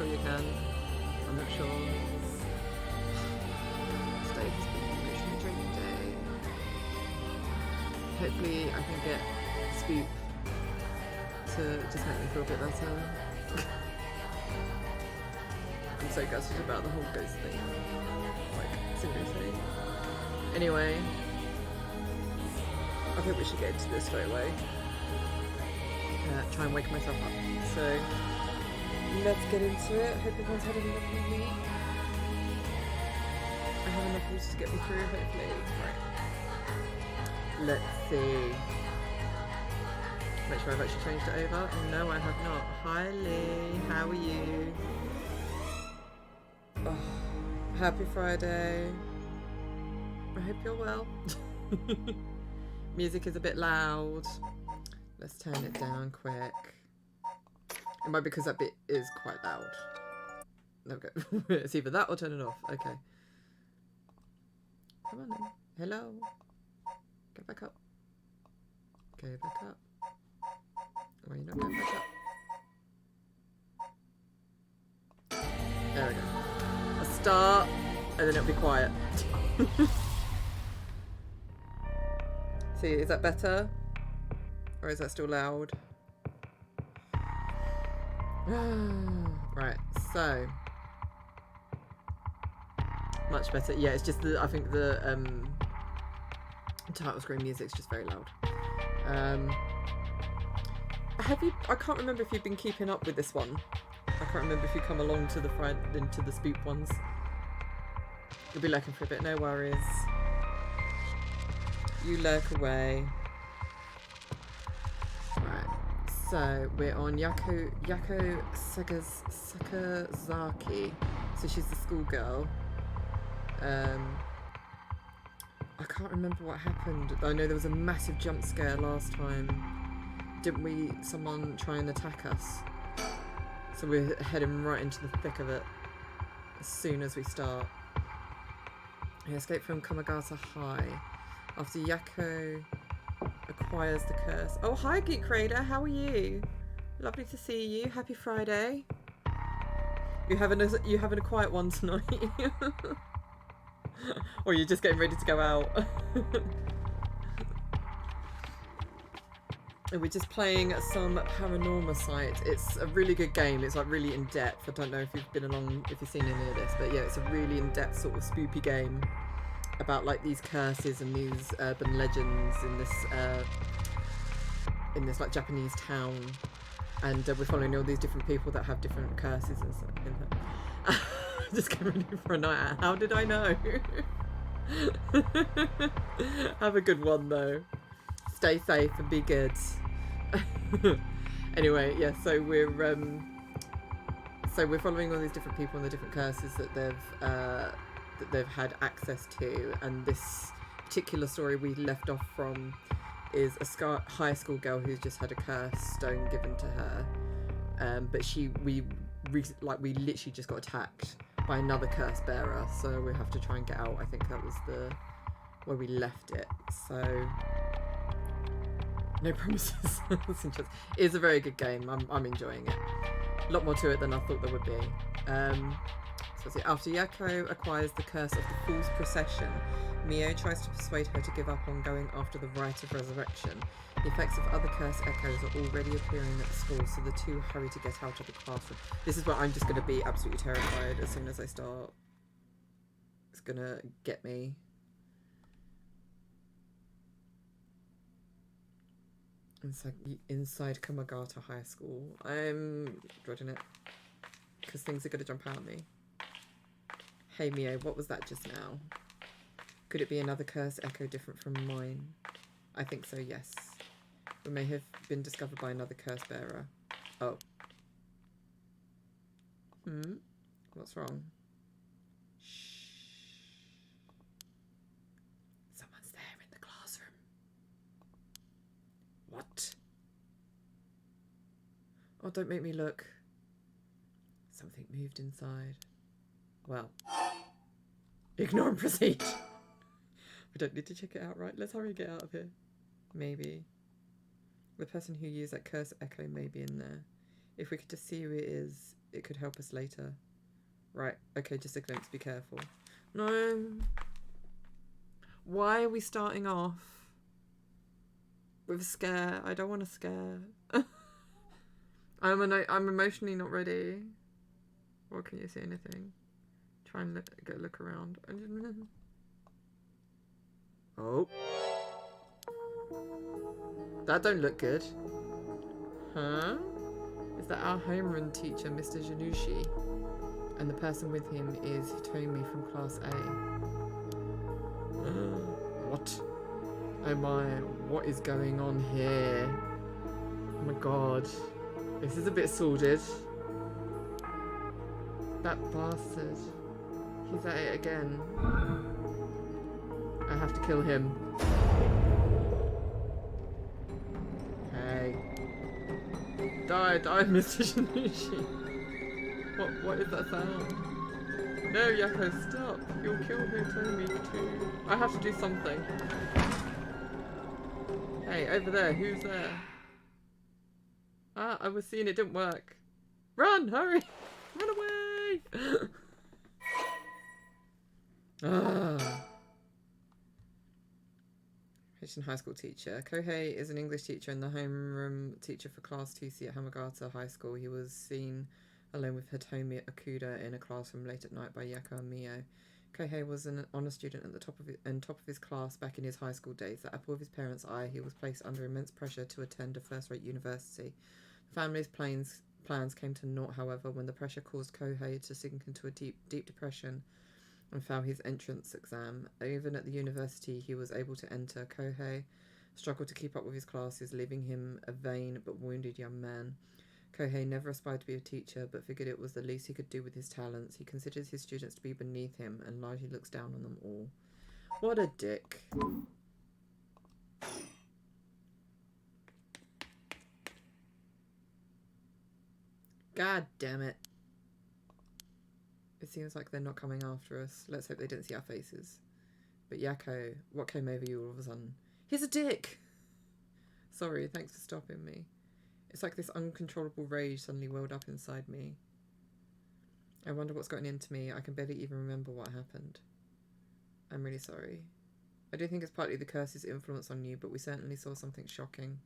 sure you can. I'm not sure. Today has been an emotionally draining day. Hopefully I can get Spoop to just make me feel a bit better. I'm so gutted about the whole ghost thing. Like, seriously. Anyway, I think we should get into this straight away. Try and wake myself up. So, let's get into it. Hope everyone's had a lovely week. I have enough water to get me through, hopefully. Right. Let's see. Make sure I've actually changed it over. No, I have not. Hi Lee, how are you? Oh, happy Friday. I hope you're well. Music is a bit loud. Let's turn it down quick. It might be because that bit is quite loud. Okay. It's either that or turn it off. Okay. Come on then. Hello. Get back up. Go back up. Why are you not going back up? There we go. A start, and then it'll be quiet. See, is that better? Or is that still loud? Right, so. Much better. Yeah, it's just I think the title screen music's just very loud. I can't remember if you've been keeping up with this one. I can't remember if you come along to the front into the Spoop ones. You'll be lurking for a bit, no worries. You lurk away. Right, so we're on Yako Sakazaki. So she's the schoolgirl. I can't remember what happened. I know there was a massive jump scare last time. Didn't we? Someone try and attack us. So we're heading right into the thick of it as soon as we start. We escape from Kamagata High after Yako acquires the curse. Oh, hi Geek Raider, how are you? Lovely to see you. Happy Friday. You having a quiet one tonight? Or you're just getting ready to go out? And we're just playing some Paranormasight. It's a really good game. It's like really in depth. I don't know if you've been along, if you've seen any of this, but yeah, it's a really in depth sort of spoopy game about like these curses and these urban legends in this like Japanese town, and we're following all these different people that have different curses and stuff in them. Just getting ready for a night out. How did I know? Have a good one though. Stay safe and be good. Anyway, yeah, so we're following all these different people and the different curses that they've had access to, and this particular story we left off from is a high school girl who's just had a cursed stone given to her, but we literally just got attacked by another curse bearer, so we have to try and get out. I think that was where we left it. So no promises. It's interesting. It is a very good game. I'm enjoying it. A lot more to it than I thought there would be. So after Yako acquires the curse of the Fool's Procession, Mio tries to persuade her to give up on going after the Rite of Resurrection. The effects of other curse echoes are already appearing at the school, so the two hurry to get out of the classroom. This is where I'm just going to be absolutely terrified as soon as I start. It's going to get me. Inside Kamagata High School. I'm dreading it, because things are going to jump out at me. Hey Mio, what was that just now? Could it be another curse echo different from mine? I think so, yes. We may have been discovered by another curse bearer. Oh. What's wrong? Shh. Someone's there in the classroom. What? Oh, don't make me look. Something moved inside. Well, ignore and proceed. We don't need to check it out, right? Let's hurry and get out of here. Maybe. The person who used that curse echo may be in there. If we could just see who it is It could help us later. Right, okay, just a glimpse, be careful. No. Why are we starting off with a scare? I don't want to scare. I'm emotionally not ready. Or can you see anything? Try and get a look around. Oh. That don't look good. Huh? Is that our homeroom teacher, Mr. Janushi? And the person with him is Hitomi from Class A. What? Oh my, what is going on here? Oh my god. This is a bit sordid. That bastard. He's at it again. I have to kill him. Hey. Die, Mr. Shinichi. What is that sound? No, Yako, stop. You'll kill Hitomi too. I have to do something. Hey, over there, who's there? Ah, I was seeing it didn't work. Run, hurry! Run away! Ah. Haitian high school teacher. Kohei is an English teacher and the homeroom teacher for Class 2C at Hamagata High School. He was seen alone with Hitomi Okuda in a classroom late at night by Yako and Mio. Kohei was an honour student at the top of his class back in his high school days. The apple of his parents' eye, he was placed under immense pressure to attend a first-rate university. The family's plans came to naught, however, when the pressure caused Kohei to sink into a deep depression and fail his entrance exam. Even at the university, he was able to enter. Kohei struggled to keep up with his classes, leaving him a vain but wounded young man. Kohei never aspired to be a teacher, but figured it was the least he could do with his talents. He considers his students to be beneath him and largely looks down on them all. What a dick. God damn it. It seems like they're not coming after us. Let's hope they didn't see our faces. But Yako, what came over you all of a sudden? He's a dick! Sorry, thanks for stopping me. It's like this uncontrollable rage suddenly welled up inside me. I wonder what's gotten into me. I can barely even remember what happened. I'm really sorry. I do think it's partly the curse's influence on you, but we certainly saw something shocking.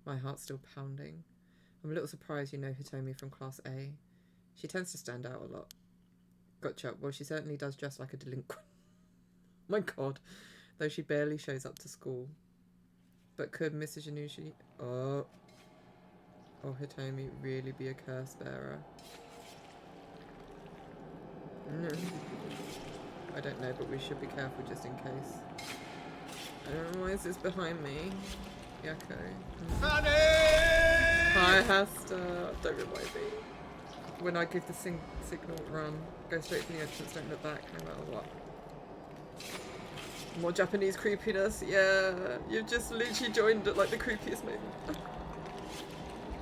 My heart's still pounding. I'm a little surprised you know Hitomi from Class A. She tends to stand out a lot. Gotcha. Well, she certainly does dress like a delinquent. My god. Though she barely shows up to school. But could Mrs. Janushi... Oh, Hitomi really be a curse bearer? No. I don't know, but we should be careful just in case. I don't know why is this behind me. Yako. Honey! Hi, Hasta. Don't remind me. When I give the signal, run. Go straight for the entrance, don't look back, no matter what. More Japanese creepiness. Yeah, you've just literally joined at like the creepiest moment.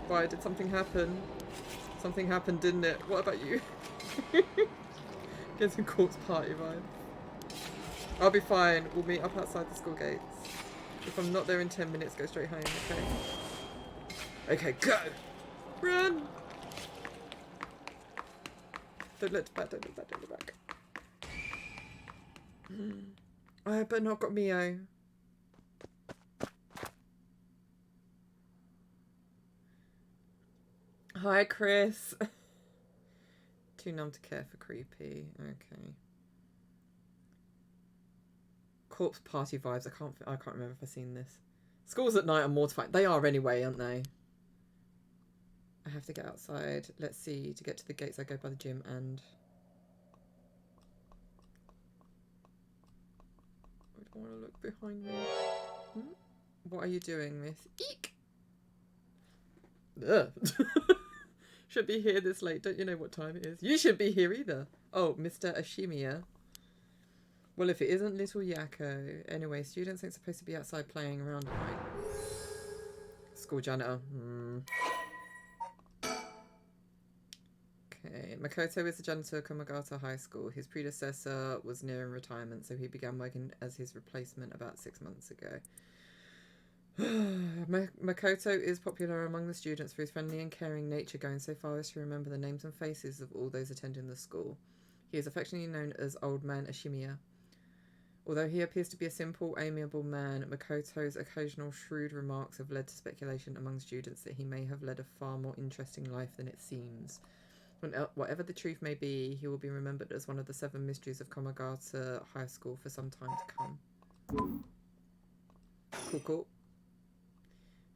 Why, did something happen? Something happened, didn't it? What about you? Get some corpse party vibe. I'll be fine. We'll meet up outside the school gates. If I'm not there in 10 minutes, go straight home, okay? Okay, go! Run! Don't look back, don't look back, don't look back. I better not got Mio. Hi, Chris. Too numb to care for creepy. Okay. Corpse party vibes. I can't remember if I've seen this. Schools at night are mortifying. They are anyway, aren't they? I have to get outside. Let's see. To get to the gates, I go by the gym and... I don't want to look behind me. What are you doing, miss? Eek! Ugh. Should be here this late. Don't you know what time it is? You shouldn't be here either. Oh, Mr. Ashimiya. Well, if it isn't little Yako. Anyway, students ain't supposed to be outside playing around at night. School janitor. Okay. Makoto is the janitor at Kamagata High School. His predecessor was nearing retirement, so he began working as his replacement about 6 months ago. Makoto is popular among the students for his friendly and caring nature, going so far as to remember the names and faces of all those attending the school. He is affectionately known as Old Man Ashimiya. Although he appears to be a simple, amiable man, Makoto's occasional shrewd remarks have led to speculation among students that he may have led a far more interesting life than it seems. Whatever the truth may be, he will be remembered as one of the 7 mysteries of Komagata High School for some time to come. Cool, cool.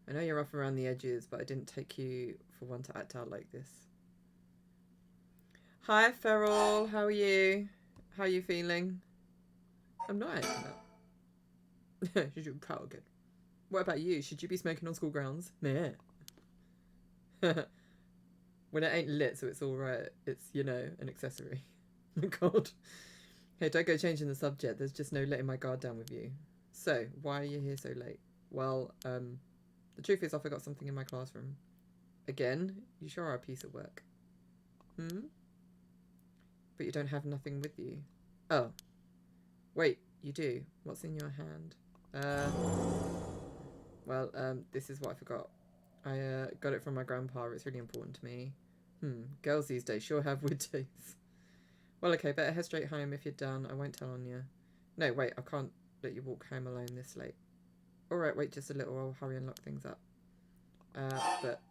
I know you're rough around the edges, but I didn't take you for one to act out like this. Hi, Feral. How are you? How are you feeling? I'm not acting up. You're proud again. What about you? Should you be smoking on school grounds? Meh. When it ain't lit, so it's alright. It's, you know, an accessory. Oh my god. Hey, don't go changing the subject. There's just no letting my guard down with you. So, why are you here so late? Well, the truth is I forgot something in my classroom. Again? You sure are a piece of work. But you don't have nothing with you. Oh. Wait, you do. What's in your hand? Well, this is what I forgot. I got it from my grandpa. It's really important to me. Girls these days sure have weird tastes. Well, okay, better head straight home if you're done. I won't tell on you. No, wait, I can't let you walk home alone this late. Alright, wait just a little. I'll hurry and lock things up. But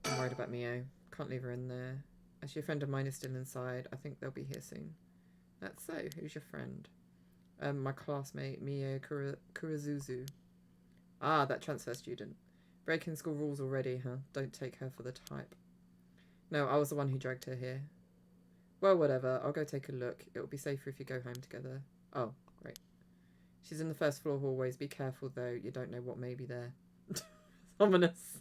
I'm worried about Mio. Can't leave her in there. Actually, a friend of mine is still inside. I think they'll be here soon. That's so. Who's your friend? My classmate, Mio Kurizuzu. Ah, that transfer student. Breaking school rules already, huh? Don't take her for the type. No, I was the one who dragged her here. Well, whatever. I'll go take a look. It'll be safer if you go home together. Oh, great. She's in the first floor hallways. Be careful, though. You don't know what may be there. Ominous.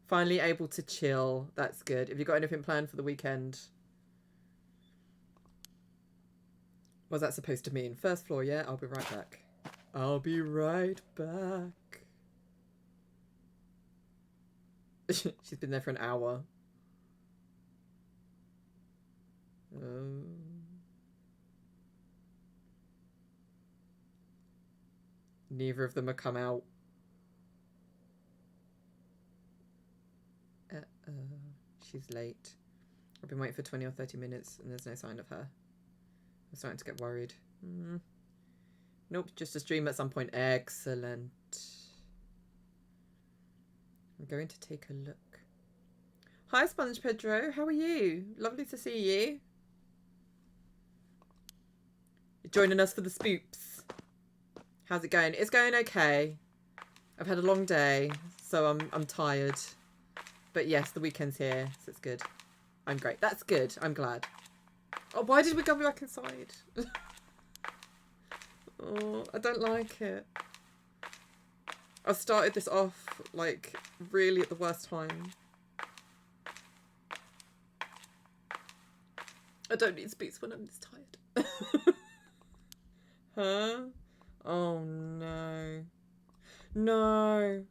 Finally able to chill. That's good. Have you got anything planned for the weekend? What's that supposed to mean? First floor, yeah? I'll be right back. I'll be right back. She's been there for an hour. Neither of them have come out. She's late. I've been waiting for 20 or 30 minutes and there's no sign of her. I'm starting to get worried. Nope, just a stream at some point. Excellent. I'm going to take a look. Hi, Sponge Pedro. How are you? Lovely to see you. You're joining us for the spoops. How's it going? It's going okay. I've had a long day, so I'm tired. But yes, the weekend's here, so it's good. I'm great. That's good. I'm glad. Oh, why did we go back inside? Oh, I don't like it. I started this off, like, really at the worst time. I don't need spooks when I'm this tired. Huh? Oh, no. No.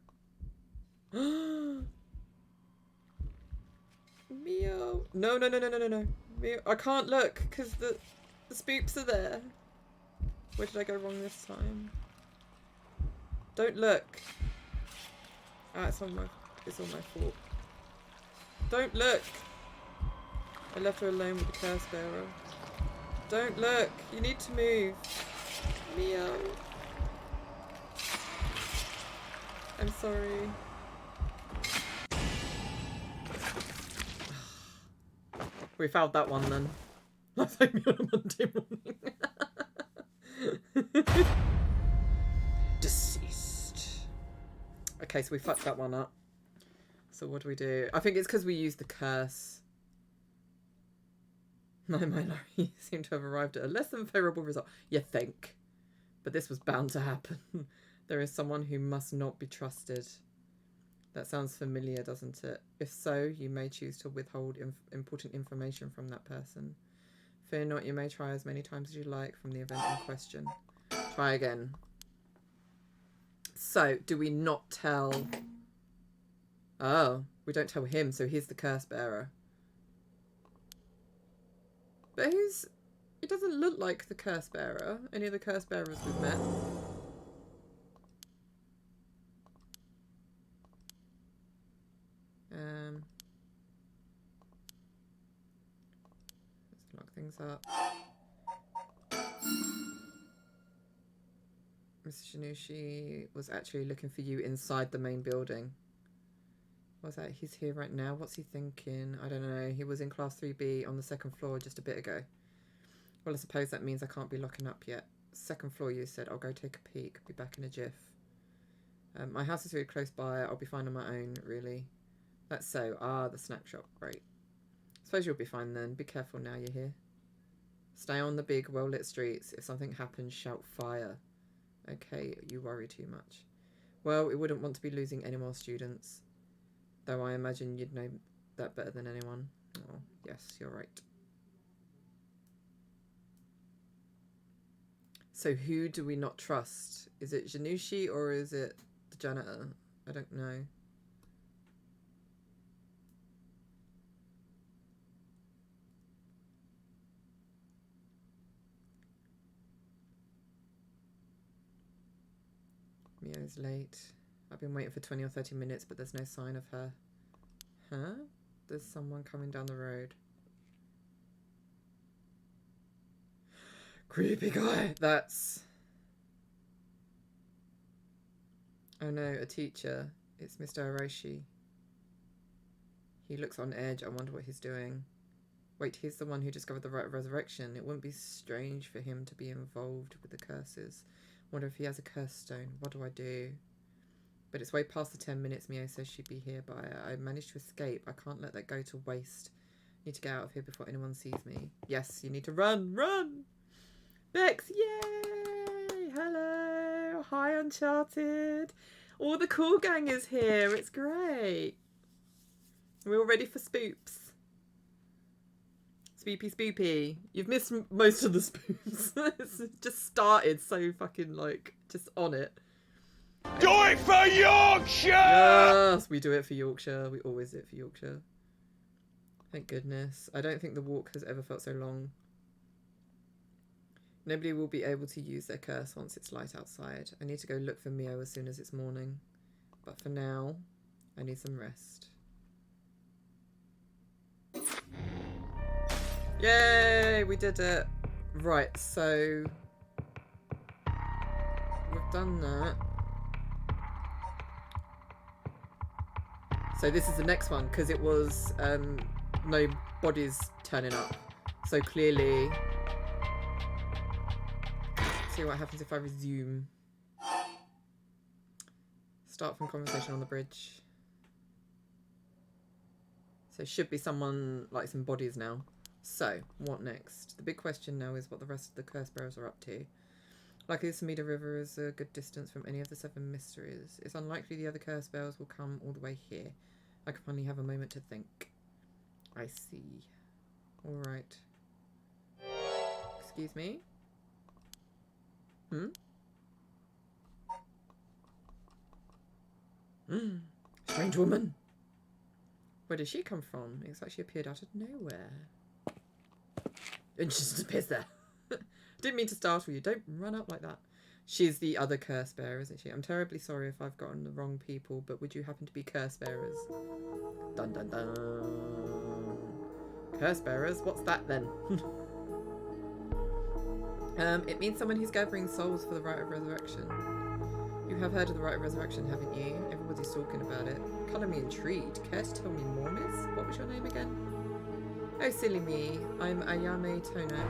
Mio. No. Mio. I can't look because the spooks are there. Where did I go wrong this time? Don't look. Ah, it's all my fault. Don't look. I left her alone with the curse bearer. Don't look. You need to move. Mio. I'm sorry. We found that one then. That's like me on a Monday morning. Deceased. Okay, so we fucked that one up. So what do? I think it's because we used the curse. My minority seem to have arrived at a less than favourable result. You think. But this was bound to happen. There is someone who must not be trusted. That sounds familiar, doesn't it? If so, you may choose to withhold important information from that person. Fear not, you may try as many times as you like from the event in question. Try again. So, do we not tell... Oh, we don't tell him, so he's the curse bearer. But he doesn't look like the curse bearer. Any of the curse bearers we've met. What's up? Mr. Shanushi was actually looking for you inside the main building. What's that? He's here right now. What's he thinking? I don't know. He was in class 3B on the second floor just a bit ago. Well, I suppose that means I can't be locking up yet. Second floor, you said. I'll go take a peek. Be back in a jiff. My house is really close by. I'll be fine on my own, really. That's so. Ah, the snack shop. Great. Suppose you'll be fine then. Be careful now you're here. Stay on the big, well-lit streets. If something happens, shout fire. Okay, you worry too much. Well, we wouldn't want to be losing any more students. Though I imagine you'd know that better than anyone. Oh, yes, you're right. So who do we not trust? Is it Janushi or is it the janitor? I don't know. Mio's late. I've been waiting for 20 or 30 minutes, but there's no sign of her. Huh? There's someone coming down the road. Creepy guy. That's... Oh no, a teacher. It's Mr. Arashi. He looks on edge. I wonder what he's doing. Wait, he's the one who discovered the rite of resurrection. It wouldn't be strange for him to be involved with the curses. Wonder if he has a curse stone. What do I do? But it's way past the 10 minutes Mio says she'd be here by. I managed to escape. I can't let that go to waste. Need to get out of here before anyone sees me. Yes, you need to run. Run! Bex, yay! Hello! Hi, Uncharted! All the cool gang is here. It's great. We're all ready for spoops. Spoopy, spoopy. You've missed most of the spoops. It's just started so fucking, like, just on it. Do it for Yorkshire! Yes, we do it for Yorkshire. We always do it for Yorkshire. Thank goodness. I don't think the walk has ever felt so long. Nobody will be able to use their curse once it's light outside. I need to go look for Mio as soon as it's morning. But for now, I need some rest. Yay! We did it. Right, so... we've done that. So this is the next one, because it was no bodies turning up. So clearly... see what happens if I resume. Start from conversation on the bridge. So should be someone, like some bodies now. So, what next? The big question now is what the rest of the curse bearers are up to. Luckily, the Samida River is a good distance from any of the 7 mysteries. It's unlikely the other curse bearers will come all the way here. I can finally have a moment to think. I see. Alright. Excuse me? Strange woman. Where did she come from? It's like she appeared out of nowhere. And she just appears there. Didn't mean to startle you. Don't run up like that. She's the other curse bearer, isn't she? I'm terribly sorry if I've gotten the wrong people, but would you happen to be curse bearers? Dun dun dun. Curse bearers? What's that then? It means someone who's gathering souls for the rite of resurrection. You have heard of the rite of resurrection, haven't you? Everybody's talking about it. Colour me intrigued. Care to tell me more, miss? What was your name again? Oh, silly me. I'm Ayame Tono.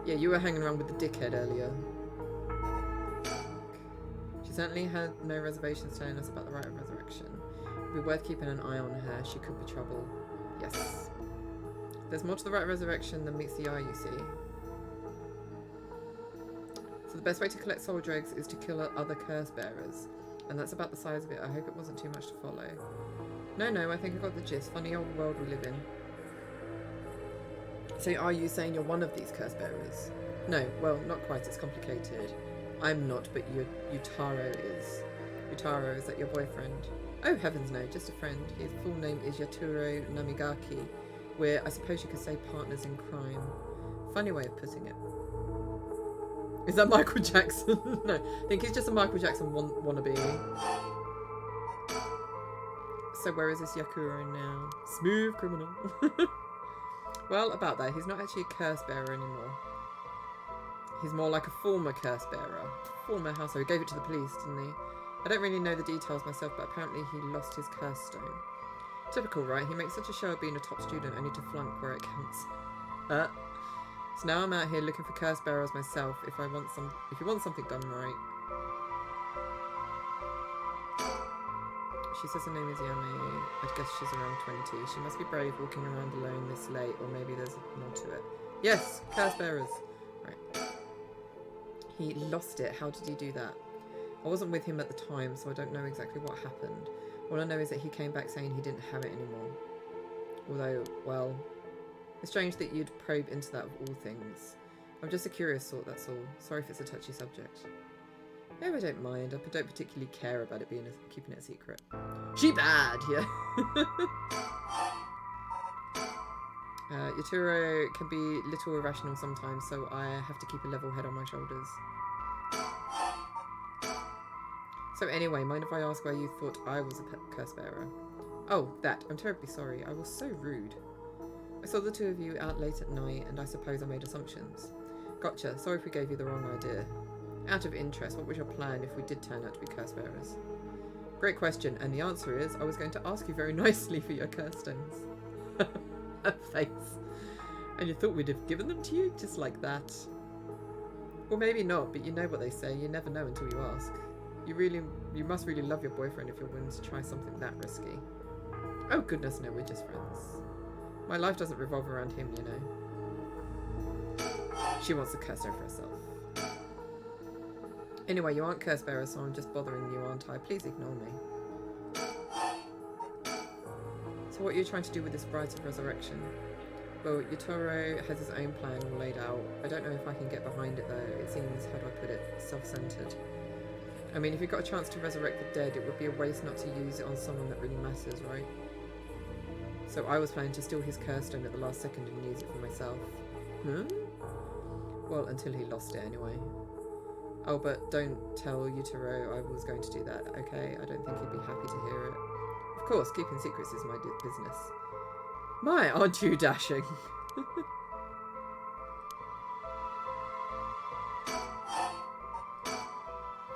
Yeah, you were hanging around with the dickhead earlier. She certainly had no reservations telling us about the rite of resurrection. It would be worth keeping an eye on her. She could be trouble. Yes. There's more to the rite of resurrection than meets the eye, you see. So the best way to collect soul dregs is to kill other curse bearers. And that's about the size of it. I hope it wasn't too much to follow. No, I think I got the gist. Funny old world we live in. So are you saying you're one of these curse bearers? No, well, not quite. It's complicated. I'm not, but Yutaro is. Yutaro, is that your boyfriend? Oh, heavens no, just a friend. His full name is Yaturo Namigaki. We're, I suppose you could say, partners in crime. Funny way of putting it. Is that Michael Jackson? No, I think he's just a Michael Jackson wannabe. So where is this Yakuro now? Smooth criminal. Well, about that, he's not actually a curse bearer anymore. He's more like a former curse bearer. Former household. He gave it to the police, didn't he? I don't really know the details myself, but apparently he lost his curse stone. Typical, right? He makes such a show of being a top student only to flunk where it counts. So now I'm out here looking for curse bearers myself if you want something done right. She says her name is Yami. I guess she's around 20. She must be brave walking around alone this late, or maybe there's more to it. Yes, curse bearers. Right. He lost it. How did he do that? I wasn't with him at the time, so I don't know exactly what happened. All I know is that he came back saying he didn't have it anymore. Although, well, it's strange that you'd probe into that of all things. I'm just a curious sort, that's all. Sorry if it's a touchy subject. No, I don't mind. I don't particularly care about it being keeping it a secret. She bad, yeah. Yaturo can be a little irrational sometimes, so I have to keep a level head on my shoulders. So anyway, mind if I ask why you thought I was a curse bearer? Oh, that. I'm terribly sorry. I was so rude. I saw the two of you out late at night, and I suppose I made assumptions. Gotcha. Sorry if we gave you the wrong idea. Out of interest, what was your plan if we did turn out to be curse bearers? Great question, and the answer is, I was going to ask you very nicely for your curse stones. Her face. And you thought we'd have given them to you, just like that? Well, maybe not, but you know what they say, you never know until you ask. You must really love your boyfriend if you're willing to try something that risky. Oh goodness, no, we're just friends. My life doesn't revolve around him, you know. She wants to curse over herself. Anyway, you aren't curse bearer, so I'm just bothering you, aren't I? Please ignore me. So what are you trying to do with this rite of resurrection? Well, Yatoro has his own plan all laid out. I don't know if I can get behind it though. It seems, how do I put it, self-centered. I mean, if you've got a chance to resurrect the dead, it would be a waste not to use it on someone that really matters, right? So I was planning to steal his curse stone at the last second and use it for myself. Well, until he lost it anyway. Oh, but don't tell Yutaro I was going to do that, okay? I don't think he'd be happy to hear it. Of course, keeping secrets is my business. My, aren't you dashing?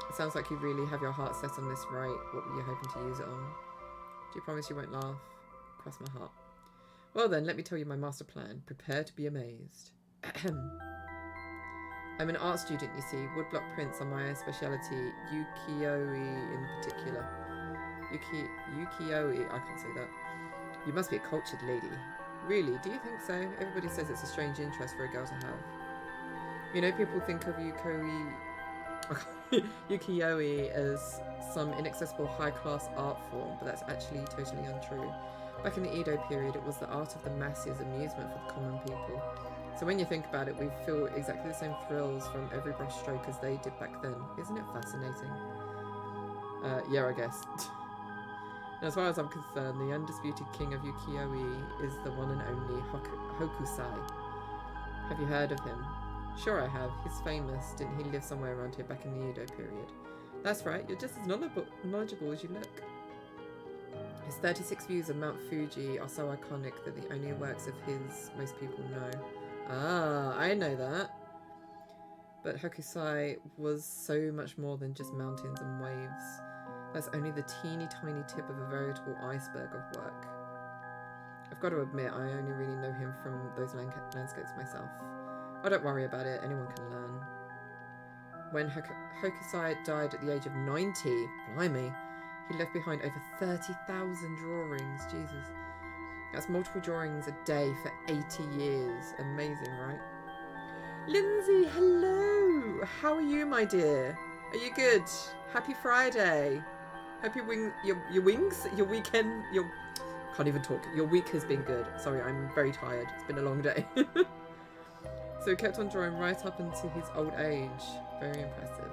It sounds like you really have your heart set on this, right? What were you hoping to use it on? Do you promise you won't laugh? Cross my heart. Well then, let me tell you my master plan. Prepare to be amazed. I'm an art student, you see. Woodblock prints are my speciality. Ukiyo-e in particular. Ukiyo-e, I can't say that. You must be a cultured lady. Really? Do you think so? Everybody says it's a strange interest for a girl to have. You know, people think of Ukiyo-e as some inaccessible high-class art form, but that's actually totally untrue. Back in the Edo period, it was the art of the masses, amusement for the common people. So when you think about it, we feel exactly the same thrills from every brushstroke as they did back then. Isn't it fascinating? Yeah, I guess. And as far as I'm concerned, the undisputed king of Ukiyo-e is the one and only Hokusai. Have you heard of him? Sure I have. He's famous. Didn't he live somewhere around here back in the Edo period? That's right. You're just as knowledgeable as you look. His 36 views of Mount Fuji are so iconic that the only works of his most people know. Ah, I know that. But Hokusai was so much more than just mountains and waves. That's only the teeny tiny tip of a veritable iceberg of work. I've got to admit, I only really know him from those landscapes myself. Oh, don't worry about it, anyone can learn. When Hokusai died at the age of 90, blimey, he left behind over 30,000 drawings, Jesus. That's multiple drawings a day for 80 years. Amazing, right? Lindsay, hello! How are you, my dear? Are you good? Happy Friday. Hope your weekend, can't even talk. Your week has been good. Sorry, I'm very tired. It's been a long day. So he kept on drawing right up into his old age. Very impressive.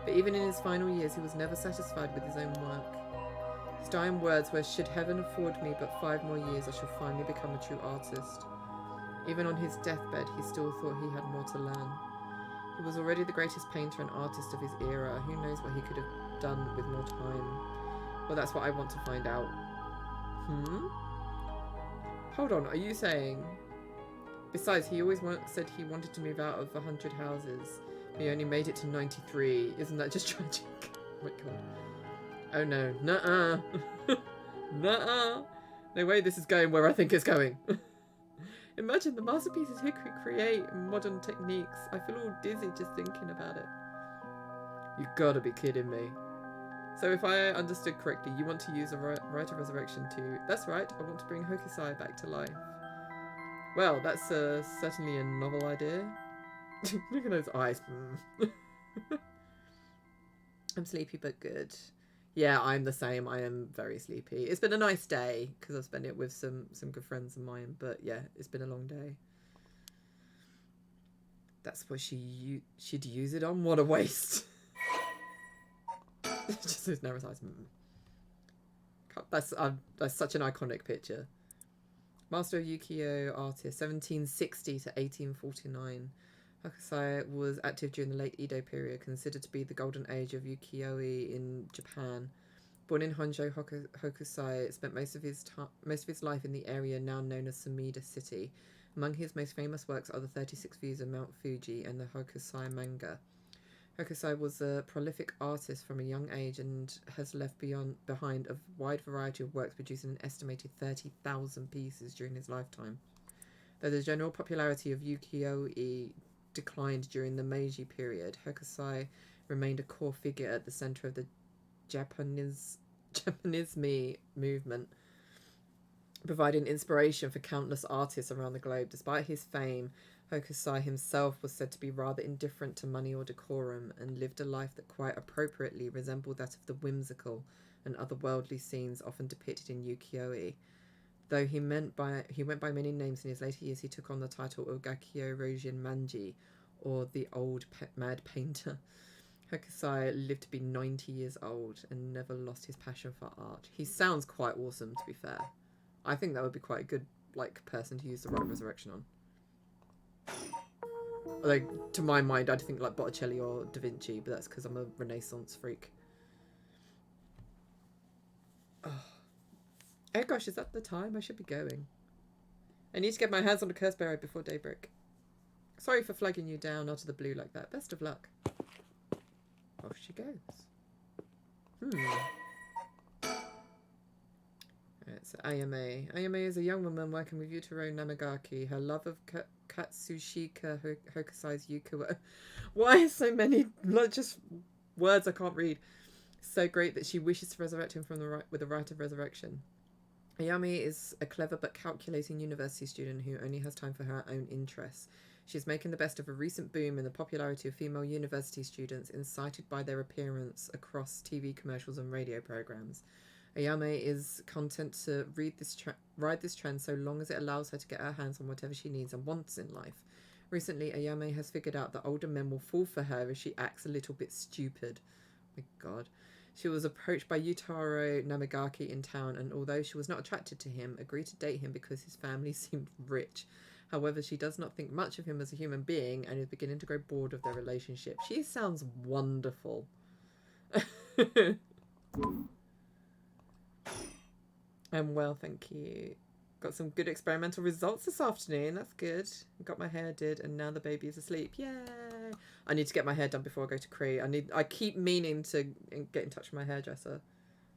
But even in his final years, he was never satisfied with his own work. His dying words were, "Should heaven afford me but 5 more years, I shall finally become a true artist." Even on his deathbed, he still thought he had more to learn. He was already the greatest painter and artist of his era. Who knows what he could have done with more time. Well, that's what I want to find out. Hold on, are you saying... Besides, he always said he wanted to move out of 100 houses. He only made it to 93. Isn't that just tragic? Oh my god. Oh no. Nuh-uh. Nuh-uh. No way this is going where I think it's going. Imagine the masterpieces he could create in modern techniques. I feel all dizzy just thinking about it. You gotta be kidding me. So if I understood correctly, you want to use a rite of resurrection to... That's right, I want to bring Hokusai back to life. Well, that's certainly a novel idea. Look at those eyes. I'm sleepy but good. Yeah, I'm the same. I am very sleepy. It's been a nice day because I've spent it with some good friends of mine. But yeah, it's been a long day. That's what she'd use it on. What a waste. Just those narrow eyes. That's such an iconic picture. Master of Ukiyo artist, 1760 to 1849. Hokusai was active during the late Edo period, considered to be the golden age of ukiyo-e in Japan. Born in Honjo, Hokusai spent most of his life in the area now known as Sumida City. Among his most famous works are the 36 Views of Mount Fuji and the Hokusai manga. Hokusai was a prolific artist from a young age and has left behind a wide variety of works, producing an estimated 30,000 pieces during his lifetime. Though the general popularity of ukiyo-e declined during the Meiji period, Hokusai remained a core figure at the center of the Japanisme movement, providing inspiration for countless artists around the globe. Despite his fame, Hokusai himself was said to be rather indifferent to money or decorum and lived a life that quite appropriately resembled that of the whimsical and otherworldly scenes often depicted in ukiyo-e. Though he went by many names in his later years, he took on the title of Gakyo Rojin Manji, or the Old Mad Painter. Hokusai lived to be 90 years old and never lost his passion for art. He sounds quite awesome, to be fair. I think that would be quite a good person to use the Rite of Resurrection on. Although, to my mind, I'd think like Botticelli or Da Vinci, but that's because I'm a Renaissance freak. Oh gosh, is that the time? I should be going. I need to get my hands on the curse bearer before daybreak. Sorry for flagging you down out of the blue like that. Best of luck. Off she goes. Right, so Ayame. Ayame is a young woman working with Yutaro Namagaki. Her love of Katsushika Hokusai's Yuko. Why so many just words I can't read? So great that she wishes to resurrect him with the rite of resurrection. Ayame is a clever but calculating university student who only has time for her own interests. She is making the best of a recent boom in the popularity of female university students, incited by their appearance across TV commercials and radio programs. Ayame is content to ride this trend so long as it allows her to get her hands on whatever she needs and wants in life. Recently, Ayame has figured out that older men will fall for her if she acts a little bit stupid. Oh my god. She was approached by Yutaro Namagaki in town, and although she was not attracted to him, agreed to date him because his family seemed rich. However, she does not think much of him as a human being and is beginning to grow bored of their relationship. She sounds wonderful. I'm well, thank you. Got some good experimental results this afternoon. That's good. Got my hair did, and now the baby is asleep. Yay! I need to get my hair done before I go to Cree. I keep meaning to get in touch with my hairdresser.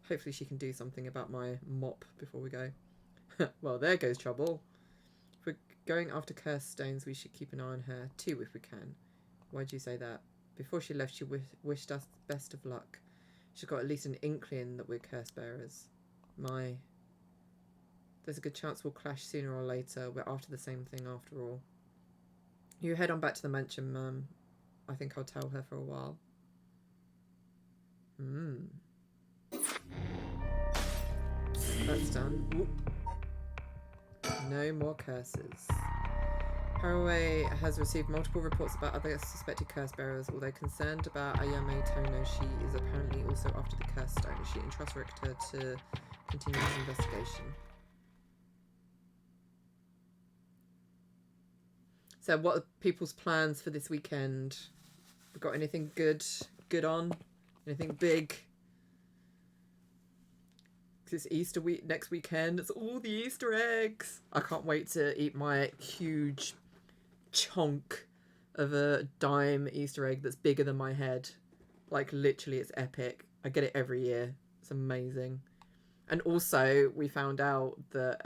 Hopefully she can do something about my mop before we go. Well, there goes trouble. If we're going after cursed stones, we should keep an eye on her too if we can. Why'd you say that? Before she left, she wished us the best of luck. She's got at least an inkling that we're curse bearers. There's a good chance we'll clash sooner or later. We're after the same thing after all. You head on back to the mansion, Mum. I think I'll tell her for a while. That's done. Ooh. No more curses. Haraway has received multiple reports about other suspected curse bearers. Although concerned about Ayame Tono, she is apparently also after the curse stone. She entrusts Richter to continue his investigation. So what are people's plans for this weekend? We got anything good on? Anything big? 'Cause it's Easter week next weekend. It's all the Easter eggs. I can't wait to eat my huge chunk of a dime Easter egg that's bigger than my head. Like, literally, it's epic. I get it every year. It's amazing. And also, we found out that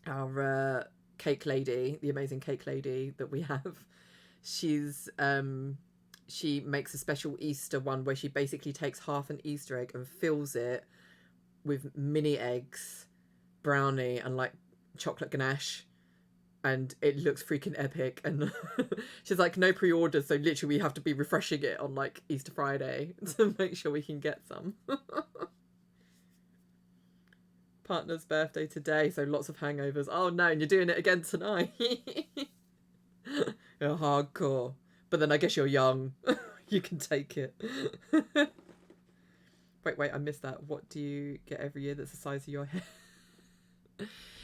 our cake lady, the amazing cake lady that we have, she's she makes a special Easter one where she basically takes half an Easter egg and fills it with mini eggs, brownie, and like chocolate ganache. And it looks freaking epic. And she's like, no pre-orders, so literally we have to be refreshing it on like Easter Friday to make sure we can get some. Partner's birthday today, so lots of hangovers. Oh no, and you're doing it again tonight. You're hardcore. But then I guess you're young. You can take it. Wait, I missed that. What do you get every year that's the size of your head?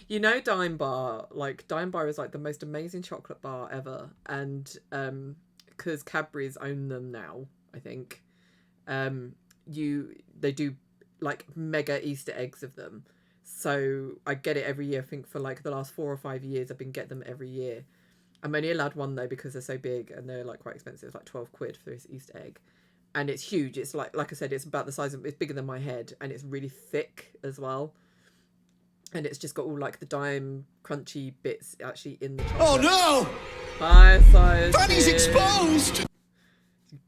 You know, Dime Bar. Like, Dime Bar is like the most amazing chocolate bar ever. And because Cadbury's own them now, I think. They do like mega Easter eggs of them. So I get it every year. I think for like the last 4 or 5 years I've been getting them every year. I'm only allowed one though because they're so big and they're like quite expensive. It's like 12 quid for this Easter egg. And it's huge. It's like I said, it's about the size of, it's bigger than my head, and it's really thick as well. And it's just got all like the dime crunchy bits actually in the chocolate. Oh no! Hi, size. Fanny's exposed!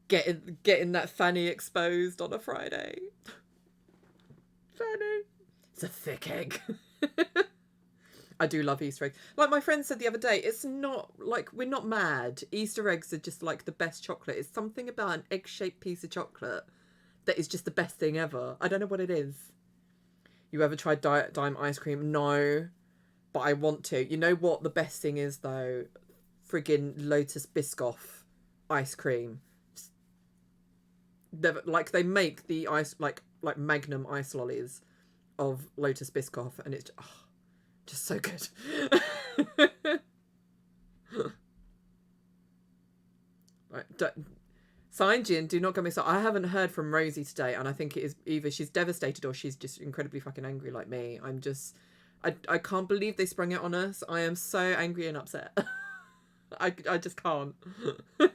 Getting that fanny exposed on a Friday. Fanny. It's a thick egg. I do love Easter eggs. Like my friend said the other day, it's not like, we're not mad. Easter eggs are just like the best chocolate. It's something about an egg-shaped piece of chocolate that is just the best thing ever. I don't know what it is. You ever tried dime ice cream? No, but I want to. You know what the best thing is though? Friggin' Lotus Biscoff ice cream. Like they make the ice like Magnum ice lollies of Lotus Biscoff, and it's just so good. Right, Sign Jin, do not get me started. I haven't heard from Rosie today, and I think it is either she's devastated or she's just incredibly fucking angry like me. I can't believe they sprung it on us. I am so angry and upset. I just can't. Thought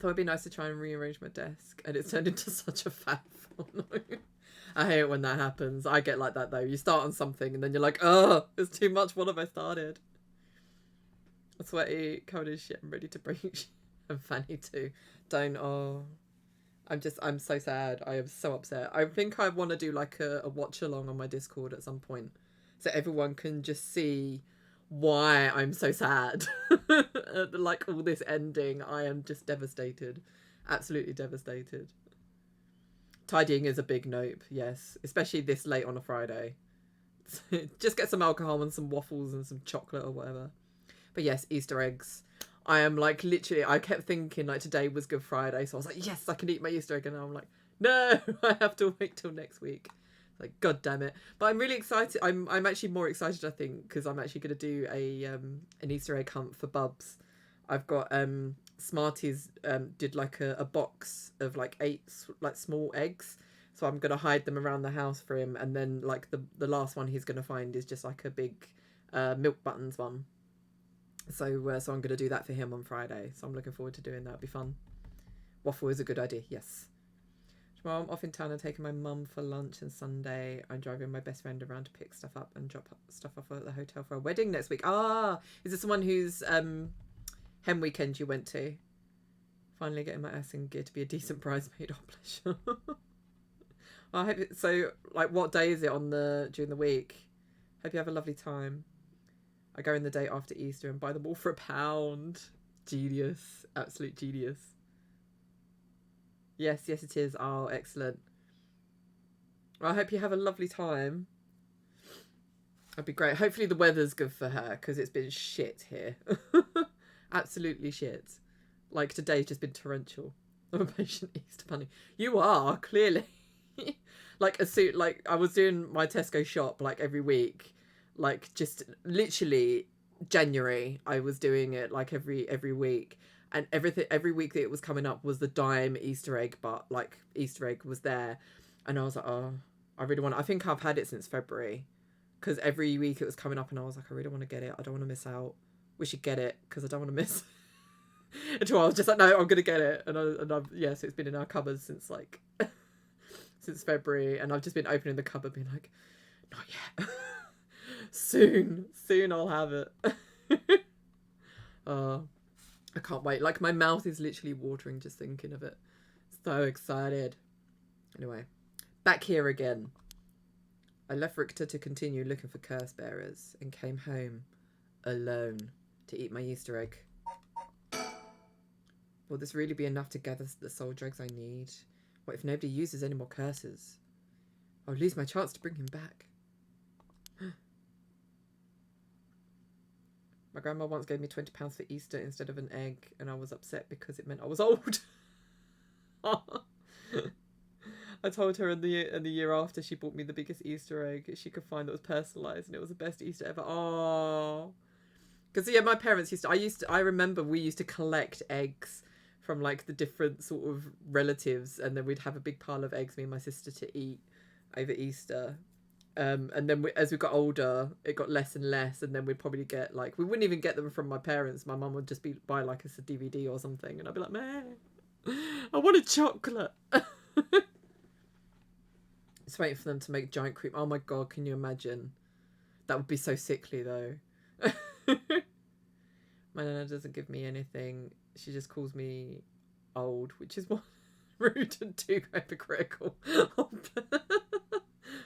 it'd be nice to try and rearrange my desk, and it's turned into such a faff. Oh no. I hate it when that happens. I get like that though. You start on something and then you're like, oh, it's too much. What have I started? I'm sweaty, cold as shit. I'm ready to break. And Fanny too. Don't. Oh, I'm so sad. I am so upset. I think I want to do like a watch along on my Discord at some point, so everyone can just see why I'm so sad. Like all this ending, I am just devastated. Absolutely devastated. Tidying is a big nope, yes. Especially this late on a Friday. Just get some alcohol and some waffles and some chocolate or whatever. But yes, Easter eggs. I am like literally, I kept thinking like today was Good Friday, so I was like, yes, I can eat my Easter egg. And now I'm like, no, I have to wait till next week. Like, god damn it. But I'm really excited. I'm actually more excited, I think, because I'm actually going to do an Easter egg hunt for Bubs. I've got Smarties did like a box of like 8 like small eggs, so I'm gonna hide them around the house for him, and then like the last one he's gonna find is just like a big milk buttons one. So I'm gonna do that for him on Friday. So I'm looking forward to doing that. It'll be fun. Waffle is a good idea. Yes. Tomorrow I'm off in town and taking my mum for lunch, and Sunday I'm driving my best friend around to pick stuff up and drop stuff off at the hotel for a wedding next week. Ah, is this someone who's hen weekend you went to? Finally getting my ass in gear to be a decent bridesmaid. Oh, pleasure. I hope it, so. Like, what day is it on during the week? Hope you have a lovely time. I go in the day after Easter and buy them all for £1. Genius, absolute genius. Yes, it is. Oh, excellent. Well, I hope you have a lovely time. That'd be great. Hopefully the weather's good for her, because it's been shit here. Absolutely shit. Like, today's just been torrential. I'm a patient Easter bunny. You are, clearly. Like, I was doing my Tesco shop, like, every week. Like, just literally January, I was doing it, like, every week. And every week that it was coming up was the dime Easter egg, but, like, Easter egg was there. And I was like, oh, I really want. I think I've had it since February, because every week it was coming up, and I was like, I really want to get it. I don't want to miss out. We should get it because I don't want to miss. Until I was just like, no, I'm gonna get it, and I've yeah. So it's been in our cupboard since like since February, and I've just been opening the cupboard, being like, not yet. soon I'll have it. I can't wait. Like, my mouth is literally watering just thinking of it. So excited. Anyway, back here again. I left Richter to continue looking for curse bearers and came home alone to eat my Easter egg. Will this really be enough to gather the soul drugs I need? What if nobody uses any more curses? I'll lose my chance to bring him back. My grandma once gave me £20 for Easter instead of an egg, and I was upset because it meant I was old. I told her in the year after she bought me the biggest Easter egg she could find that was personalised, and it was the best Easter ever. Oh, because yeah, my parents I remember we used to collect eggs from like the different sort of relatives, and then we'd have a big pile of eggs, me and my sister, to eat over Easter. And then as we got older, it got less and less, and then we'd probably get like, we wouldn't even get them from my parents. My mum would just buy like a DVD or something, and I'd be like, man, I want a chocolate. Just waiting for them to make giant cream. Oh my god, can you imagine? That would be so sickly though. My nana doesn't give me anything. She just calls me old, which is one rude and too hypocritical.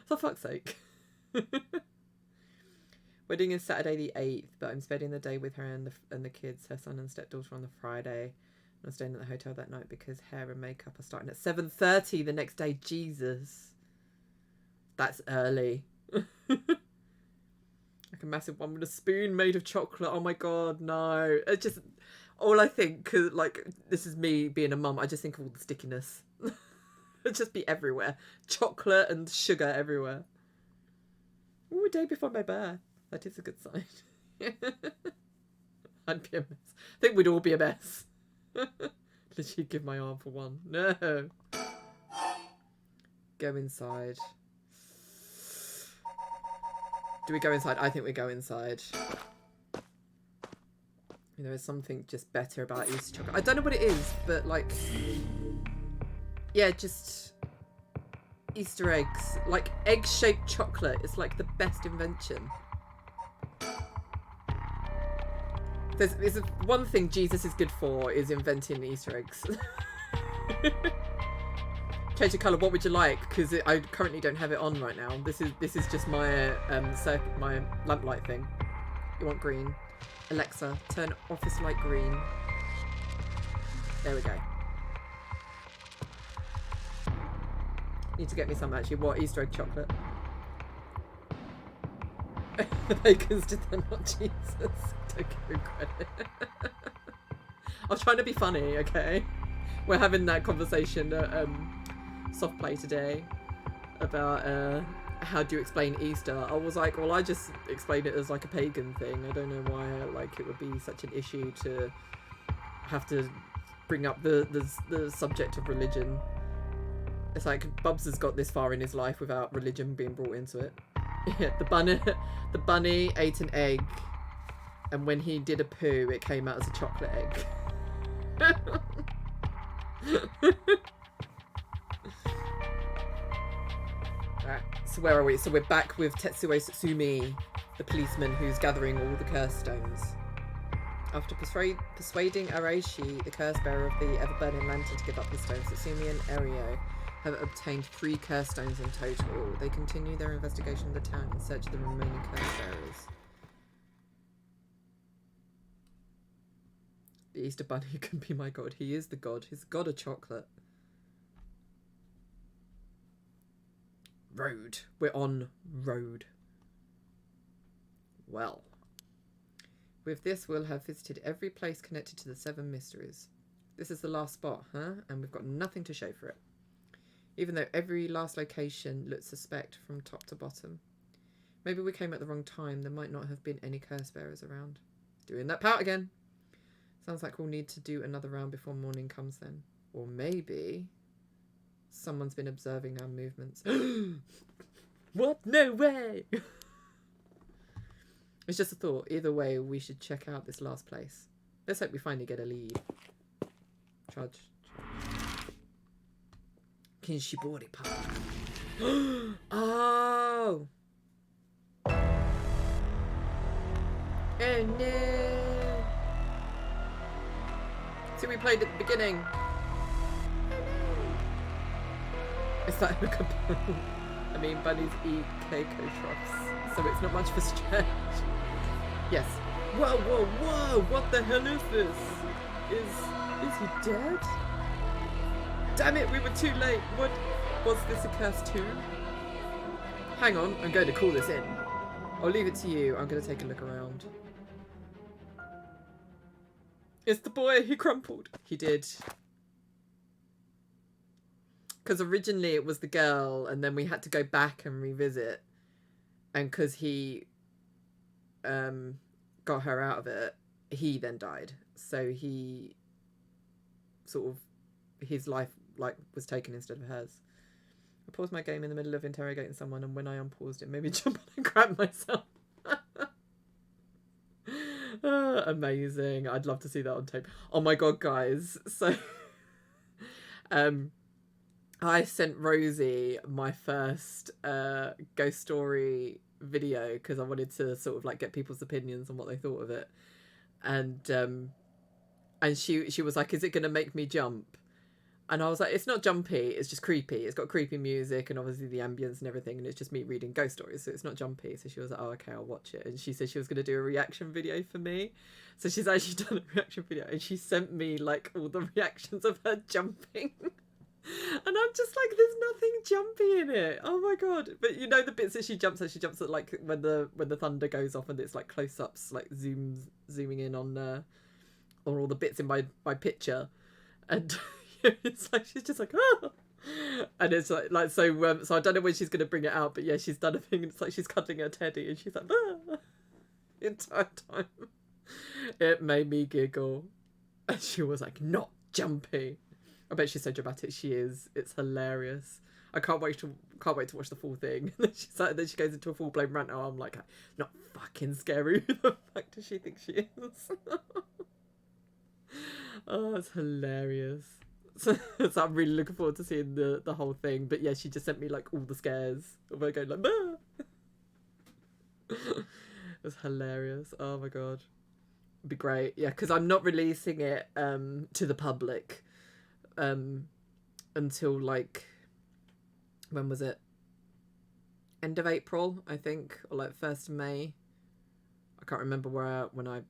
For fuck's sake. Wedding is Saturday the 8th, but I'm spending the day with her and the kids, her son and stepdaughter, on the Friday. I'm staying at the hotel that night because hair and makeup are starting at 7:30 the next day. Jesus. That's early. Like a massive one with a spoon made of chocolate. Oh my god, no. It's just, all I think, cause like, this is me being a mum, I just think of all the stickiness. It'd just be everywhere. Chocolate and sugar everywhere. Ooh, a day before my birth. That is a good sign. I'd be a mess. I think we'd all be a mess. Literally give my arm for one. No. Go inside. Do we go inside? I think we go inside. There is something just better about Easter chocolate. I don't know what it is, but like, yeah, just Easter eggs. Like, egg-shaped chocolate is like the best invention. There's one thing Jesus is good for, is inventing Easter eggs. Change the colour, what would you like? Because I currently don't have it on right now. This is just my my lamplight thing. You want green? Alexa, turn office light green. There we go. Need to get me some actually. What? Easter egg chocolate? The bacons did that, not Jesus. Don't give him credit. I was trying to be funny, okay? We're having that conversation at soft play today about how do you explain Easter. I was like, well, I just explain it as like a pagan thing. I don't know why like it would be such an issue to have to bring up the subject of religion. It's like Bubs has got this far in his life without religion being brought into it. Yeah, the bunny ate an egg, and when he did a poo, it came out as a chocolate egg. Right, so where are we? So we're back with Tetsuo Satsumi, the policeman who's gathering all the curse stones. After persuading Araishi, the curse bearer of the ever-burning lantern, to give up the stones, Satsumi and Erio have obtained 3 curse stones in total. They continue their investigation of the town in search of the remaining curse bearers. The Easter Bunny can be my god. He is the god. He's the god of chocolate. Road. We're on road. Well. With this, we'll have visited every place connected to the 7 mysteries. This is the last spot, huh? And we've got nothing to show for it. Even though every last location looked suspect from top to bottom. Maybe we came at the wrong time. There might not have been any curse bearers around. Doing that pout again. Sounds like we'll need to do another round before morning comes then. Or maybe Someone's been observing our movements. What? No way! It's just a thought. Either way, we should check out this last place. Let's hope we finally get a lead. Trudge. Kinshibori Park. Oh! Oh no! See, we played at the beginning. Oh no! It's like I mean, bunnies eat Keiko troughs, so it's not much of a stretch. Yes. Whoa, whoa, whoa! What the hell is this? Is he dead? Damn it, we were too late. What was this a cursed tomb? Hang on, I'm going to call this in. I'll leave it to you. I'm going to take a look around. It's the boy. He crumpled. He did. Because originally it was the girl, and then we had to go back and revisit. And because he got her out of it, he then died. So he sort of, his life was taken instead of hers. I paused my game in the middle of interrogating someone, and when I unpaused it made me jump on and grab myself. Amazing. I'd love to see that on tape. Oh my god, guys. So I sent Rosie my first ghost story video because I wanted to sort of like get people's opinions on what they thought of it. And she was like, is it gonna make me jump? And I was like, it's not jumpy, it's just creepy. It's got creepy music and obviously the ambience and everything, and it's just me reading ghost stories, so it's not jumpy. So she was like, oh, okay, I'll watch it. And she said she was going to do a reaction video for me. So she's actually done a reaction video, and she sent me, like, all the reactions of her jumping. And I'm just like, there's nothing jumpy in it. Oh my god. But you know the bits that she jumps at, like, when the thunder goes off and it's, like, close-ups, like, zooming in on all the bits in my picture. And... it's like she's just like, ah! And it's like so I don't know when she's gonna bring it out, but yeah, she's done a thing and it's like she's cuddling her teddy and she's like, ah! The entire time. It made me giggle, and she was like, not jumpy. I bet she's so dramatic. She is. It's hilarious. I can't wait to watch the full thing. And then she goes into a full blown rant. Oh, I'm like, not fucking scary. Who the fuck does she think she is? Oh, it's hilarious. So I'm really looking forward to seeing the whole thing. But yeah, she just sent me like all the scares of her going like, bah! It was hilarious. Oh my god. It'd be great. Yeah, because I'm not releasing it to the public until like, when was it? End of April, I think, or like 1st of May. I can't remember when I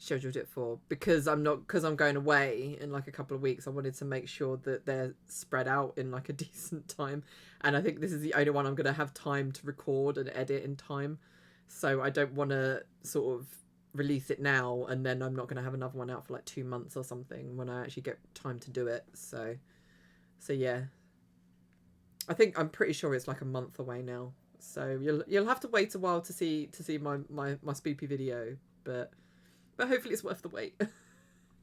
scheduled it for, because I'm going away in like a couple of weeks. I wanted to make sure that they're spread out in like a decent time, and I think this is the only one I'm going to have time to record and edit in time, so I don't want to sort of release it now and then I'm not going to have another one out for like 2 months or something when I actually get time to do it. So yeah, I'm pretty sure it's like a month away now, so you'll have to wait a while to see my spoopy video, but hopefully it's worth the wait.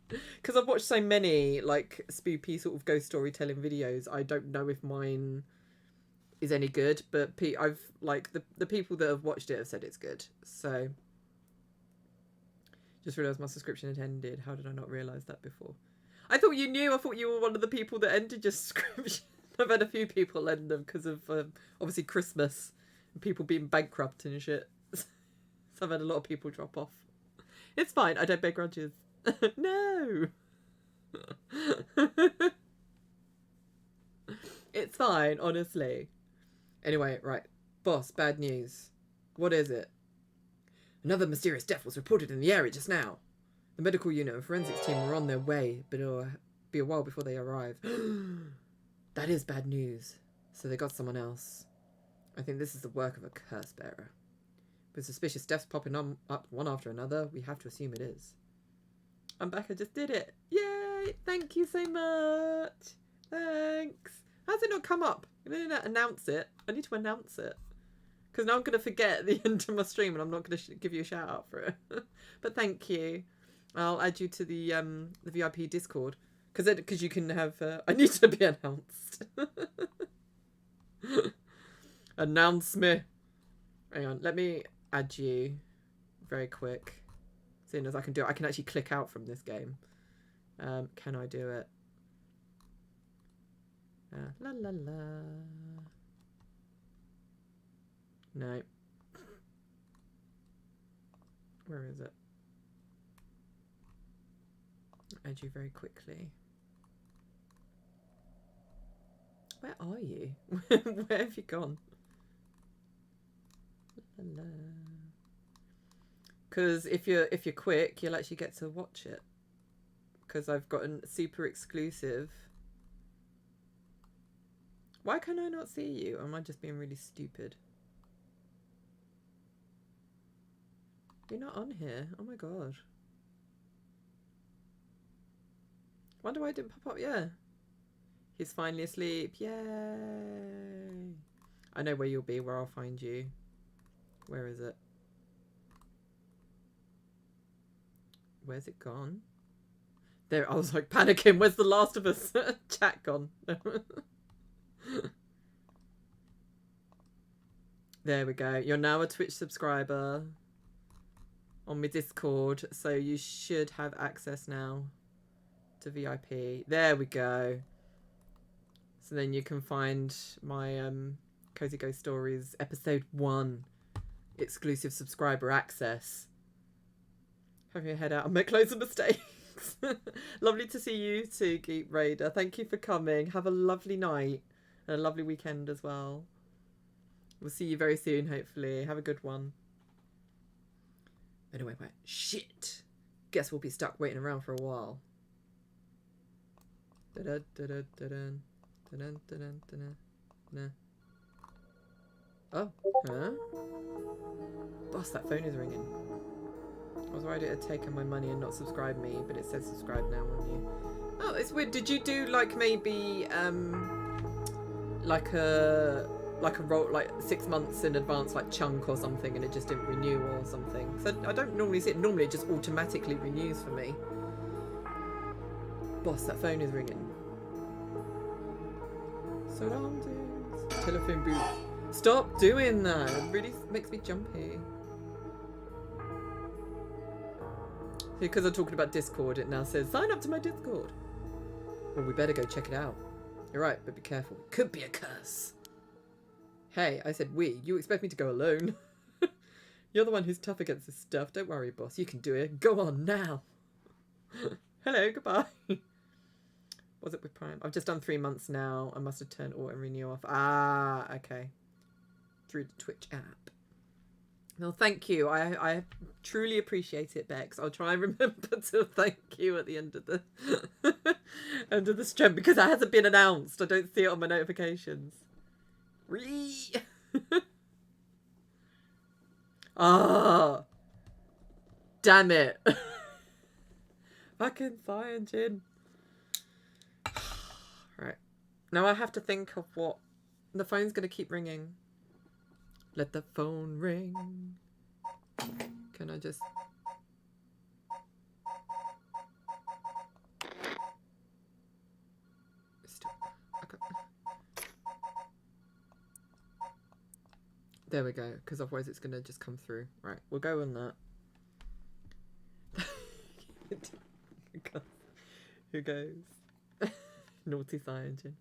Because I've watched so many like spoopy sort of ghost storytelling videos, I don't know if mine is any good, but I've like the people that have watched it have said it's good. So just realised my subscription had ended. How did I not realise that before? I thought you knew. I thought you were one of the people that ended your subscription. I've had a few people end them because of obviously Christmas and people being bankrupt and shit. So I've had a lot of people drop off. It's fine. I don't bear grudges. No. It's fine, honestly. Anyway, right. Boss, bad news. What is it? Another mysterious death was reported in the area just now. The medical unit and forensics team are on their way, but it'll be a while before they arrive. That is bad news. So they got someone else. I think this is the work of a curse bearer. With suspicious deaths popping up one after another, we have to assume it is. I'm back, I just did it. Yay! Thank you so much. Thanks. How's it not come up? I didn't announce it. I need to announce it. Because now I'm going to forget at the end of my stream and I'm not going to give you a shout out for it. But thank you. I'll add you to the VIP Discord. Because you can have... I need to be announced. Announce me. Hang on, let me add you very quick. Seeing as I can do it, I can actually click out from this game. Can I do it? La la la. No. Where is it? Add you very quickly. Where are you? Where have you gone? Because if you're quick, you'll actually get to watch it. Because I've got a super exclusive. Why can I not see you? Or am I just being really stupid? You're not on here. Oh my god. Wonder why it didn't pop up. Yeah. He's finally asleep. Yay. I know where you'll be, where I'll find you. Where is it? Where's it gone? There, I was like panicking. Where's the Last of Us chat gone? There we go. You're now a Twitch subscriber on my Discord, so you should have access now to VIP. There we go. So then you can find my Cozy Ghost Stories episode 1 exclusive subscriber access. Have your head out and make loads of mistakes. Lovely to see you too, Geek Raider. Thank you for coming. Have a lovely night and a lovely weekend as well. We'll see you very soon, hopefully. Have a good one. Anyway, wait. Shit. Guess we'll be stuck waiting around for a while. Oh, huh? Boss, that phone is ringing. I was worried it had taken my money and not subscribed me, but it says subscribe now on you. Oh, it's weird. Did you do like maybe like a roll, like 6 months in advance, like chunk or something, and it just didn't renew or something? So I don't normally see it. Normally it just automatically renews for me. Boss, that phone is ringing. Surroundings. Telephone booth. Stop doing that. It really makes me jumpy. Because I'm talking about Discord, it now says, sign up to my Discord. Well, we better go check it out. You're right, but be careful. It could be a curse. Hey, I said we. You expect me to go alone? You're the one who's tough against this stuff. Don't worry, boss. You can do it. Go on now. Hello, goodbye. Was it with Prime? I've just done 3 months now. I must have turned auto renew off. Ah, okay. Through the Twitch app. Well, thank you. I truly appreciate it, Bex. I'll try and remember to thank you at the end of the end of the stream because it hasn't been announced. I don't see it on my notifications. Ah, damn it! Fucking CyanogenSyn. Right. Now I have to think of what the phone's gonna keep ringing. Let the phone ring. Can I just... There we go, because otherwise it's going to just come through. Right, we'll go on that. Who goes? Naughty CyanogenSyn.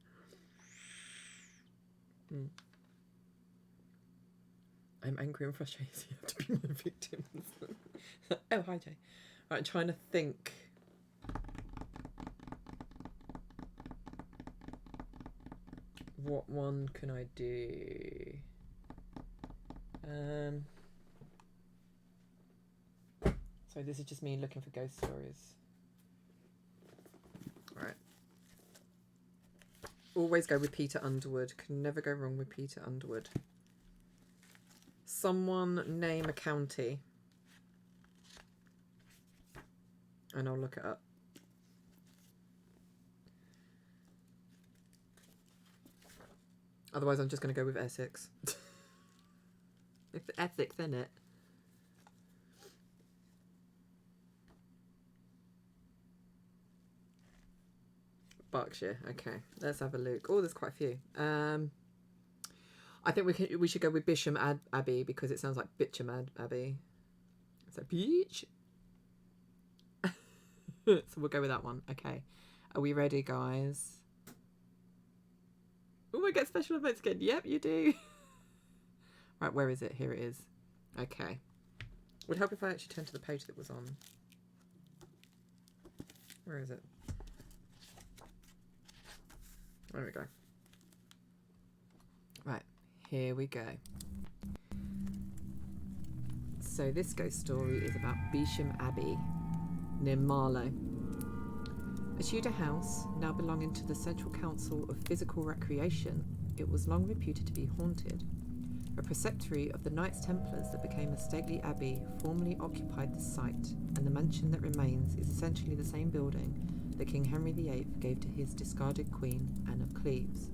I'm angry and frustrated. You have to be my victims. Oh, hi, Jay. Right, I'm trying to think. What one can I do? So this is just me looking for ghost stories. Right. Always go with Peter Underwood. Can never go wrong with Peter Underwood. Someone name a county. And I'll look it up. Otherwise I'm just going to go with Essex. It's Essex, isn't it? Berkshire. Okay, let's have a look. Oh, there's quite a few. I think we should go with Bisham Abbey because it sounds like Bitcham Abbey. Is that beach? So we'll go with that one. Okay. Are we ready, guys? Oh, I get special events again. Yep, you do. Right, where is it? Here it is. Okay. Would help if I actually turned to the page that was on. Where is it? There we go. Right, here we go. So this ghost story is about Bisham Abbey, near Marlow. A Tudor house, now belonging to the Central Council of Physical Recreation, it was long reputed to be haunted. A preceptory of the Knights Templars that became a stately abbey formerly occupied the site, and the mansion that remains is essentially the same building that King Henry VIII gave to his discarded Queen, Anne of Cleves.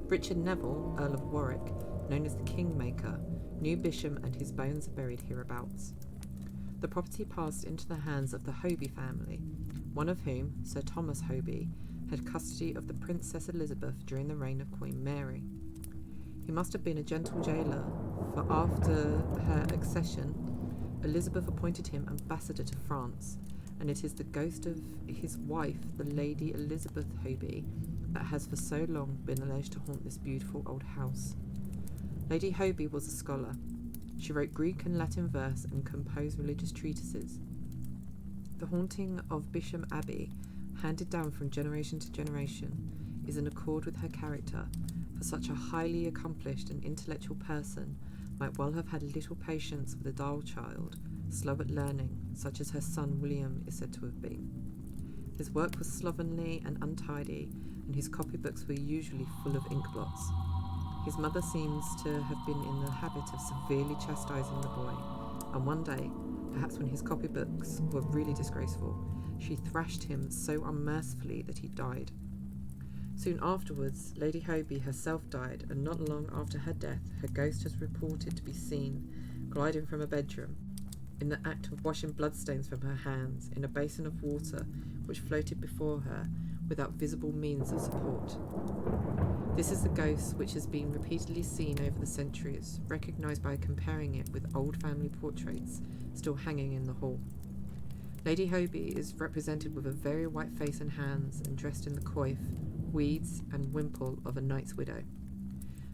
Richard Neville, Earl of Warwick, known as the Kingmaker, knew Bisham and his bones are buried hereabouts. The property passed into the hands of the Hoby family, one of whom, Sir Thomas Hoby, had custody of the Princess Elizabeth during the reign of Queen Mary. He must have been a gentle jailer, for after her accession, Elizabeth appointed him ambassador to France, and it is the ghost of his wife, the Lady Elizabeth Hoby, that has for so long been alleged to haunt this beautiful old house. Lady Hoby was a scholar. She wrote Greek and Latin verse and composed religious treatises. The haunting of Bisham Abbey, handed down from generation to generation, is in accord with her character, for such a highly accomplished and intellectual person might well have had little patience with a dull child, slow at learning, such as her son William is said to have been. His work was slovenly and untidy, and his copybooks were usually full of ink blots. His mother seems to have been in the habit of severely chastising the boy, and one day, perhaps when his copybooks were really disgraceful, she thrashed him so unmercifully that he died. Soon afterwards, Lady Hoby herself died, and not long after her death, her ghost was reported to be seen gliding from a bedroom, in the act of washing bloodstains from her hands in a basin of water which floated before her without visible means of support. This is the ghost which has been repeatedly seen over the centuries, recognised by comparing it with old family portraits still hanging in the hall. Lady Hoby is represented with a very white face and hands, and dressed in the coif, weeds, and wimple of a knight's widow.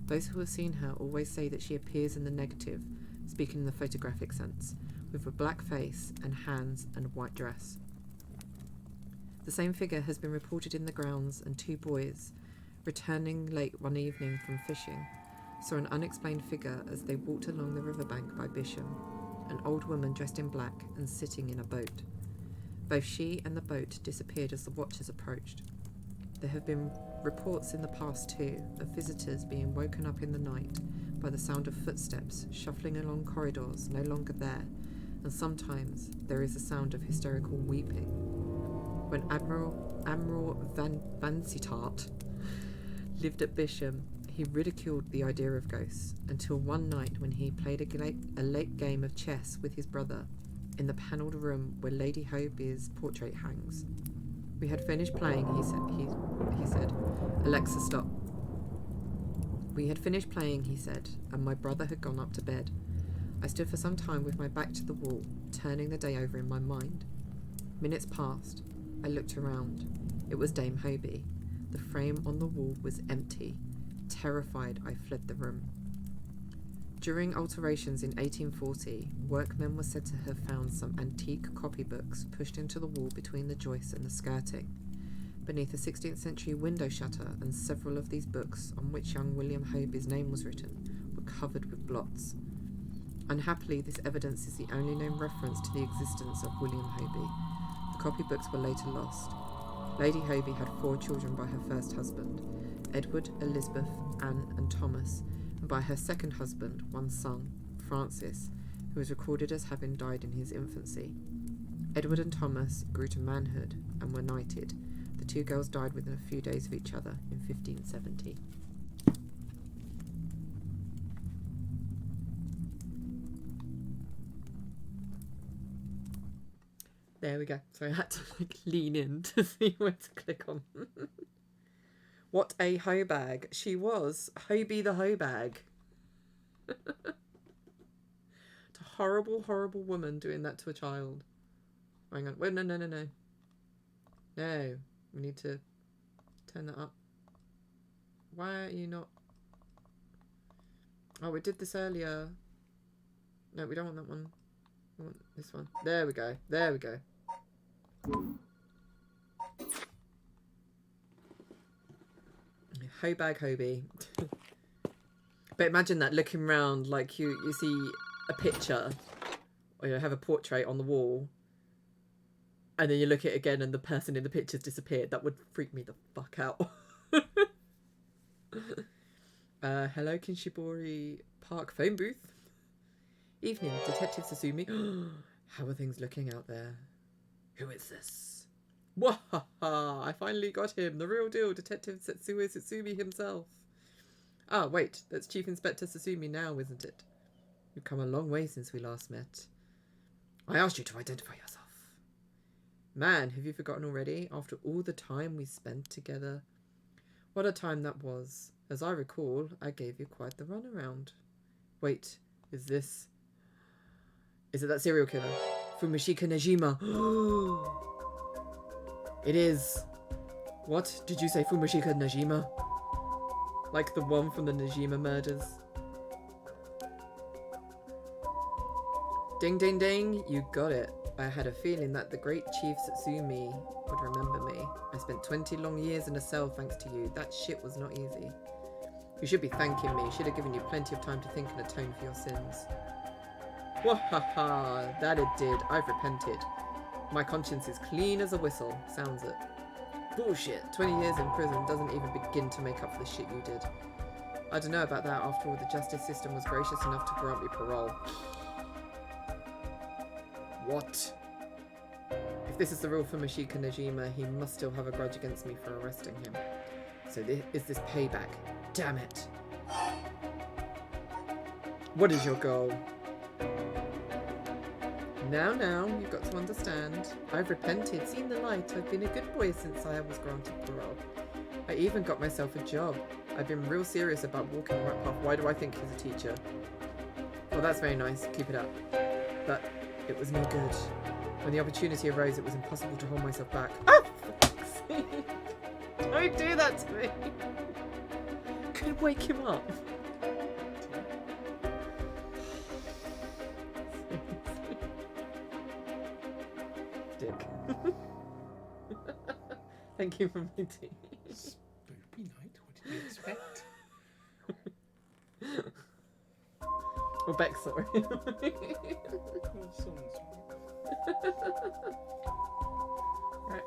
Those who have seen her always say that she appears in the negative, speaking in the photographic sense, with a black face and hands and white dress. The same figure has been reported in the grounds, and two boys, returning late one evening from fishing, saw an unexplained figure as they walked along the riverbank by Bisham, an old woman dressed in black and sitting in a boat. Both she and the boat disappeared as the watchers approached. There have been reports in the past too of visitors being woken up in the night by the sound of footsteps shuffling along corridors no longer there, and sometimes there is a sound of hysterical weeping. When Admiral Vansittart lived at Bisham, he ridiculed the idea of ghosts, until one night when he played a late game of chess with his brother in the panelled room where Lady Hoby's portrait hangs. We had finished playing, he said. Alexa, stop. We had finished playing, he said, and my brother had gone up to bed. I stood for some time with my back to the wall, turning the day over in my mind. Minutes passed. I looked around. It was Dame Hoby. The frame on the wall was empty. Terrified, I fled the room. During alterations in 1840, workmen were said to have found some antique copybooks pushed into the wall between the joists and the skirting. Beneath a 16th century window shutter, and several of these books, on which young William Hoby's name was written, were covered with blots. Unhappily, this evidence is the only known reference to the existence of William Hoby. The copybooks were later lost. Lady Hoby had 4 children by her first husband, Edward, Elizabeth, Anne and Thomas, and by her second husband, one son, Francis, who was recorded as having died in his infancy. Edward and Thomas grew to manhood and were knighted. The 2 girls died within a few days of each other in 1570. There we go. So I had to like lean in to see where to click on. What a hoe bag. She was. Hobie the hoe bag. It's a horrible, horrible woman doing that to a child. Hang on. Wait, no. No. We need to turn that up. Why are you not... Oh, we did this earlier. No, we don't want that one. We want this one. There we go. There we go. Hoe bag Hobie. But imagine that, looking round like you see a picture, or you have a portrait on the wall, and then you look at it again and the person in the picture's disappeared. That would freak me the fuck out. Hello, Kinshibori Park phone booth. Evening, Detective Sasumi. How are things looking out there? Who is this? Wahaha! I finally got him, the real deal, Detective Setsuo Satsumi himself. Ah, wait, that's Chief Inspector Sasumi now, isn't it? You've come a long way since we last met. I asked you to identify yourself. Man, have you forgotten already, after all the time we spent together? What a time that was. As I recall, I gave you quite the runaround. Wait, is it that serial killer? Fumishika Najima. It is. What? Did you say Fumishika Najima? Like the one from the Najima murders? Ding ding ding, you got it. I had a feeling that the great Chief Satsumi would remember me. I spent 20 long years in a cell thanks to you. That shit was not easy. You should be thanking me. Should have given you plenty of time to think and atone for your sins. Wahaha, that it did. I've repented. My conscience is clean as a whistle. Sounds it. Bullshit. 20 years in prison doesn't even begin to make up for the shit you did. I don't know about that. After all, the justice system was gracious enough to grant me parole. What? If this is the real Fumishika Najima, he must still have a grudge against me for arresting him. So is this payback? Damn it. What is your goal? Now, you've got to understand. I've repented, seen the light. I've been a good boy since I was granted parole. I even got myself a job. I've been real serious about walking the right path. Why do I think he's a teacher? Well, that's very nice. Keep it up. But it was no good. When the opportunity arose, it was impossible to hold myself back. Oh, for fuck's sake. Don't do that to me. Could wake him up. Dick. Thank you for my tea. Spoopy night, what did you expect? Well, Beck, sorry. Right.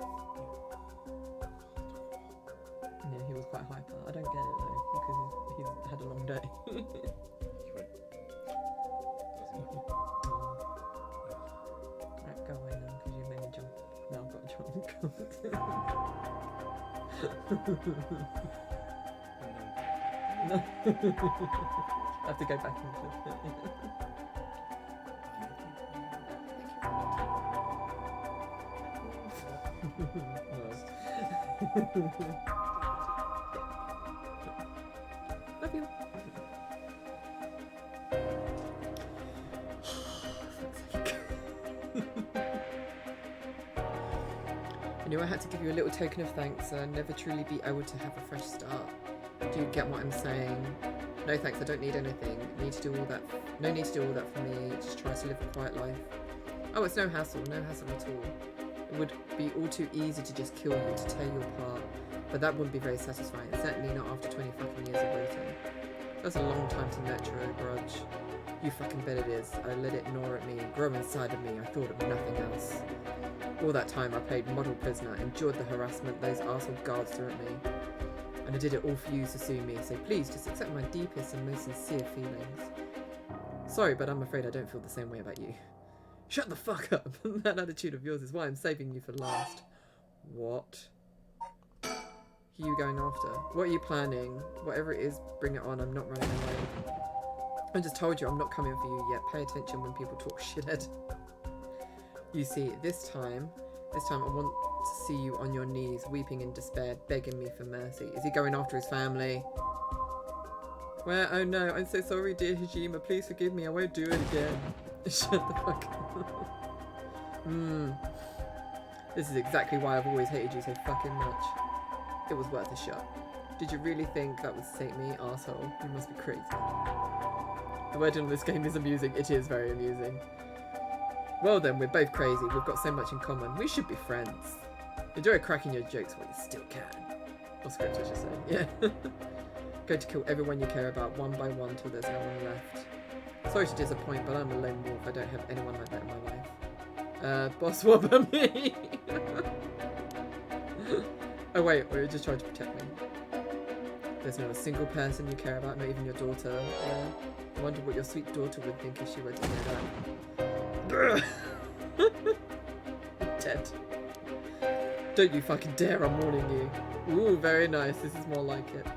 Yeah, he was quite hyper. I don't get it though, because he's had a long day. Right, go away now, because you made me jump. Now I've got to jump. No. I have to go back into it. Love you. I knew I had to give you a little token of thanks. I'll never truly be able to have a fresh start. Do you get what I'm saying? No thanks, I don't need anything. No need to do all that for me. Just try to live a quiet life. Oh, it's no hassle at all. It would be all too easy to just kill you, to tear you apart. But that wouldn't be very satisfying, certainly not after 20 fucking years of waiting. That's a long time to nurture a grudge. You fucking bet it is. I let it gnaw at me, grow inside of me. I thought of nothing else. All that time I played model prisoner, endured the harassment those arsehole guards threw at me. And I did it all for you, Sasumi, so please just accept my deepest and most sincere feelings. Sorry, but I'm afraid I don't feel the same way about you. Shut the fuck up! That attitude of yours is why I'm saving you for last. What? Who are you going after? What are you planning? Whatever it is, bring it on. I'm not running away. I just told you I'm not coming for you yet. Pay attention when people talk shit. You see, this time I want to see you on your knees, weeping in despair, begging me for mercy. Is he going after his family? Where? Oh no, I'm so sorry, dear Hajima. Please forgive me. I won't do it again. Shut the fuck up. This is exactly why I've always hated you so fucking much. It was worth a shot. Did you really think that would save me, arsehole? You must be crazy. The word in this game is amusing. It is very amusing. Well then, we're both crazy. We've got so much in common. We should be friends. Enjoy cracking your jokes while you still can. Or script, I should say. Yeah. Going to kill everyone you care about one by one till there's no one left. Sorry to disappoint, but I'm a lone wolf. I don't have anyone like that in my life. Boss, what about me? Oh wait, you're just trying to protect me. There's not a single person you care about, not even your daughter. I wonder what your sweet daughter would think if she were to hear that. Dead. Don't you fucking dare, I'm warning you. Ooh, very nice, this is more like it.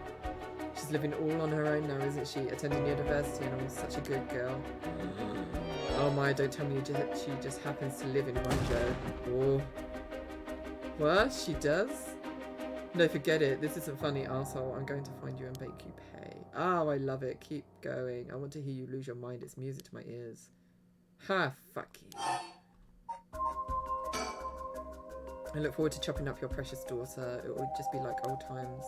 She's living all on her own now, isn't she? Attending university and all, such a good girl. Oh my, don't tell me she just happens to live in Ranjo. Oh. What? She does? No, forget it. This isn't funny, arsehole. I'm going to find you and make you pay. Oh, I love it. Keep going. I want to hear you lose your mind. It's music to my ears. Ha, fuck you. I look forward to chopping up your precious daughter. It will just be like old times.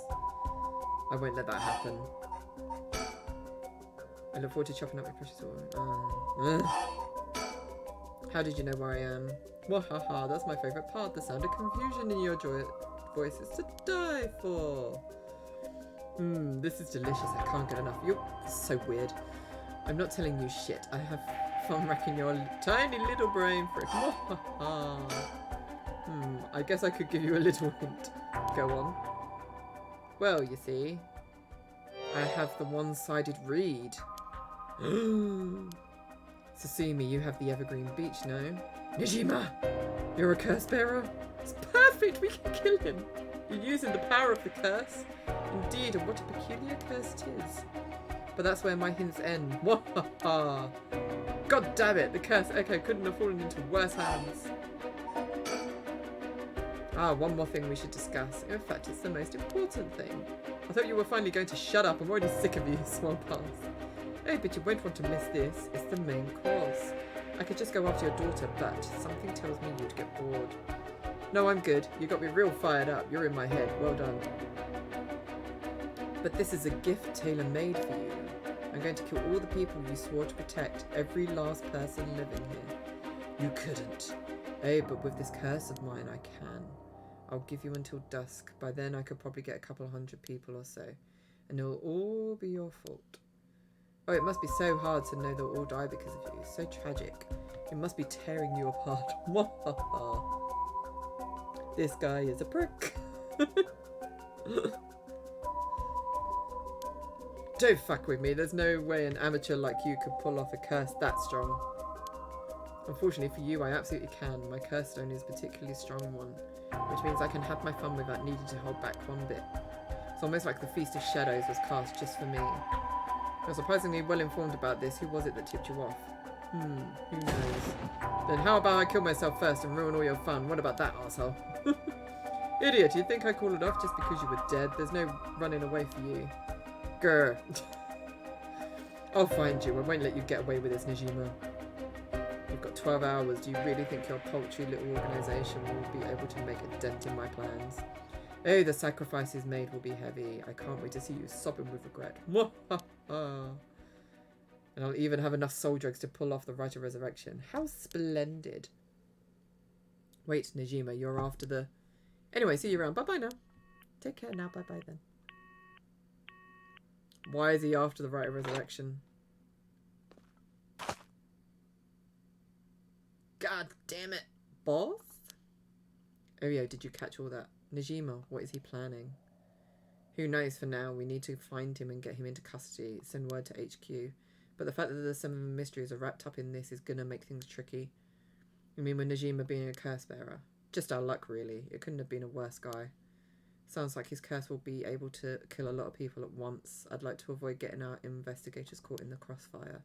I won't let that happen. I look forward to chopping up your precious daughter. How did you know where I am? Wahaha, that's my favourite part. The sound of confusion in your voice is to die for. This is delicious. I can't get enough. You're so weird. I'm not telling you shit. I have fun wrecking your tiny little brain for it. I guess I could give you a little hint. Go on. Well, you see, I have the one-sided reed. Susumi, you have the Evergreen Beach, no? Nijima, you're a curse bearer? It's perfect, we can kill him. You're using the power of the curse. Indeed, and what a peculiar curse it is. But that's where my hints end. Wahaha. God damn it, the curse echo couldn't have fallen into worse hands. Ah, one more thing we should discuss. In fact, it's the most important thing. I thought you were finally going to shut up. I'm already sick of you, small pass. Oh, but you won't want to miss this. It's the main course. I could just go after your daughter, but something tells me you'd get bored. No, I'm good. You got me real fired up. You're in my head. Well done. But this is a gift tailor-made for you. I'm going to kill all the people you swore to protect. Every last person living here. You couldn't. Oh, but with this curse of mine, I can. I'll give you until dusk. By then, I could probably get a couple hundred people or so. And it'll all be your fault. Oh, it must be so hard to know they'll all die because of you. So tragic. It must be tearing you apart. This guy is a prick. Don't fuck with me. There's no way an amateur like you could pull off a curse that strong. Unfortunately for you, I absolutely can. My curse stone is a particularly strong one, which means I can have my fun without needing to hold back one bit. It's almost like the Feast of Shadows was cast just for me. You're surprisingly well informed about this. Who was it that tipped you off? Who knows? Then how about I kill myself first and ruin all your fun? What about that, arsehole? Idiot, you'd think I called it off just because you were dead. There's no running away for you. Grr. I'll find you. I won't let you get away with this, Nijima. You've got 12 hours. Do you really think your paltry little organisation will be able to make a dent in my plans? Oh, the sacrifices made will be heavy. I can't wait to see you sobbing with regret. And I'll even have enough soul drugs to pull off the rite of resurrection. How splendid. Wait, Nijima, you're after the... Anyway, see you around. Bye-bye now. Take care now. Bye-bye then. Why is he after the rite of resurrection? God damn it. Boss? Oh yeah, did you catch all that? Nijima, what is he planning? Who knows for now? We need to find him and get him into custody. Send word to HQ. But the fact that there's some mysteries are wrapped up in this is gonna make things tricky. You mean with Nijima being a curse bearer? Just our luck, really. It couldn't have been a worse guy. Sounds like his curse will be able to kill a lot of people at once. I'd like to avoid getting our investigators caught in the crossfire.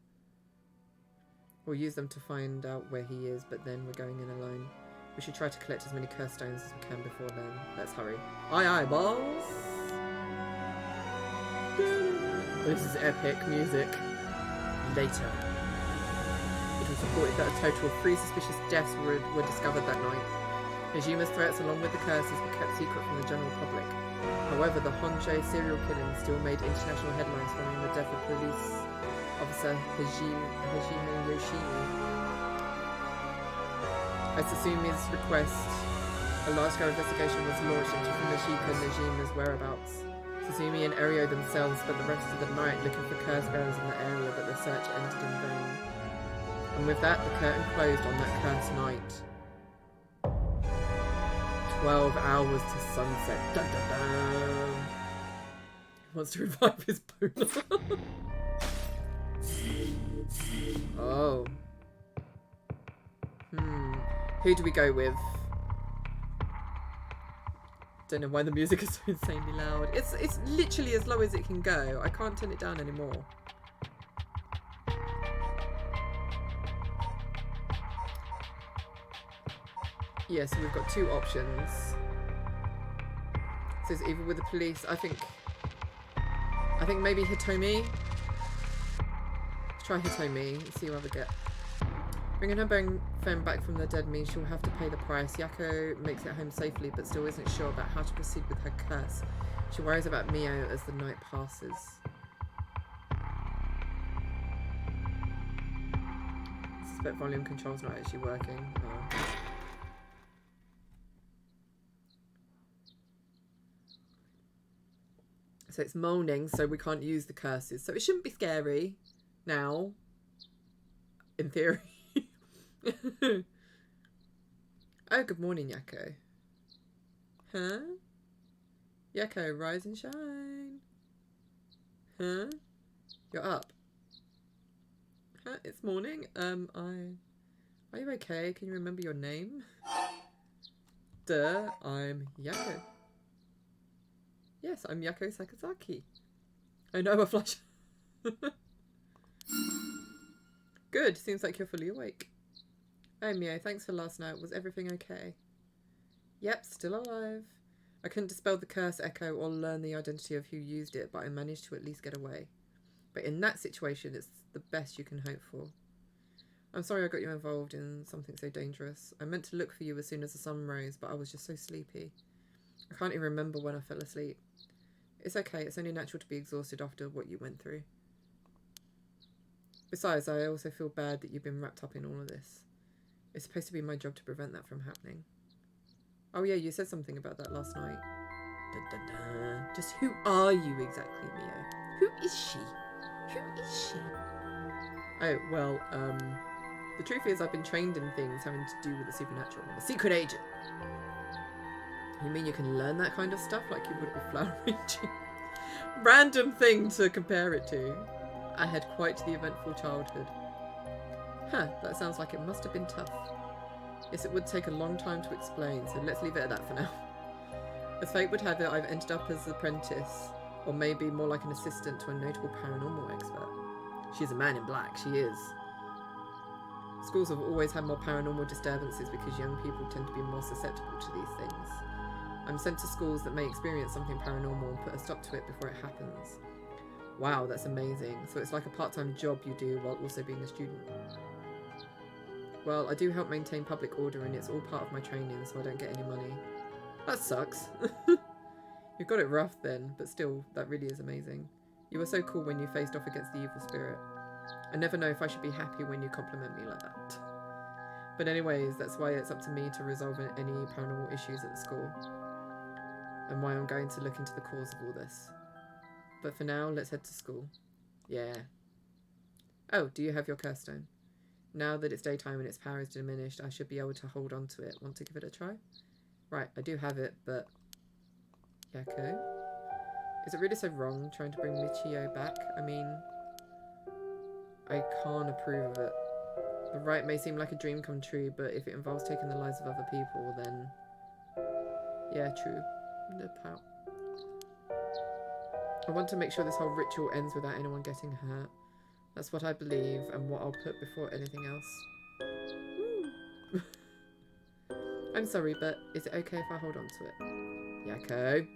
We'll use them to find out where he is, but then we're going in alone. We should try to collect as many curse stones as we can before then. Let's hurry. Aye aye, boss! This is epic music. Later. It was reported that a total of 3 suspicious deaths were discovered that night. Hijima's threats, along with the curses, were kept secret from the general public. However, the Honshu serial killing still made international headlines following the death of police officer Hajime Yoshimi. At Susumi's request, a large-scale investigation was launched into Fumishika Najima's whereabouts. Susumi and Eryo themselves spent the rest of the night looking for curse bearers in the area, but the search ended in vain. And with that, the curtain closed on that cursed night. 12 hours to sunset. Dun, dun, dun. He wants to revive his boner. Oh. Who do we go with? Don't know why the music is so insanely loud. It's literally as low as it can go. I can't turn it down anymore. Yeah, so we've got 2 options. So it's either with the police, I think maybe Hitomi. Let's try Hitomi and see what we get. Bringing her friend back from the dead means she'll have to pay the price. Yako makes it home safely, but still isn't sure about how to proceed with her curse. She worries about Mio as the night passes. I suspect volume control's not actually working. Oh. So it's moaning, so we can't use the curses. So it shouldn't be scary now, in theory. Oh, good morning, Yako. Huh? Yako, rise and shine. Huh? You're up. Huh? It's morning. Are you okay? Can you remember your name? Duh, I'm Yako. Yes, I'm Yako Sakazaki. Oh no, a flash. Good, seems like you're fully awake. Oh Mio, thanks for last night. Was everything okay? Yep, still alive. I couldn't dispel the curse echo or learn the identity of who used it, but I managed to at least get away. But in that situation, it's the best you can hope for. I'm sorry I got you involved in something so dangerous. I meant to look for you as soon as the sun rose, but I was just so sleepy. I can't even remember when I fell asleep. It's okay, it's only natural to be exhausted after what you went through. Besides, I also feel bad that you've been wrapped up in all of this. It's supposed to be my job to prevent that from happening. Oh yeah, you said something about that last night. Dun, dun, dun. Just who are you exactly, Mio? Who is she? Who is she? Oh, well, the truth is I've been trained in things having to do with the supernatural. I'm a secret agent. You mean you can learn that kind of stuff like you would with flower arranging? Random thing to compare it to. I had quite the eventful childhood. Huh, that sounds like it must have been tough. Yes, it would take a long time to explain, so let's leave it at that for now. As fate would have it, I've ended up as an apprentice, or maybe more like an assistant to a notable paranormal expert. She's a man in black, she is. Schools have always had more paranormal disturbances because young people tend to be more susceptible to these things. I'm sent to schools that may experience something paranormal and put a stop to it before it happens. Wow, that's amazing. So it's like a part-time job you do while also being a student. Well, I do help maintain public order and it's all part of my training, so I don't get any money. That sucks. You've got it rough then, but still, that really is amazing. You were so cool when you faced off against the evil spirit. I never know if I should be happy when you compliment me like that. But anyways, that's why it's up to me to resolve any paranormal issues at the school. And why I'm going to look into the cause of all this. But for now, let's head to school. Yeah. Oh, do you have your curse stone? Now that it's daytime and its power is diminished, I should be able to hold on to it. Want to give it a try? Right, I do have it, but... Yako? Is it really so wrong trying to bring Michio back? I mean... I can't approve of it. The rite may seem like a dream come true, but if it involves taking the lives of other people, then... Yeah, true. No pout. I want to make sure this whole ritual ends without anyone getting hurt. That's what I believe and what I'll put before anything else. I'm sorry, but is it okay if I hold on to it? Yako.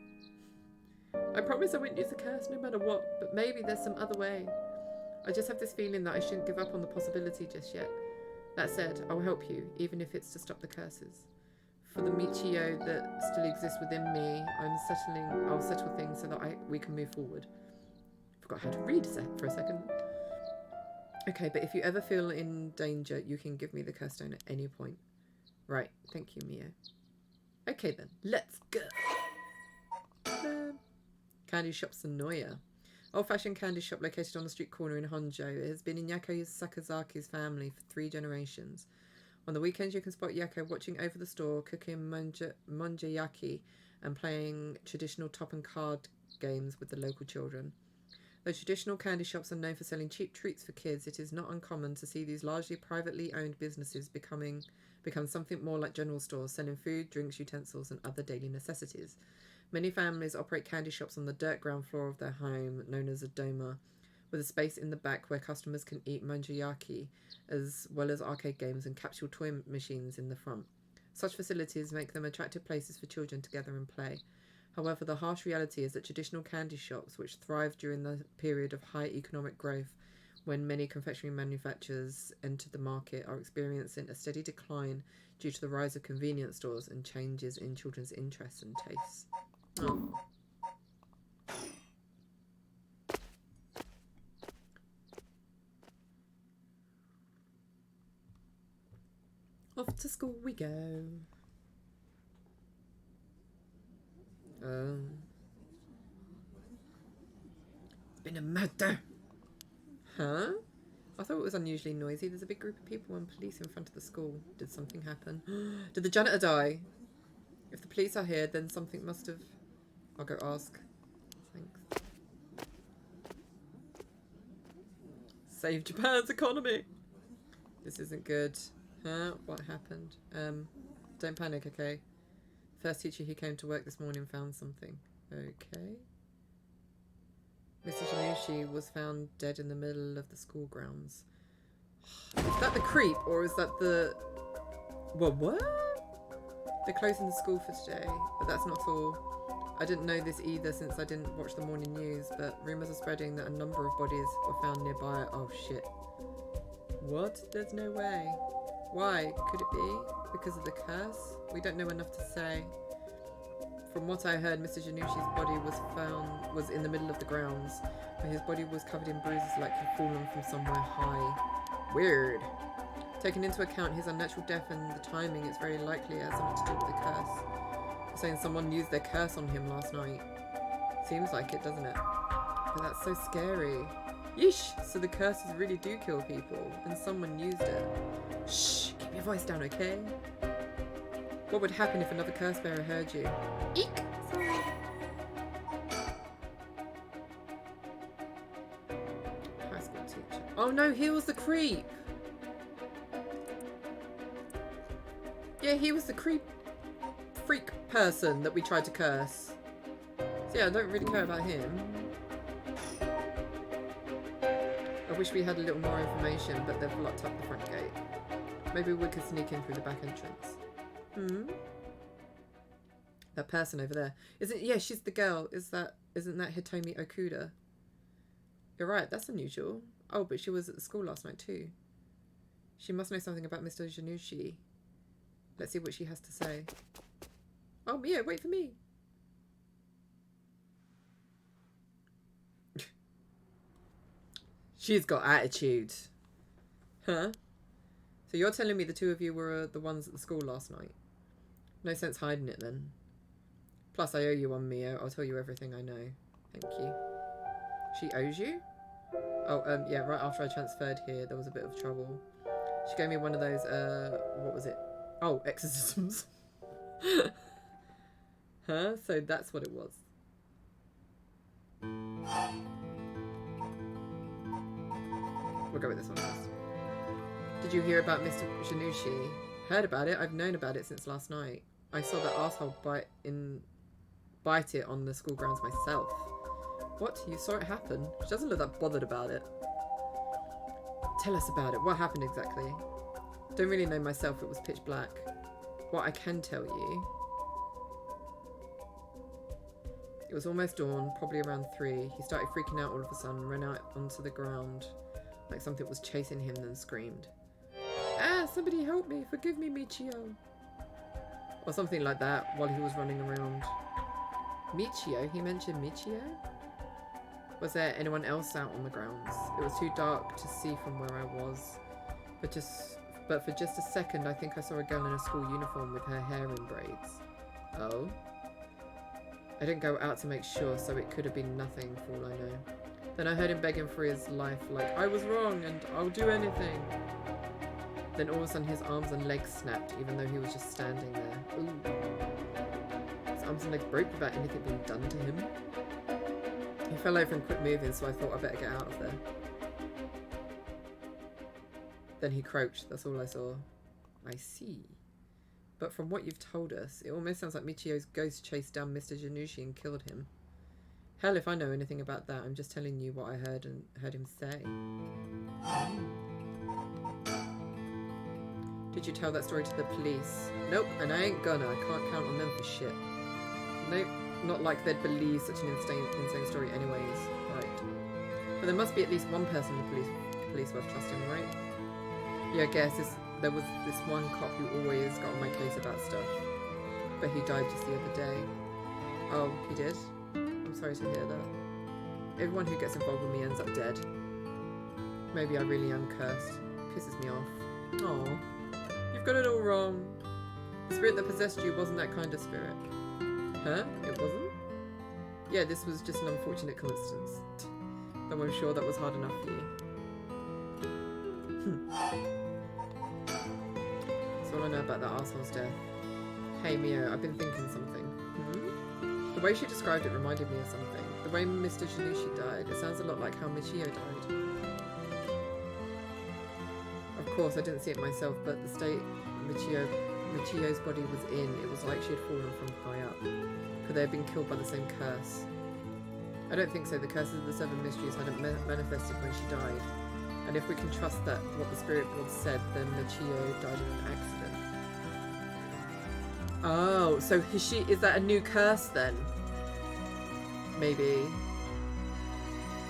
I promise I won't use the curse no matter what, but maybe there's some other way. I just have this feeling that I shouldn't give up on the possibility just yet. That said, I'll help you, even if it's to stop the curses. For the Michio that still exists within me, I'll settle things so that we can move forward. Forgot how to read for a second. Okay, but if you ever feel in danger, you can give me the curse stone at any point. Right, thank you, Mio. Okay then, let's go. Candy shop Sonoya. Old-fashioned candy shop located on the street corner in Honjo. It has been in Yako Sakazaki's family for 3 generations. On the weekends, you can spot Yako watching over the store, cooking monjayaki, and playing traditional top and card games with the local children. Though traditional candy shops are known for selling cheap treats for kids, it is not uncommon to see these largely privately owned businesses become something more like general stores, selling food, drinks, utensils, and other daily necessities. Many families operate candy shops on the dirt ground floor of their home, known as a doma, with a space in the back where customers can eat manjayaki, as well as arcade games and capsule toy machines in the front. Such facilities make them attractive places for children to gather and play. However, the harsh reality is that traditional candy shops, which thrived during the period of high economic growth when many confectionery manufacturers entered the market, are experiencing a steady decline due to the rise of convenience stores and changes in children's interests and tastes. Oh. Off to school we go. Been a murder. Huh? I thought it was unusually noisy. There's a big group of people and police in front of the school. Did something happen? Did the janitor die? If the police are here, then something must have... I'll go ask. Thanks. Save Japan's economy. This isn't good. Huh? What happened? Don't panic, okay? First teacher who came to work this morning found something. Okay. Mrs. Yanushi was found dead in the middle of the school grounds. Is that the creep, or is that the... What? They're closing the school for today, but that's not all. I didn't know this either since I didn't watch the morning news, but rumours are spreading that a number of bodies were found nearby. Oh shit. What? There's no way. Why? Could it be? Because of the curse? We don't know enough to say. From what I heard, Mr. Janushi's body was in the middle of the grounds, but his body was covered in bruises like he'd fallen from somewhere high. Weird. Taking into account his unnatural death and the timing, it's very likely it has something to do with the curse. They're saying someone used their curse on him last night. Seems like it, doesn't it? But that's so scary. Yeesh! So the curses really do kill people, and someone used it. Shh! Keep your voice down, okay? What would happen if another curse bearer heard you? Eek! Sorry. High school teacher. Oh no, he was the creep! Yeah, he was the freak person that we tried to curse. So yeah, I don't really care about him. I wish we had a little more information, but they've locked up the front gate. Maybe we could sneak in through the back entrance. That person over there. Yeah, she's the girl. Isn't that Hitomi Okuda? You're right, that's unusual. Oh, but she was at the school last night too. She must know something about Mr. Janushi. Let's see what she has to say. Oh, Mia, wait for me. She's got attitude. Huh? So you're telling me the two of you were the ones at the school last night? No sense hiding it then. Plus, I owe you one, Mio. I'll tell you everything I know. Thank you. She owes you? Oh, yeah, right after I transferred here, there was a bit of trouble. She gave me one of those, what was it? Oh, exorcisms. Huh? So that's what it was. We'll go with this one first. Did you hear about Mr. Janushi? Heard about it? I've known about it since last night. I saw that asshole bite it on the school grounds myself. What? You saw it happen? She doesn't look that bothered about it. Tell us about it. What happened exactly? Don't really know myself. It was pitch black. What I can tell you... It was almost dawn, probably around 3. He started freaking out all of a sudden, ran out onto the ground like something was chasing him, then screamed. Ah, somebody help me. Forgive me, Michio. Or something like that while he was running around. Michio? He mentioned Michio? Was there anyone else out on the grounds? It was too dark to see from where I was. But for just a second, I think I saw a girl in a school uniform with her hair in braids. Oh? I didn't go out to make sure, so it could have been nothing for all I know. Then I heard him begging for his life, like, I was wrong and I'll do anything. Then all of a sudden his arms and legs snapped, even though he was just standing there. Ooh. His arms and legs broke without anything being done to him. He fell over and quit moving, so I thought I better get out of there. Then he crouched, that's all I saw. I see. But from what you've told us, it almost sounds like Michio's ghost chased down Mr. Janushi and killed him. Hell, if I know anything about that, I'm just telling you what I heard him say. Did you tell that story to the police? Nope, and I ain't gonna. I can't count on them for shit. Nope, not like they'd believe such an insane story anyways. Right. But there must be at least one person the police worth trusting, right? Yeah, I guess there was this one cop who always got on my case about stuff. But he died just the other day. Oh, he did? I'm sorry to hear that. Everyone who gets involved with me ends up dead. Maybe I really am cursed. Pisses me off. Aw. You've got it all wrong. The spirit that possessed you wasn't that kind of spirit. Huh? It wasn't? Yeah, this was just an unfortunate coincidence. Though I'm sure that was hard enough for you. That's all I know about that arsehole death. Hey Mio, I've been thinking something. The way she described it reminded me of something. The way Mr. Janushi died, it sounds a lot like how Michio died. Of course, I didn't see it myself, but the state Michio's body was in, it was like she had fallen from high up. Could they have been killed by the same curse? I don't think so. The curses of the 7 mysteries hadn't manifested when she died. And if we can trust that what the spirit board said, then Michio died in an accident. Oh, so is that a new curse then? Maybe.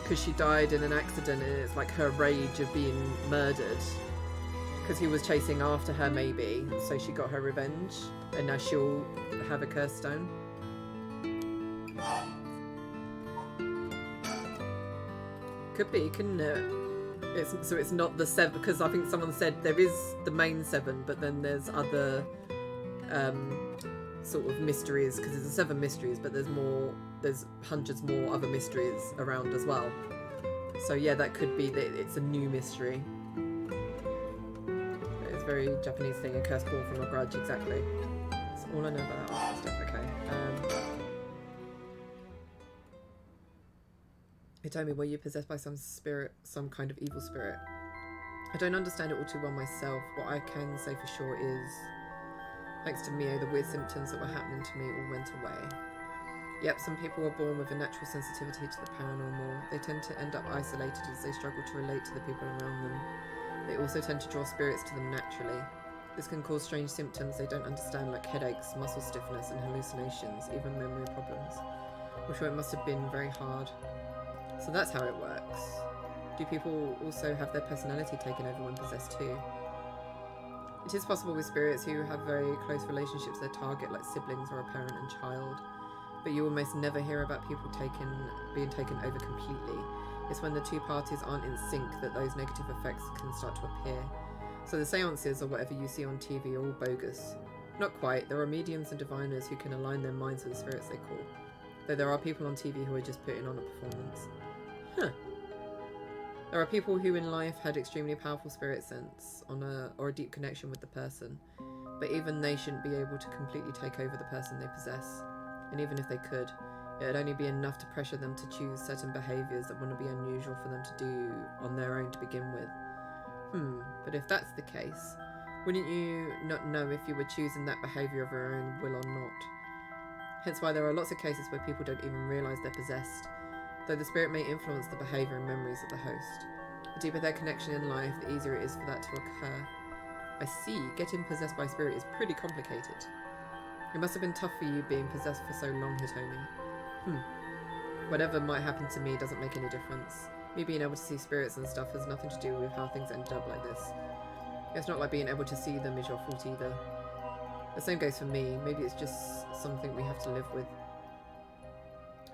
Because she died in an accident and it's like her rage of being murdered. Because he was chasing after her maybe, so she got her revenge. And now she'll have a curse stone. Could be, couldn't it? So it's not the 7, because I think someone said there is the main 7, but then there's other sort of mysteries, because there's the 7 mysteries, but there's hundreds more other mysteries around as well. So yeah, that could be that it's a new mystery. It's a very Japanese thing, a curse born from a grudge, exactly. That's all I know about that art stuff. Okay. He told me, were you possessed by some spirit, some kind of evil spirit? I don't understand it all too well myself. What I can say for sure is, thanks to Mio, the weird symptoms that were happening to me all went away. Yep, some people were born with a natural sensitivity to the paranormal. They tend to end up isolated as they struggle to relate to the people around them. They also tend to draw spirits to them naturally. This can cause strange symptoms they don't understand, like headaches, muscle stiffness and hallucinations, even memory problems. I'm sure it must have been very hard. So that's how it works. Do people also have their personality taken over when possessed too? It is possible with spirits who have very close relationships with their target, like siblings or a parent and child. But you almost never hear about people being taken over completely. It's when the two parties aren't in sync that those negative effects can start to appear. So the seances or whatever you see on TV are all bogus. Not quite. There are mediums and diviners who can align their minds with the spirits they call. Though there are people on TV who are just putting on a performance. Huh. There are people who in life had extremely powerful spirit sense or a deep connection with the person, but even they shouldn't be able to completely take over the person they possess. And even if they could, it would only be enough to pressure them to choose certain behaviours that wouldn't be unusual for them to do on their own to begin with. But if that's the case, wouldn't you not know if you were choosing that behaviour of your own will or not? Hence why there are lots of cases where people don't even realise they're possessed, though the spirit may influence the behaviour and memories of the host. The deeper their connection in life, the easier it is for that to occur. I see. Getting possessed by spirit is pretty complicated. It must have been tough for you being possessed for so long, Hitomi. Whatever might happen to me doesn't make any difference. Me being able to see spirits and stuff has nothing to do with how things ended up like this. It's not like being able to see them is your fault either. The same goes for me. Maybe it's just something we have to live with.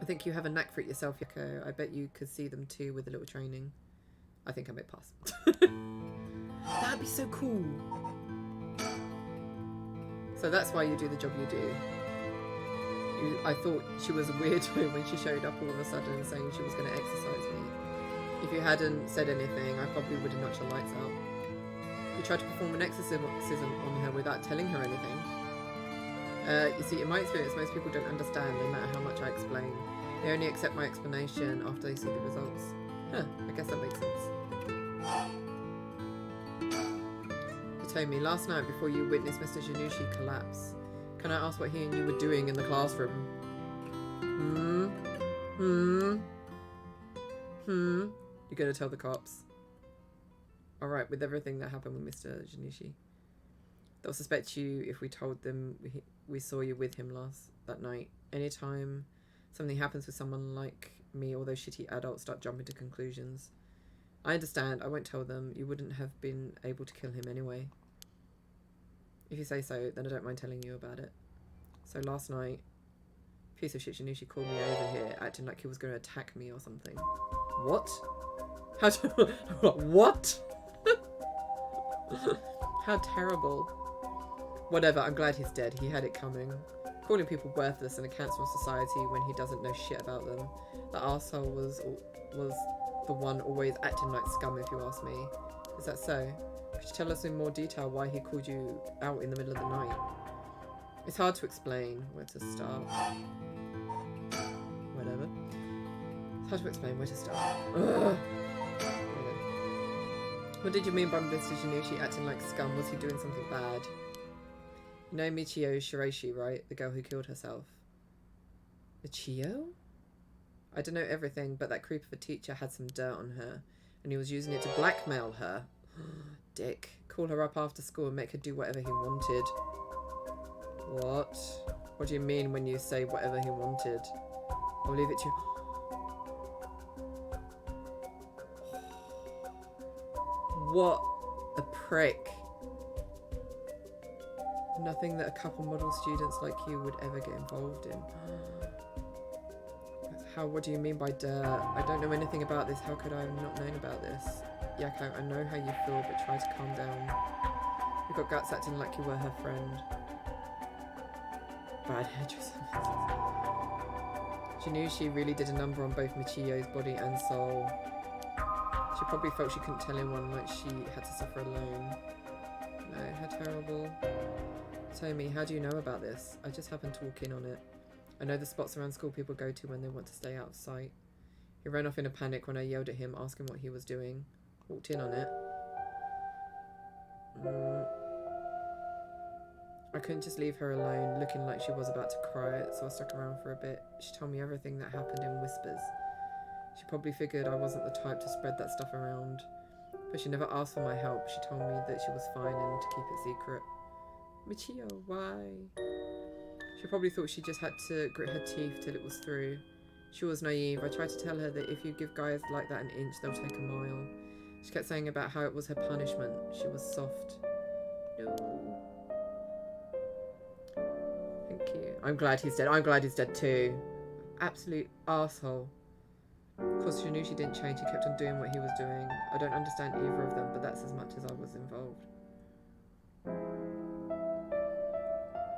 I think you have a knack for it yourself, Yoko. I bet you could see them too with a little training. I think I may pass. That'd be so cool. So that's why you do the job you do. I thought she was a weirdo when she showed up all of a sudden saying she was going to exercise me. If you hadn't said anything, I probably would have knocked your lights out. You tried to perform an exorcism on her without telling her anything. You see, in my experience, most people don't understand no matter how much I explain. They only accept my explanation after they see the results. Huh, I guess that makes sense. Hitomi, last night before you witnessed Mr. Janushi collapse, can I ask what he and you were doing in the classroom? You're gonna tell the cops. Alright, with everything that happened with Mr. Janushi. They'll suspect you if we told them we saw you with him that night. Anytime something happens with someone like me, all those shitty adults start jumping to conclusions. I understand, I won't tell them. You wouldn't have been able to kill him anyway. If you say so, then I don't mind telling you about it. So last night, piece of shit Janushi called me over here, acting like he was going to attack me or something. What? What? How terrible. Whatever, I'm glad he's dead. He had it coming. Calling people worthless and a cancer on society when he doesn't know shit about them. The arsehole was the one always acting like scum, if you ask me. Is that so? Could you tell us in more detail why he called you out in the middle of the night? It's hard to explain where to start. Whatever. It's hard to explain where to start. Ugh. What did you mean by Mr. Janushi acting like scum? Was he doing something bad? You know Michio Shiraishi, right? The girl who killed herself. Michio? I don't know everything, but that creep of a teacher had some dirt on her, and he was using it to blackmail her. Dick. Call her up after school and make her do whatever he wanted. What? What do you mean when you say whatever he wanted? I'll leave it to you. What a prick. Nothing that a couple model students like you would ever get involved in. What do you mean by dirt? I don't know anything about this. How could I have not known about this? Yako, I know how you feel, but try to calm down. You got guts acting like you were her friend. Bad hairdresser. Janushi really did a number on both Michio's body and soul. She probably felt she couldn't tell anyone, like she had to suffer alone. No, how terrible. Tomi, how do you know about this? I just happened to walk in on it. I know the spots around school people go to when they want to stay out of sight. He ran off in a panic when I yelled at him, asking what he was doing. Walked in on it. I couldn't just leave her alone, looking like she was about to cry, so I stuck around for a bit. She told me everything that happened in whispers. She probably figured I wasn't the type to spread that stuff around. But she never asked for my help. She told me that she was fine and to keep it secret. Michio, why? She probably thought she just had to grit her teeth till it was through. She was naive. I tried to tell her that if you give guys like that an inch, they'll take a mile. She kept saying about how it was her punishment. She was soft. No. Thank you. I'm glad he's dead. I'm glad he's dead too. Absolute arsehole. Of course, Janushi didn't change. He kept on doing what he was doing. I don't understand either of them, but that's as much as I was involved.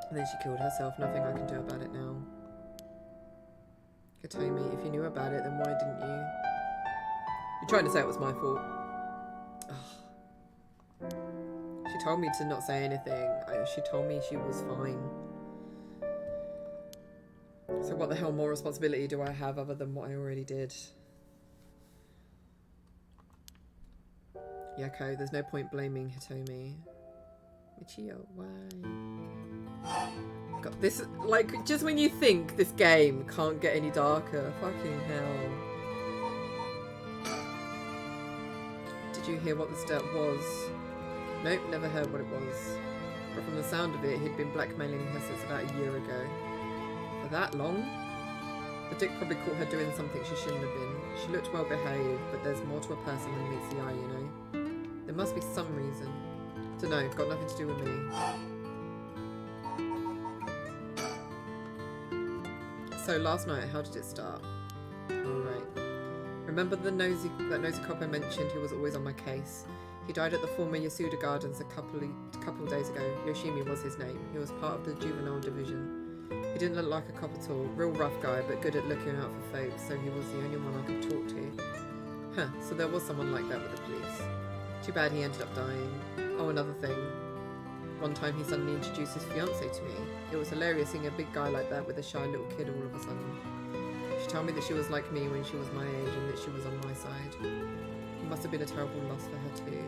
And then she killed herself. Nothing I can do about it now. Katomi, if you knew about it, then why didn't you? You're trying to say it was my fault. Ugh. She told me to not say anything. She told me she was fine. So what the hell more responsibility do I have other than what I already did? Yako, there's no point blaming Hitomi. Michio, why? God, this, like, just when you think this game can't get any darker, fucking hell. Did you hear what the dirt was? Nope, never heard what it was. But from the sound of it, he'd been blackmailing her since about a year ago. For that long? The dick probably caught her doing something she shouldn't have been. She looked well behaved, but there's more to a person than meets the eye, you know? There must be some reason. Dunno, got nothing to do with me. So last night, how did it start? Alright. Remember that nosy cop I mentioned who was always on my case? He died at the former Yasuda Gardens a couple of days ago. Yoshimi was his name. He was part of the juvenile division. He didn't look like a cop at all. Real rough guy, but good at looking out for folks, so he was the only one I could talk to. Huh, so there was someone like that with the police. Too bad he ended up dying. Oh, another thing. One time he suddenly introduced his fiancée to me. It was hilarious seeing a big guy like that with a shy little kid all of a sudden. She told me that she was like me when she was my age and that she was on my side. It must have been a terrible loss for her too.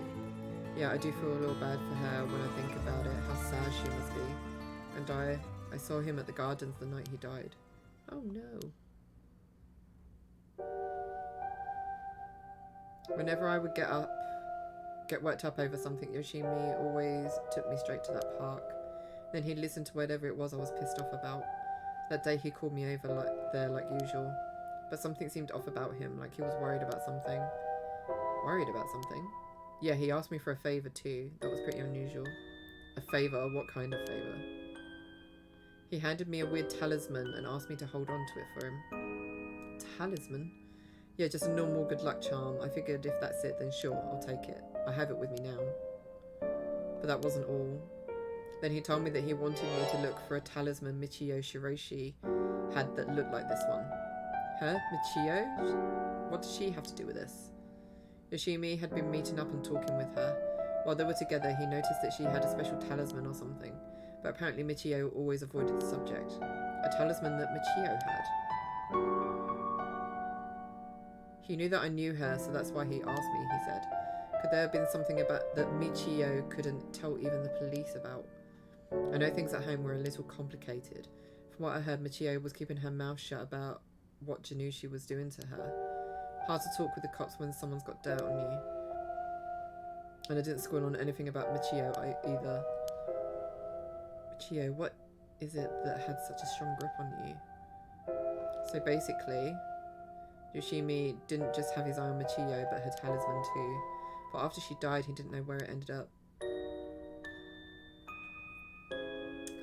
Yeah, I do feel a little bad for her when I think about it, how sad she must be. And I saw him at the gardens the night he died. Oh no. Whenever I would get worked up over something, Yoshimi always took me straight to that park. Then he'd listen to whatever it was I was pissed off about. That day he called me over like usual. But something seemed off about him, like he was worried about something. Worried about something? Yeah, he asked me for a favour too. That was pretty unusual. A favour? What kind of favour? He handed me a weird talisman and asked me to hold on to it for him. Talisman? Yeah, just a normal good luck charm. I figured if that's it, then sure, I'll take it. I have it with me now. But that wasn't all. Then he told me that he wanted me to look for a talisman Michio Shiroshi had that looked like this one. Her? Michio? What does she have to do with this? Yoshimi had been meeting up and talking with her. While they were together, he noticed that she had a special talisman or something. But apparently Michio always avoided the subject. A talisman that Michio had. He knew that I knew her, so that's why he asked me, he said. Could there have been something about that Michio couldn't tell even the police about? I know things at home were a little complicated. From what I heard, Michio was keeping her mouth shut about what Janushi was doing to her. Hard to talk with the cops when someone's got dirt on you. And I didn't squeal on anything about Michio either. Michio, what is it that had such a strong grip on you? So basically, Yoshimi didn't just have his eye on Michio, but her talisman too. But after she died, he didn't know where it ended up.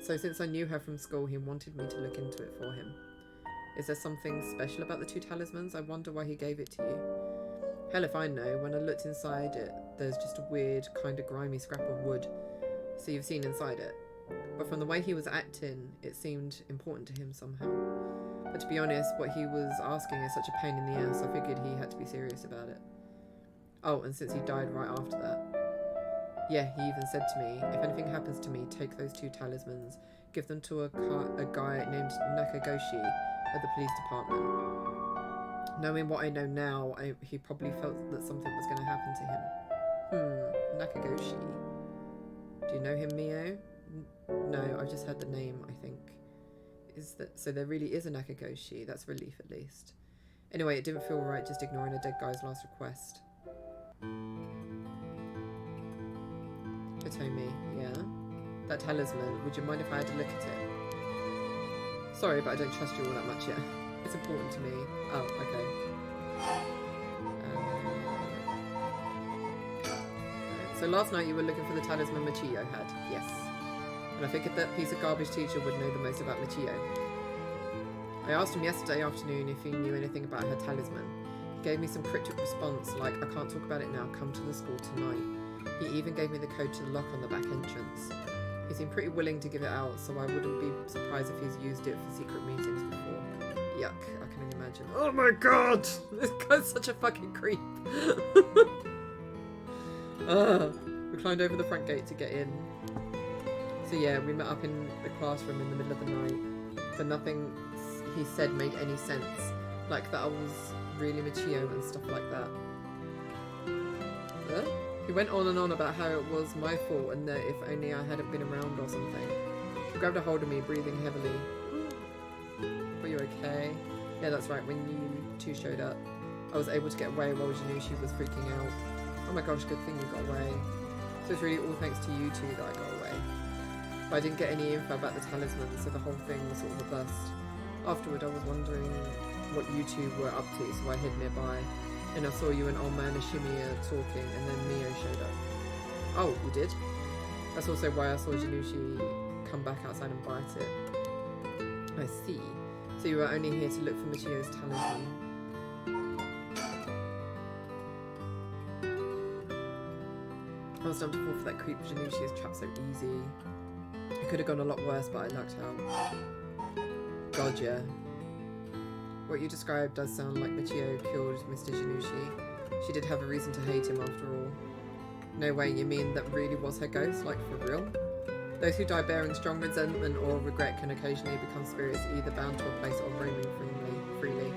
So since I knew her from school, he wanted me to look into it for him. Is there something special about the two talismans? I wonder why he gave it to you. Hell if I know. When I looked inside it, there's just a weird, kind of grimy scrap of wood. So you've seen inside it. But from the way he was acting, it seemed important to him somehow. But to be honest, what he was asking is such a pain in the ass, I figured he had to be serious about it. Oh, and since he died right after that. Yeah, he even said to me, if anything happens to me, take those two talismans, give them to a guy named Nakagoshi at the police department. Knowing what I know now, he probably felt that something was going to happen to him. Nakagoshi. Do you know him, Mio? No, I've just heard the name, I think. So there really is a Nakagoshi. That's a relief at least. Anyway, it didn't feel right just ignoring a dead guy's last request. Hitomi, yeah? That talisman, would you mind if I had to look at it? Sorry, but I don't trust you all that much yet. It's important to me. Oh, okay. So last night you were looking for the talisman Michio had. Yes. And I figured that piece of garbage teacher would know the most about Michio. I asked him yesterday afternoon if he knew anything about her talisman. He gave me some cryptic response like, I can't talk about it now, come to the school tonight. He even gave me the code to the lock on the back entrance. He seemed pretty willing to give it out, so I wouldn't be surprised if he's used it for secret meetings before. Yuck, I can imagine. Oh my god! This guy's such a fucking creep. We climbed over the front gate to get in. So yeah, we met up in the classroom in the middle of the night, but nothing he said made any sense. Like that I was really Michio and stuff like that. He went on and on about how it was my fault and that if only I hadn't been around or something. He grabbed a hold of me, breathing heavily. Were you okay? Yeah, that's right, when you two showed up. I was able to get away while Janushi was freaking out. Oh my gosh, good thing you got away. So it's really all thanks to you two that I got away. But I didn't get any info about the talisman, so the whole thing was sort of a bust. Afterward, I was wondering what you two were up to, so I hid nearby. And I saw you and old man Ashimiya talking, and then Mio showed up. Oh, you did? That's also why I saw Janushi come back outside and bite it. I see. So you were only here to look for Michio's talisman. I was dumb to fall for that creep. Janushi is trapped so easy. It could have gone a lot worse, but I lucked out. God, yeah. What you described does sound like Michio killed Mr. Janushi. She did have a reason to hate him after all. No way, you mean that really was her ghost? Like, for real? Those who die bearing strong resentment or regret can occasionally become spirits either bound to a place or roaming freely.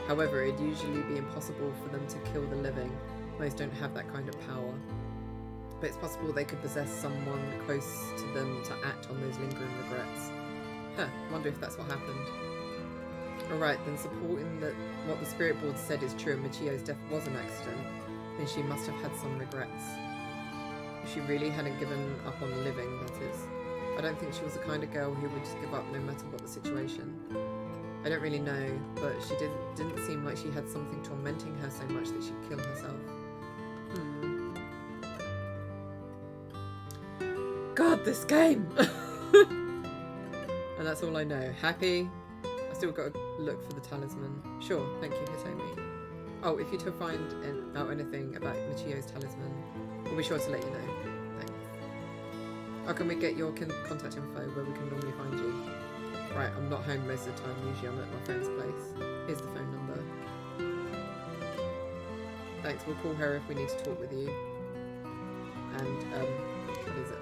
However, it'd usually be impossible for them to kill the living. Most don't have that kind of power. But it's possible they could possess someone close to them to act on those lingering regrets. Huh, wonder if that's what happened. Alright, then supporting that what the spirit board said is true and Michio's death was an accident, then she must have had some regrets. If she really hadn't given up on living, that is. I don't think she was the kind of girl who would just give up no matter what the situation. I don't really know, but she didn't seem like she had something tormenting her so much that she'd kill herself. God, this game! And that's all I know. Happy? I still got to look for the talisman. Sure, thank you, Hitomi. Oh, if you do find out anything about Michio's talisman, we'll be sure to let you know. Thanks. How can we get your contact info where we can normally find you? Right, I'm not home most of the time. Usually I'm at my friend's place. Here's the phone number. Thanks, we'll call her if we need to talk with you. And, what is it?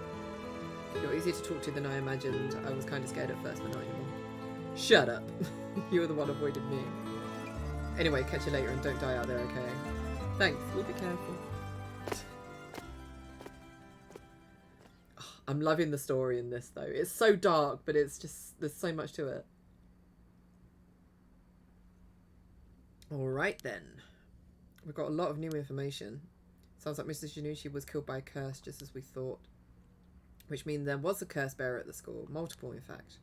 You're easier to talk to than I imagined. I was kind of scared at first, but not anymore. Shut up. You were the one avoided me. Anyway, catch you later and don't die out there, okay? Thanks, we'll be careful. I'm loving the story in this, though. It's so dark, but it's just, there's so much to it. Alright then. We've got a lot of new information. Sounds like Mr. Janushi was killed by a curse, just as we thought. Which means there was a curse bearer at the school. Multiple, in fact.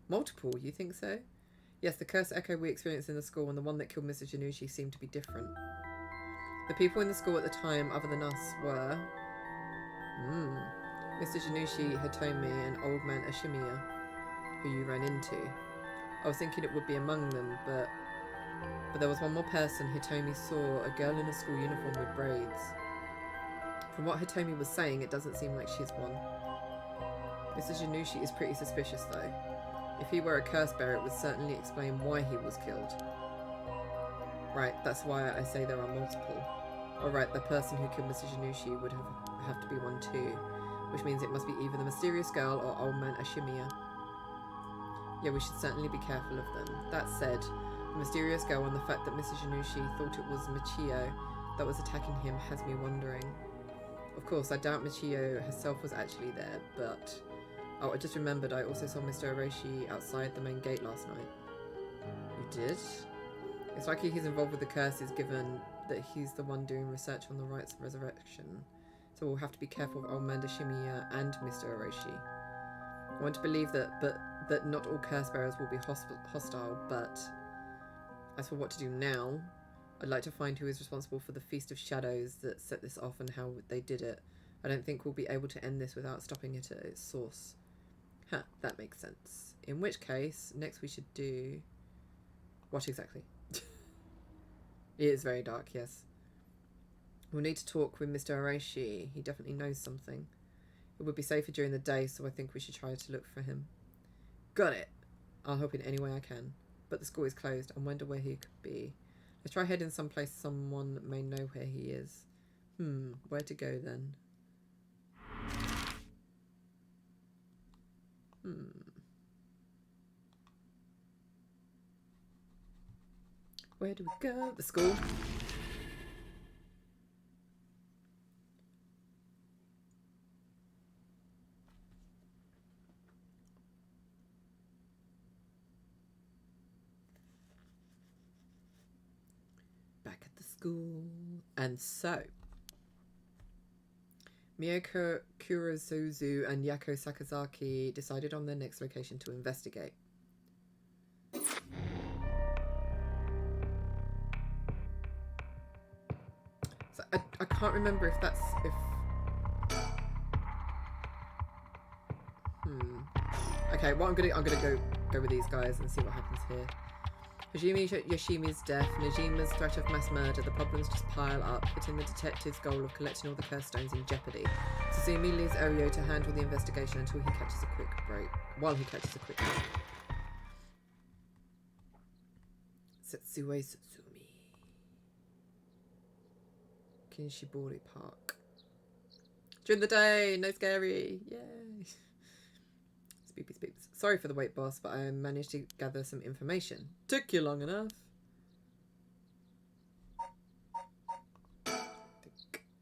Multiple, you think so? Yes, the curse echo we experienced in the school and the one that killed Mr. Janushi seemed to be different. The people in the school at the time, other than us, were... Mr. Janushi, Hitomi, and Old Man Ashimiya, who you ran into. I was thinking it would be among them, but there was one more person. Hitomi saw a girl in a school uniform with braids. From what Hitomi was saying, it doesn't seem like she's one. Mr. Janushi is pretty suspicious, though. If he were a curse bearer, it would certainly explain why he was killed. Right, that's why I say there are multiple. Alright, the person who killed Mr. Janushi would have to be one too, which means it must be either the mysterious girl or Old Man Ashimiya. Yeah, we should certainly be careful of them. That said, the mysterious girl and the fact that Mr. Janushi thought it was Michio that was attacking him has me wondering. Of course, I doubt Michio herself was actually there, but... Oh, I just remembered I also saw Mr. Orochi outside the main gate last night. You did? It's likely he's involved with the curses, given that he's the one doing research on the rites of resurrection. So we'll have to be careful of Old Man Shimiya and Mr. Orochi. I want to believe that not all curse bearers will be hostile, but as for what to do now, I'd like to find who is responsible for the Feast of Shadows that set this off and how they did it. I don't think we'll be able to end this without stopping it at its source. Huh, that makes sense. In which case, next we should do... What exactly? It is very dark, yes. We'll need to talk with Mr. Orochi. He definitely knows something. It would be safer during the day, so I think we should try to look for him. Got it! I'll help in any way I can. But the school is closed. I wonder where he could be. Let's try heading someplace someone may know where he is. Where to go then? Where do we go? The school. Back at the school. And so, Miyako Kurosuzu and Yako Sakazaki decided on their next location to investigate. So I can't remember if that's Okay, well I'm gonna go with these guys and see what happens here. Hajime Yoshimi's death, Najima's threat of mass murder, the problems just pile up, putting the detective's goal of collecting all the curse stones in jeopardy. Suzumi leaves Oryo to handle the investigation until he catches a quick break. While he catches a quick break. Setsue Sutsumi. Kinshibori Park. During the day, no scary. Yay. Spoopy spoops. Sorry for the wait, boss, but I managed to gather some information. Took you long enough.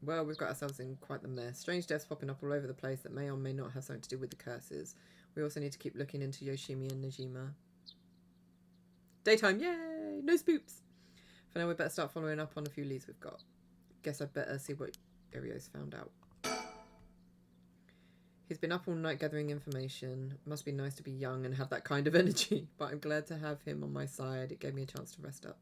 Well, we've got ourselves in quite the mess. Strange deaths popping up all over the place that may or may not have something to do with the curses. We also need to keep looking into Yoshimi and Najima. Daytime, yay! No spoops! For now, we better start following up on a few leads we've got. Guess I'd better see what Irio's found out. He's been up all night gathering information. Must be nice to be young and have that kind of energy, but I'm glad to have him on my side. It gave me a chance to rest up.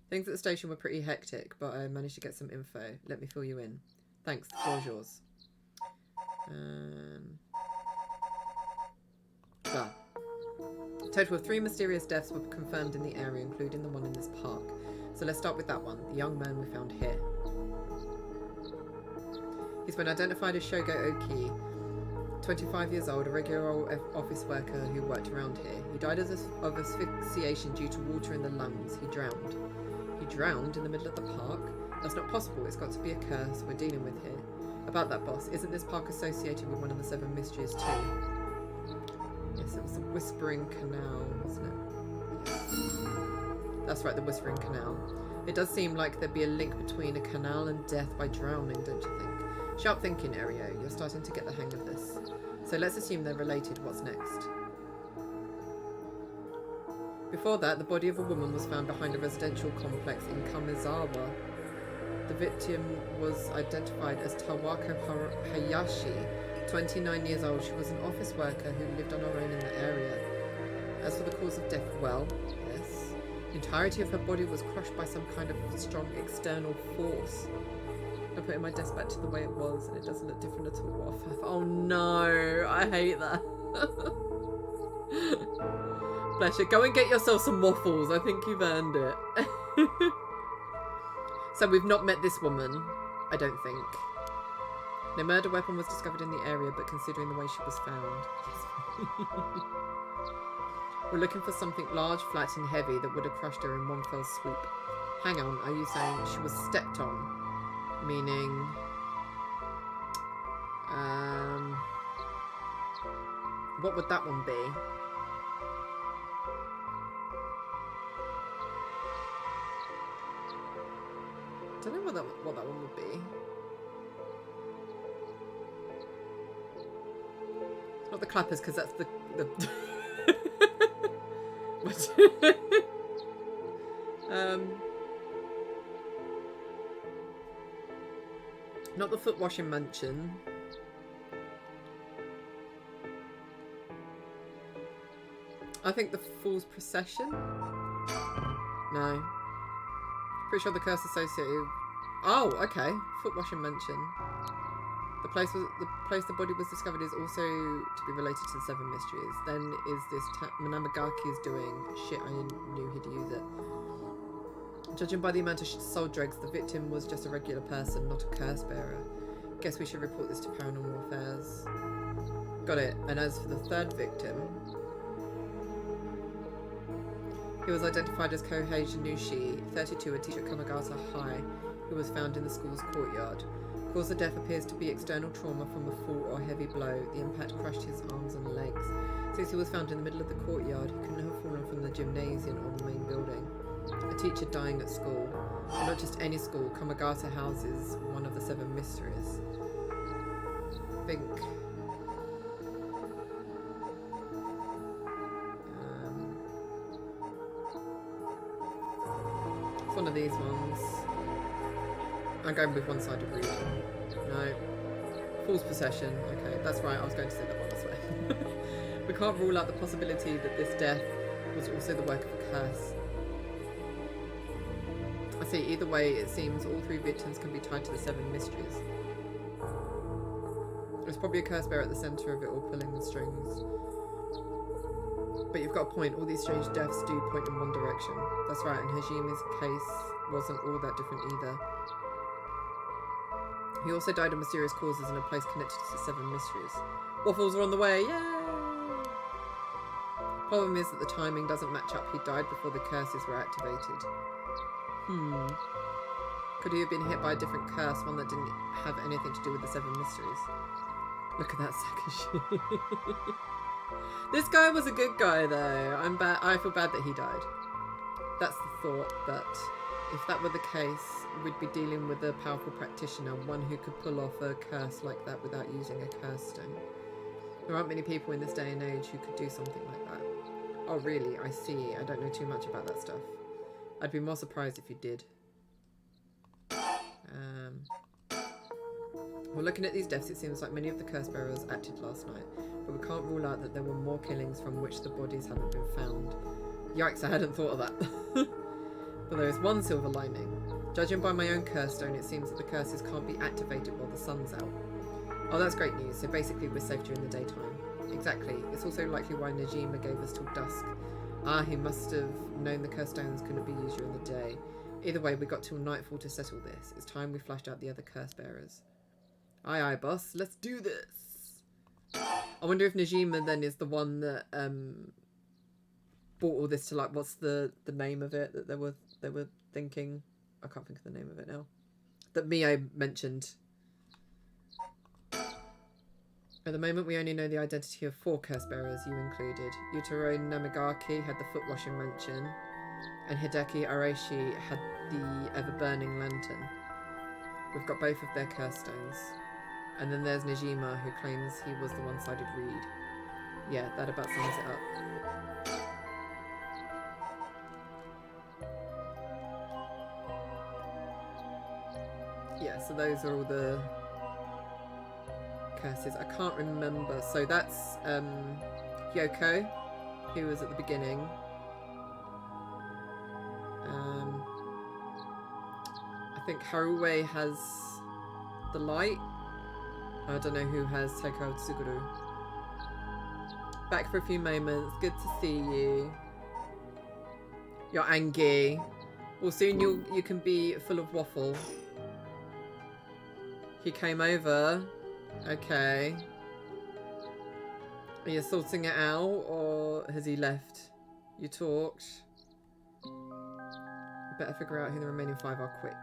Things at the station were pretty hectic, but I managed to get some info. Let me fill you in. Thanks, the floor's yours. A total of 3 mysterious deaths were confirmed in the area, including the one in this park. So let's start with that one, the young man we found here. He's been identified as Shogo Oki, 25 years old, a regular old office worker who worked around here. He died of asphyxiation due to water in the lungs. He drowned. He drowned in the middle of the park? That's not possible. It's got to be a curse we're dealing with here. About that, boss, isn't this park associated with one of the 7 mysteries too? Yes, it was the Whispering Canal, wasn't it? Yes. That's right, the Whispering Canal. It does seem like there'd be a link between a canal and death by drowning, don't you think? Sharp thinking, Ario. You're starting to get the hang of this. So let's assume they're related. What's next? Before that, the body of a woman was found behind a residential complex in Kamezawa. The victim was identified as Tawako Hayashi, 29 years old. She was an office worker who lived on her own in the area. As for the cause of death, well, yes. The entirety of her body was crushed by some kind of strong external force. I'm putting my desk back to the way it was, and it doesn't look different at all. Oh no, I hate that. Bless you. Go and get yourself some waffles. I think you've earned it. So we've not met this woman, I don't think. No murder weapon was discovered in the area, but considering the way she was found. We're looking for something large, flat and heavy that would have crushed her in one fell swoop. Hang on, are you saying she was stepped on? Meaning, what would that one be? Don't know what that one would be. It's not the clappers, because that's the not the foot washing mansion. I think the Fool's Procession? No. Pretty sure the curse associated... Oh, okay. Foot washing mansion. The place the body was discovered is also to be related to the 7 mysteries. Then is this Manamagaki's doing? Shit, I knew he'd use it. Judging by the amount of soul dregs, the victim was just a regular person, not a curse bearer. Guess we should report this to Paranormal Affairs. Got it. And as for the 3rd victim, he was identified as Kohei Janushi, 32, a teacher at Kamagata High, who was found in the school's courtyard. Cause of death appears to be external trauma from a fall or heavy blow. The impact crushed his arms and legs. Since he was found in the middle of the courtyard, he couldn't have fallen from the gymnasium or the main building. A teacher dying at school. And not just any school, Kamagata houses one of the 7 mysteries. Think. It's one of these ones. I'm going with one-sided read. No. False possession. Okay, that's right. I was going to say that one as well. We can't rule out the possibility that this death was also the work of a curse. I see. Either way, it seems all 3 victims can be tied to the 7 mysteries. There's probably a curse bearer at the centre of it all, pulling the strings. But you've got a point. All these strange deaths do point in one direction. That's right. And Hajime's case wasn't all that different either. He also died of mysterious causes in a place connected to the 7 mysteries. Waffles are on the way. Yay! Problem is that the timing doesn't match up. He died before the curses were activated. Could he have been hit by a different curse, one that didn't have anything to do with the 7 mysteries? Look at that sack of shit. This guy was a good guy though. I feel bad that he died. That's the thought, but if that were the case, we'd be dealing with a powerful practitioner, one who could pull off a curse like that without using a curse stone. There aren't many people in this day and age who could do something like that. Oh really? I see. I don't know too much about that stuff. I'd be more surprised if you did. Well, looking at these deaths, it seems like many of the curse bearers acted last night, but we can't rule out that there were more killings from which the bodies haven't been found. Yikes, I hadn't thought of that. But there is one silver lining. Judging by my own curse stone, it seems that the curses can't be activated while the sun's out. Oh, that's great news. So basically we're safe during the daytime. Exactly. It's also likely why Najima gave us till dusk. Ah, he must have known the curse stones couldn't be used during the day. Either way, we got till nightfall to settle this. It's time we flashed out the other curse bearers. Aye, aye, boss. Let's do this. I wonder if Najima then is the one that brought all this to light. What's the name of it that they were thinking? I can't think of the name of it now. That Mio mentioned. At the moment, we only know the identity of 4 curse bearers, you included. Yutaro Namigaki had the foot washing mention, and Hideki Areshi had the ever-burning lantern. We've got both of their curse stones. And then there's Najima, who claims he was the one-sided reed. Yeah, that about sums it up. Yeah, so those are all the curses. I can't remember. So that's Yoko, who was at the beginning. I think Haruwe has the light. I don't know who has Teiko Tsuguru. Back for a few moments. Good to see you. You're angry. Well, soon you can be full of waffle. He came over. Okay. Are you sorting it out, or has he left? You talked. Better figure out who the remaining 5 are quick.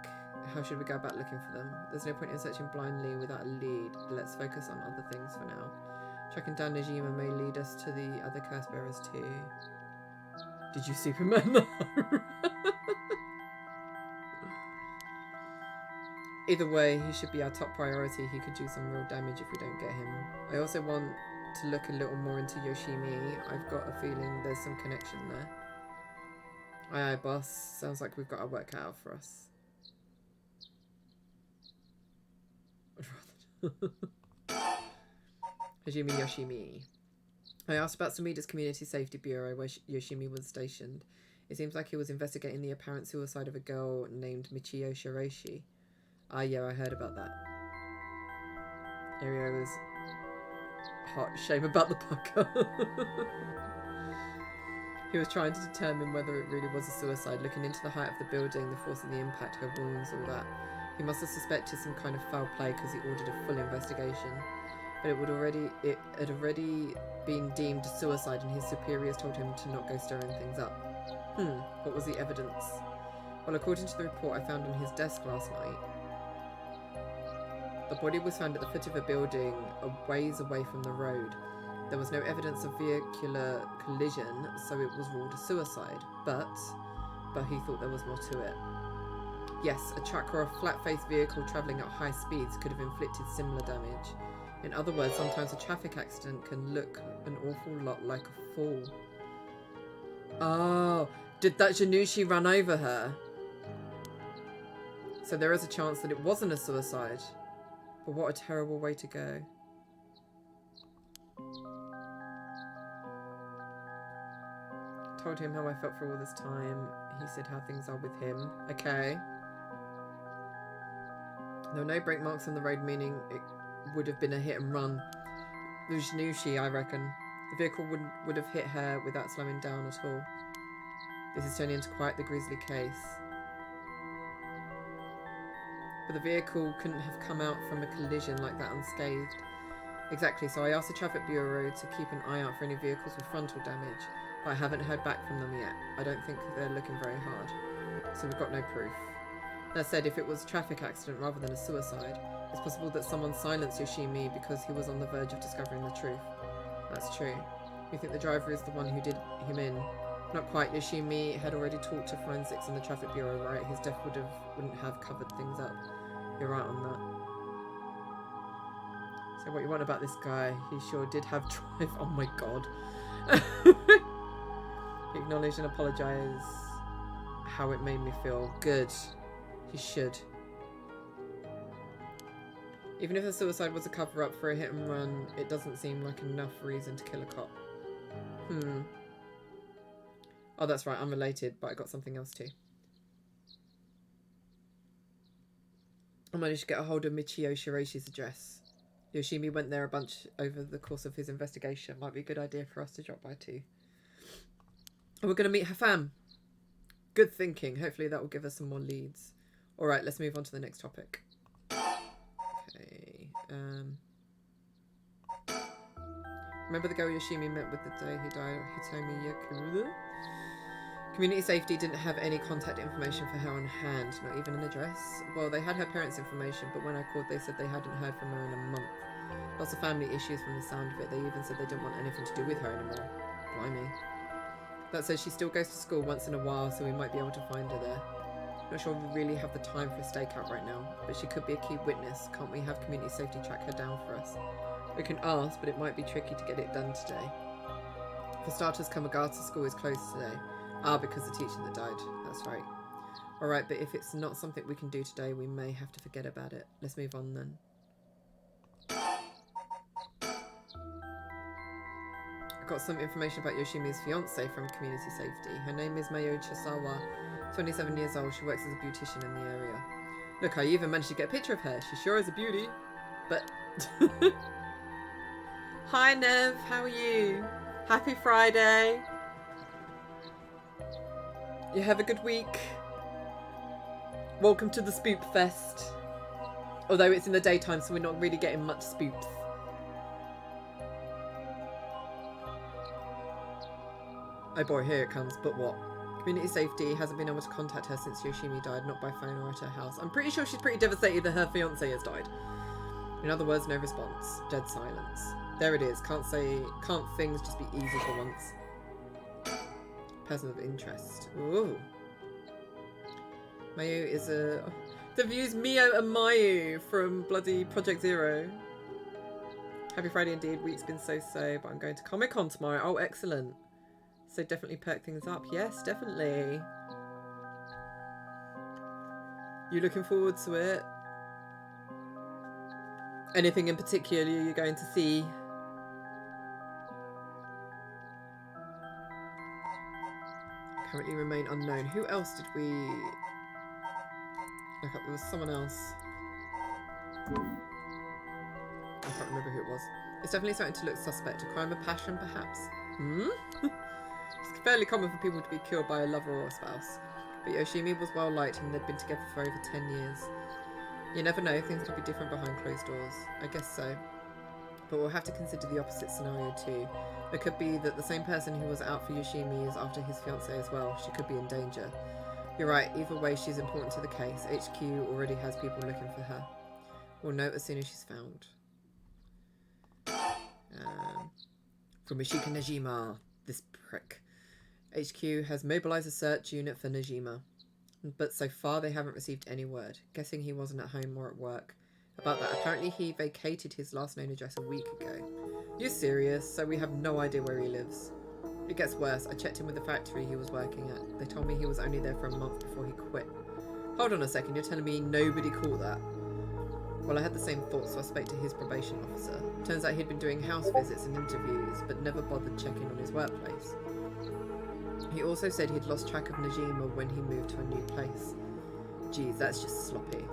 How should we go about looking for them? There's no point in searching blindly without a lead. Let's focus on other things for now. Tracking down Najima may lead us to the other curse bearers too. Did you Superman that? Either way, he should be our top priority. He could do some real damage if we don't get him. I also want to look a little more into Yoshimi. I've got a feeling there's some connection there. Aye aye, boss. Sounds like we've got our work cut out for us. Hajime Yoshimi. I asked about Sumida's Community Safety Bureau where Yoshimi was stationed. It seems like he was investigating the apparent suicide of a girl named Michio Shiroshi. Ah yeah, I heard about that. Area was hot. Shame about the pucker. He was trying to determine whether it really was a suicide, looking into the height of the building, the force of the impact, her wounds, all that. He must have suspected some kind of foul play because he ordered a full investigation. But it had already been deemed suicide, and his superiors told him to not go stirring things up. What was the evidence? Well, according to the report I found on his desk last night, the body was found at the foot of a building a ways away from the road. There was no evidence of vehicular collision, so it was ruled a suicide. But he thought there was more to it. Yes, a truck or a flat-faced vehicle travelling at high speeds could have inflicted similar damage. In other words, sometimes a traffic accident can look an awful lot like a fall. Oh, did that Janushi run over her? So So there is a chance that it wasn't a suicide. But what a terrible way to go. Told him how I felt for all this time. He said how things are with him. Okay. There were no brake marks on the road, meaning it would have been a hit and run. Vujnushi, I reckon. The vehicle would have hit her without slowing down at all. This is turning into quite the grisly case. But the vehicle couldn't have come out from a collision like that unscathed. Exactly, so I asked the Traffic Bureau to keep an eye out for any vehicles with frontal damage, but I haven't heard back from them yet. I don't think they're looking very hard. So we've got no proof. That said, if it was a traffic accident rather than a suicide, it's possible that someone silenced Yoshimi because he was on the verge of discovering the truth. That's true. You think the driver is the one who did him in? Not quite. Yoshimi had already talked to forensics and the Traffic Bureau, right? His death wouldn't have covered things up. You're right on that. So what you want about this guy? He sure did have drive. Oh my god. He acknowledged and apologised how it made me feel. Good. He should. Even if the suicide was a cover-up for a hit and run, it doesn't seem like enough reason to kill a cop. Oh, that's right. I'm related, but I got something else too. I managed to get a hold of Michio Shireishi's address. Yoshimi went there a bunch over the course of his investigation. Might be a good idea for us to drop by too. And we're going to meet her fam. Good thinking. Hopefully that will give us some more leads. Alright, let's move on to the next topic. Okay. Remember the girl Yoshimi met with the day he died? Hitomi Yakuru? Community Safety didn't have any contact information for her on hand, not even an address. Well, they had her parents' information, but when I called they said they hadn't heard from her in a month. Lots of family issues from the sound of it. They even said they didn't want anything to do with her anymore. Blimey. That says she still goes to school once in a while, so we might be able to find her there. Not sure we really have the time for a stakeout right now, but she could be a key witness. Can't we have Community Safety track her down for us? We can ask, but it might be tricky to get it done today. For starters, Kamagata school is closed today. Ah, because the teacher that died. That's right. Alright, but if it's not something we can do today, we may have to forget about it. Let's move on then. I got some information about Yoshimi's fiancée from Community Safety. Her name is Mayo Chisawa, 27 years old. She works as a beautician in the area. Look, I even managed to get a picture of her. She sure is a beauty. But... Hi Nev, how are you? Happy Friday. You have a good week. Welcome to the Spoop Fest. Although it's in the daytime, so we're not really getting much spoops. Oh boy, here it comes, but what? Community Safety hasn't been able to contact her since Yoshimi died, not by phone or at her house. I'm pretty sure she's pretty devastated that her fiancé has died. In other words, no response. Dead silence. There it is. Can't things just be easy for once? Person of interest. Ooh. Mayu is a... They've used Mio and Mayu from bloody Project Zero. Happy Friday indeed. Week's been so-so, but I'm going to Comic-Con tomorrow. Oh, excellent. So definitely perk things up. Yes, definitely. You looking forward to it? Anything in particular you're going to see? Currently remain unknown. Who else did we look up? There was someone else. I can't remember who it was. It's definitely starting to look suspect. A crime of passion, perhaps? It's fairly common for people to be killed by a lover or a spouse. But Yoshimi was well liked and they'd been together for over 10 years. You never know, things could be different behind closed doors. I guess so. But we'll have to consider the opposite scenario too. It could be that the same person who was out for Yoshimi is after his fiancée as well. She could be in danger. You're right, either way she's important to the case. HQ already has people looking for her. We'll know as soon as she's found. From Ishika Najima, this prick. HQ has mobilised a search unit for Najima. But so far they haven't received any word. Guessing he wasn't at home or at work. About that, apparently he vacated his last known address a week ago. You're serious? So we have no idea where he lives. It gets worse. I checked in with the factory he was working at. They told me he was only there for a month before he quit. Hold on a second, you're telling me nobody caught that? Well, I had the same thoughts, so I spoke to his probation officer. Turns out he'd been doing house visits and interviews, but never bothered checking on his workplace. He also said he'd lost track of Najima when he moved to a new place. Geez, that's just sloppy.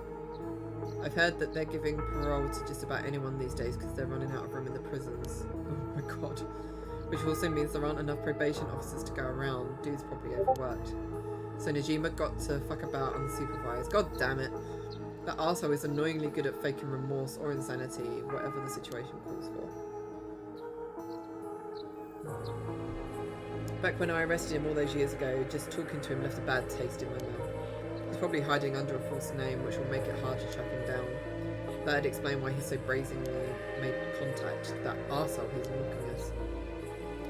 I've heard that they're giving parole to just about anyone these days because they're running out of room in the prisons. Oh my god. Which also means there aren't enough probation officers to go around. Dude's probably overworked. So Najima got to fuck about unsupervised. God damn it. That arsehole is annoyingly good at faking remorse or insanity, whatever the situation calls for. Back when I arrested him all those years ago, just talking to him left a bad taste in my mouth. He's probably hiding under a false name, which will make it hard to track him down. That'd explain why he so brazenly made contact. That arsehole he's mocking us.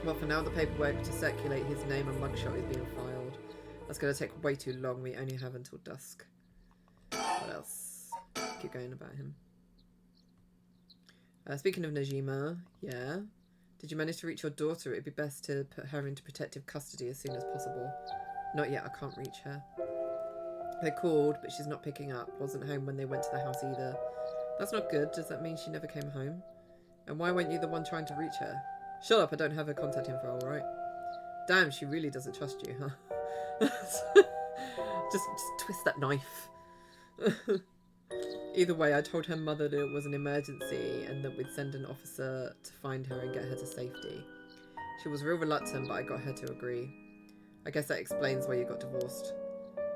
But for now, the paperwork to circulate his name and mugshot is being filed. That's going to take way too long. We only have until dusk. What else? Keep going about him. Speaking of Najima, yeah. Did you manage to reach your daughter? It'd be best to put her into protective custody as soon as possible. Not yet, I can't reach her. They called, but she's not picking up. Wasn't home when they went to the house either. That's not good. Does that mean she never came home? And why weren't you the one trying to reach her? Shut up, I don't have her contact info, alright? Damn, she really doesn't trust you, huh? just twist that knife. Either way, I told her mother that it was an emergency and that we'd send an officer to find her and get her to safety. She was real reluctant, but I got her to agree. I guess that explains why you got divorced.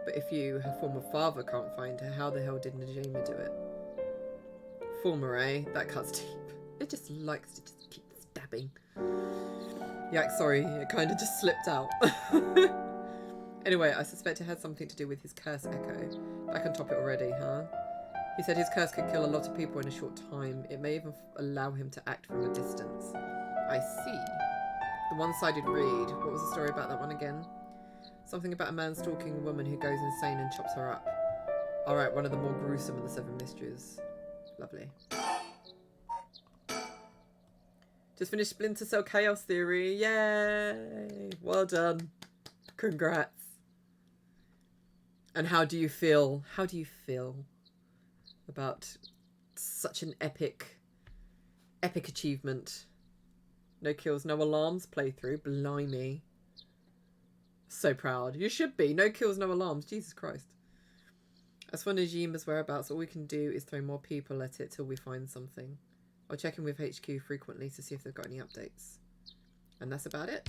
But if you, her former father, can't find her, how the hell did Najima do it? Former, eh? That cuts deep. It just likes to just keep stabbing. Yeah, sorry, it kind of just slipped out. Anyway, I suspect it had something to do with his curse echo. Back on top it already, huh? He said his curse could kill a lot of people in a short time. It may even allow him to act from a distance. I see. The one-sided read. What was the story about that one again? Something about a man stalking a woman who goes insane and chops her up. Alright, one of the more gruesome of the 7 mysteries. Lovely. Just finished Splinter Cell Chaos Theory. Yay! Well done. Congrats. And how do you feel? How do you feel about such an epic achievement? No kills, no alarms playthrough. Blimey. So proud. You should be. No kills, no alarms. Jesus Christ. As for Najima's whereabouts, all we can do is throw more people at it till we find something. I'll check in with HQ frequently to see if they've got any updates. And that's about it.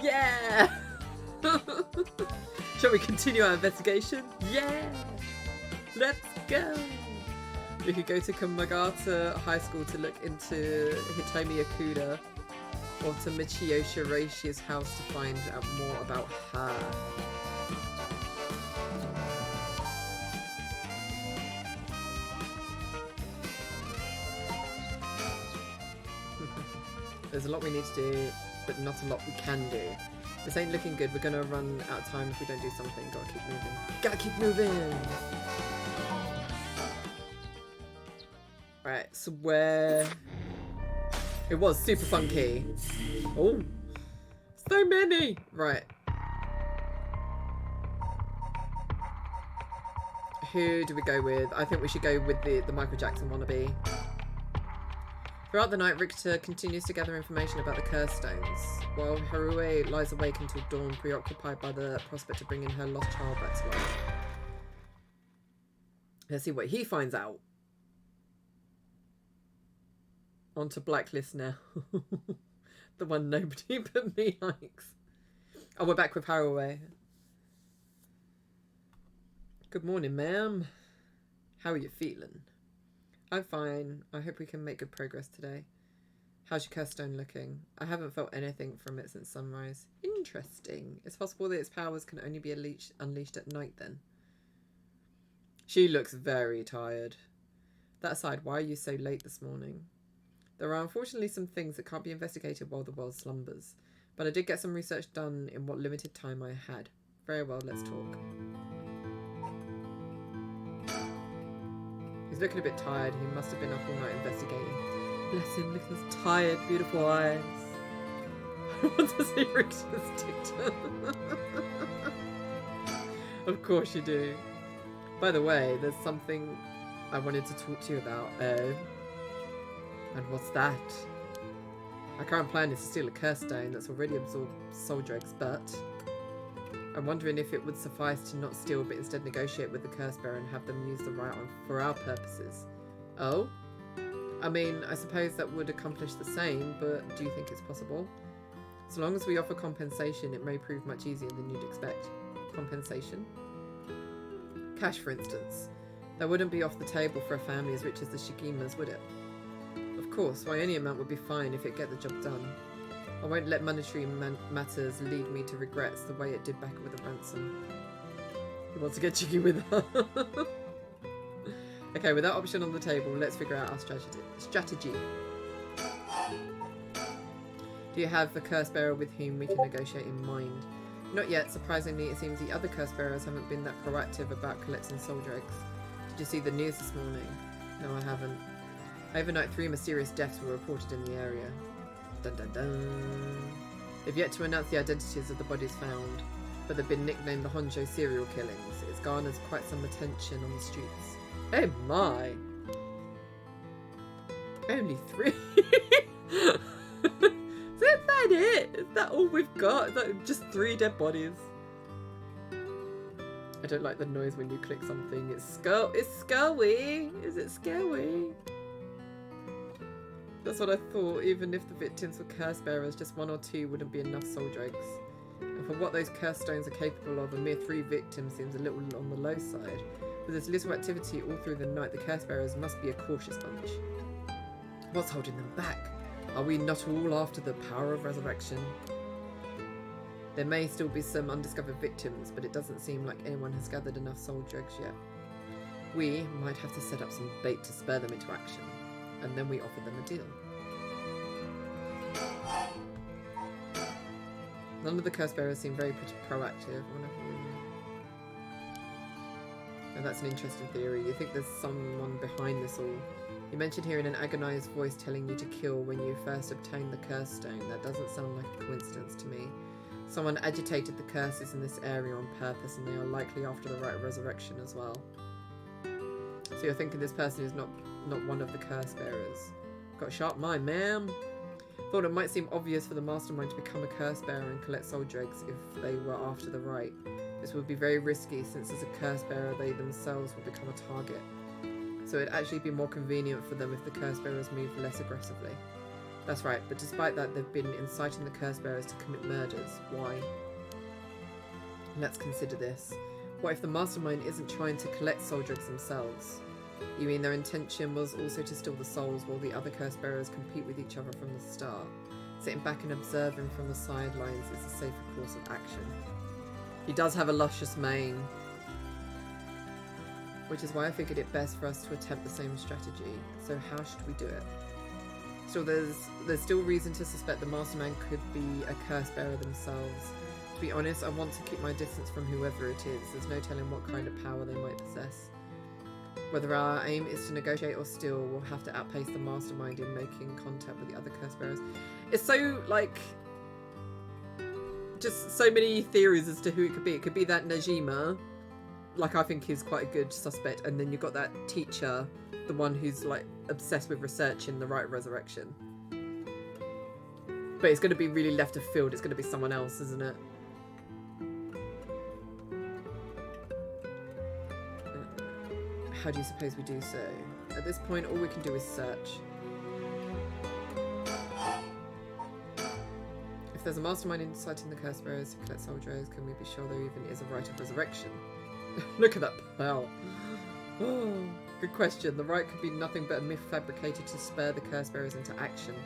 Yeah! Shall we continue our investigation? Yeah! Let's go! We could go to Kamagata High School to look into Hitomi Okuda, or to Michio Shiraishi's house to find out more about her. There's a lot we need to do, but not a lot we can do. This ain't looking good. We're gonna run out of time if we don't do something. Gotta keep moving. Gotta keep moving! Right, so where... It was super funky. Oh! So many! Right. Who do we go with? I think we should go with the Michael Jackson wannabe. Throughout the night, Richter continues to gather information about the curse stones, while Harue lies awake until dawn, preoccupied by the prospect of bringing her lost child back to life. Let's see what he finds out. On to Blacklist now. The one nobody but me likes. Oh, we're back with Harue. Good morning, ma'am. How are you feeling? I'm fine. I hope we can make good progress today. How's your curse stone looking? I haven't felt anything from it since sunrise. Interesting. It's possible that its powers can only be unleashed at night then. She looks very tired. That aside, why are you so late this morning? There are unfortunately some things that can't be investigated while the world slumbers, but I did get some research done in what limited time I had. Very well, let's talk. He's looking a bit tired. He must have been up all night investigating. Bless him, look at his tired, beautiful eyes. I want to see Richard's TikTok. Of course you do. By the way, there's something I wanted to talk to you about. And what's that? Our current plan is to steal a curse stone that's already absorbed soul dregs, but I'm wondering if it would suffice to not steal but instead negotiate with the curse bearer and have them use the right one for our purposes. Oh? I mean, I suppose that would accomplish the same, but do you think it's possible? So long as we offer compensation, it may prove much easier than you'd expect. Compensation? Cash, for instance. That wouldn't be off the table for a family as rich as the Shigimas, would it? Of course, why any amount would be fine if it get the job done. I won't let monetary matters lead me to regrets the way it did back with a ransom. He wants to get cheeky with her. Okay, with that option on the table, let's figure out our strategy. Do you have the curse bearer with whom we can negotiate in mind? Not yet. Surprisingly, it seems the other curse bearers haven't been that proactive about collecting soul dregs. Did you see the news this morning? No, I haven't. Overnight, 3 mysterious deaths were reported in the area. Dun dun dun. They've yet to announce the identities of the bodies found, but they've been nicknamed the Honjo serial killings. It's garnered quite some attention on the streets. Oh my! Only 3? Is that it? Is that all we've got? Is that just 3 dead bodies? I don't like the noise when you click something. It's scary. Is it scary? That's what I thought. Even if the victims were curse bearers, just 1 or 2 wouldn't be enough soul dregs. And for what those curse stones are capable of, a mere 3 victims seems a little on the low side. With this little activity all through the night, the curse bearers must be a cautious bunch. What's holding them back? Are we not all after the power of resurrection? There may still be some undiscovered victims, but it doesn't seem like anyone has gathered enough soul dregs yet. We might have to set up some bait to spur them into action, and then we offer them a deal. None of the curse bearers seem very proactive. And that's an interesting theory. You think there's someone behind this all. You mentioned hearing an agonized voice telling you to kill when you first obtained the curse stone. That doesn't sound like a coincidence to me. Someone agitated the curses in this area on purpose, and they are likely after the right of resurrection as well. So you're thinking this person is not one of the curse bearers. Got a sharp mind, ma'am. Thought it might seem obvious for the mastermind to become a curse bearer and collect soul dregs if they were after the right. This would be very risky, since as a curse bearer they themselves will become a target. So it'd actually be more convenient for them if the curse bearers moved less aggressively. That's right, but despite that, they've been inciting the curse bearers to commit murders. Why? Let's consider this. What if the mastermind isn't trying to collect soul dregs themselves? You mean their intention was also to steal the souls while the other curse bearers compete with each other from the start? Sitting back and observing from the sidelines is a safer course of action. He does have a luscious mane, which is why I figured it best for us to attempt the same strategy. So how should we do it? Still, there's still reason to suspect the mastermind could be a curse bearer themselves. To be honest, I want to keep my distance from whoever it is. There's no telling what kind of power they might possess. Whether our aim is to negotiate or steal, we'll have to outpace the mastermind in making contact with the other curse bearers. It's so, like, just so many theories as to who it could be. It could be that Najima, like, I think he's quite a good suspect, and then you've got that teacher, the one who's, like, obsessed with researching the right resurrection. But it's going to be really left of field. It's going to be someone else, isn't it? How do you suppose we do so? At this point, all we can do is search. If there's a mastermind inciting the curse bearers to collect soul dregs, can we be sure there even is a rite of resurrection? Look at that pal. Oh, good question. The rite could be nothing but a myth fabricated to spur the curse bearers into action.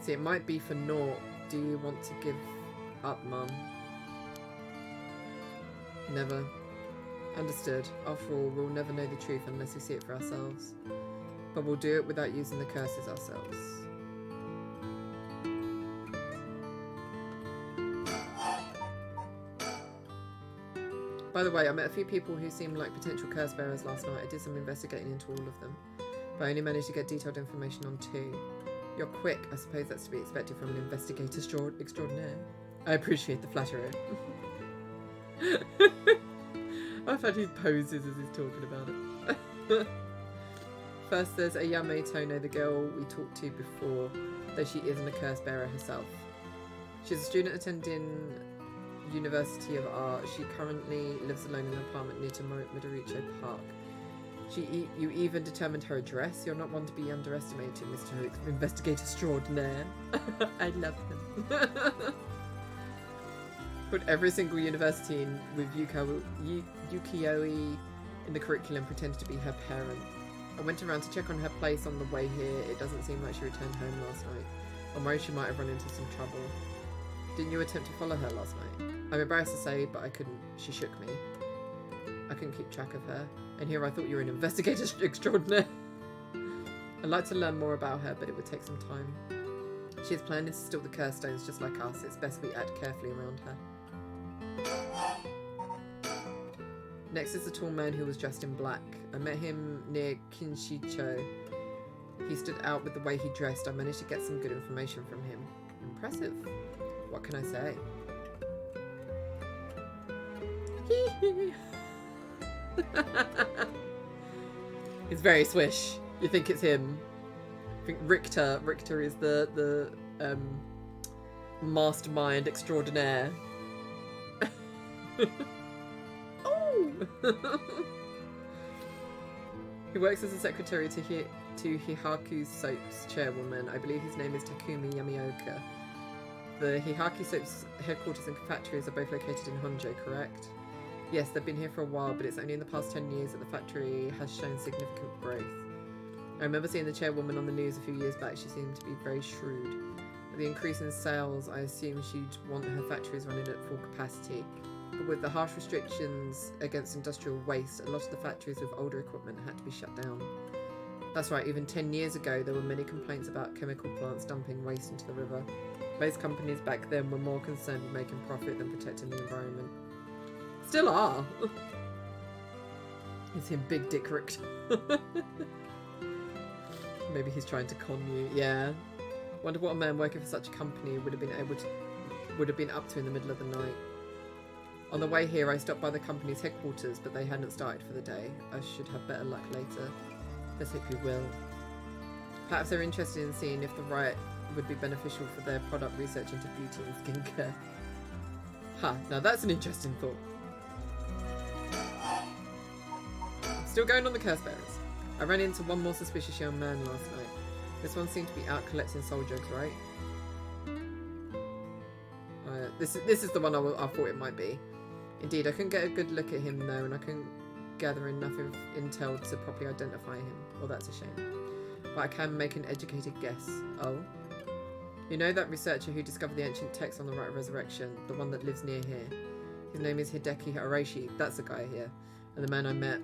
See, it might be for naught. Do you want to give up, Mum? Never. Understood. After all, we'll never know the truth unless we see it for ourselves. But we'll do it without using the curses ourselves. By the way, I met a few people who seemed like potential curse bearers last night. I did some investigating into all of them, but I only managed to get detailed information on 2. You're quick. I suppose that's to be expected from an investigator extraordinaire. I appreciate the flattery. I've had he poses as he's talking about it. First, there's Ayame Tono, the girl we talked to before, though she isn't a curse bearer herself. She's a student attending University of Art. She currently lives alone in an apartment near to Midoricho Park. You even determined her address. You're not one to be underestimated, Mr. Investigator Extraordinaire. I love him. Put every single university in with Yukioi in the curriculum, pretended to be her parent. I went around to check on her place on the way here. It doesn't seem like she returned home last night. I'm worried she might have run into some trouble. Didn't you attempt to follow her last night? I'm embarrassed to say, but I couldn't. She shook me. I couldn't keep track of her. And here I thought you were an investigator extraordinaire. I'd like to learn more about her, but it would take some time. She has planned to steal the curse stones just like us. It's best we act carefully around her. Next is the tall man who was dressed in black. I met him near Kinshicho. He stood out with the way he dressed. I managed to get some good information from him. Impressive. What can I say? He's very swish. You think it's him. I think Richter is the mastermind extraordinaire. Oh! He works as a secretary to Hihaku Soap's chairwoman. I believe his name is Takumi Yamioka. The Hihaku Soap's headquarters and factories are both located in Honjo, correct? Yes, they've been here for a while, but it's only in the past 10 years that the factory has shown significant growth. I remember seeing the chairwoman on the news a few years back. She seemed to be very shrewd. With the increase in sales, I assume she'd want her factories running at full capacity. But with the harsh restrictions against industrial waste, a lot of the factories with older equipment had to be shut down. That's right, even 10 years ago, there were many complaints about chemical plants dumping waste into the river. Most companies back then were more concerned with making profit than protecting the environment. Still are. It's him, Big Dick Richter. Maybe he's trying to con you. Yeah. Wonder what a man working for such a company would have been up to in the middle of the night. On the way here, I stopped by the company's headquarters, but they hadn't started for the day. I should have better luck later. Let's hope you will. Perhaps they're interested in seeing if the riot would be beneficial for their product research into beauty and skincare. Ha, now that's an interesting thought. Still going on the curse bearers. I ran into one more suspicious young man last night. This one seemed to be out collecting soul jugs, right? This is the one I thought it might be. Indeed, I couldn't get a good look at him though, and I couldn't gather enough intel to properly identify him. Well, that's a shame. But I can make an educated guess. Oh? You know that researcher who discovered the ancient text on the Rite of Resurrection? The one that lives near here? His name is Hideki Arashi. That's the guy here. And the man I met...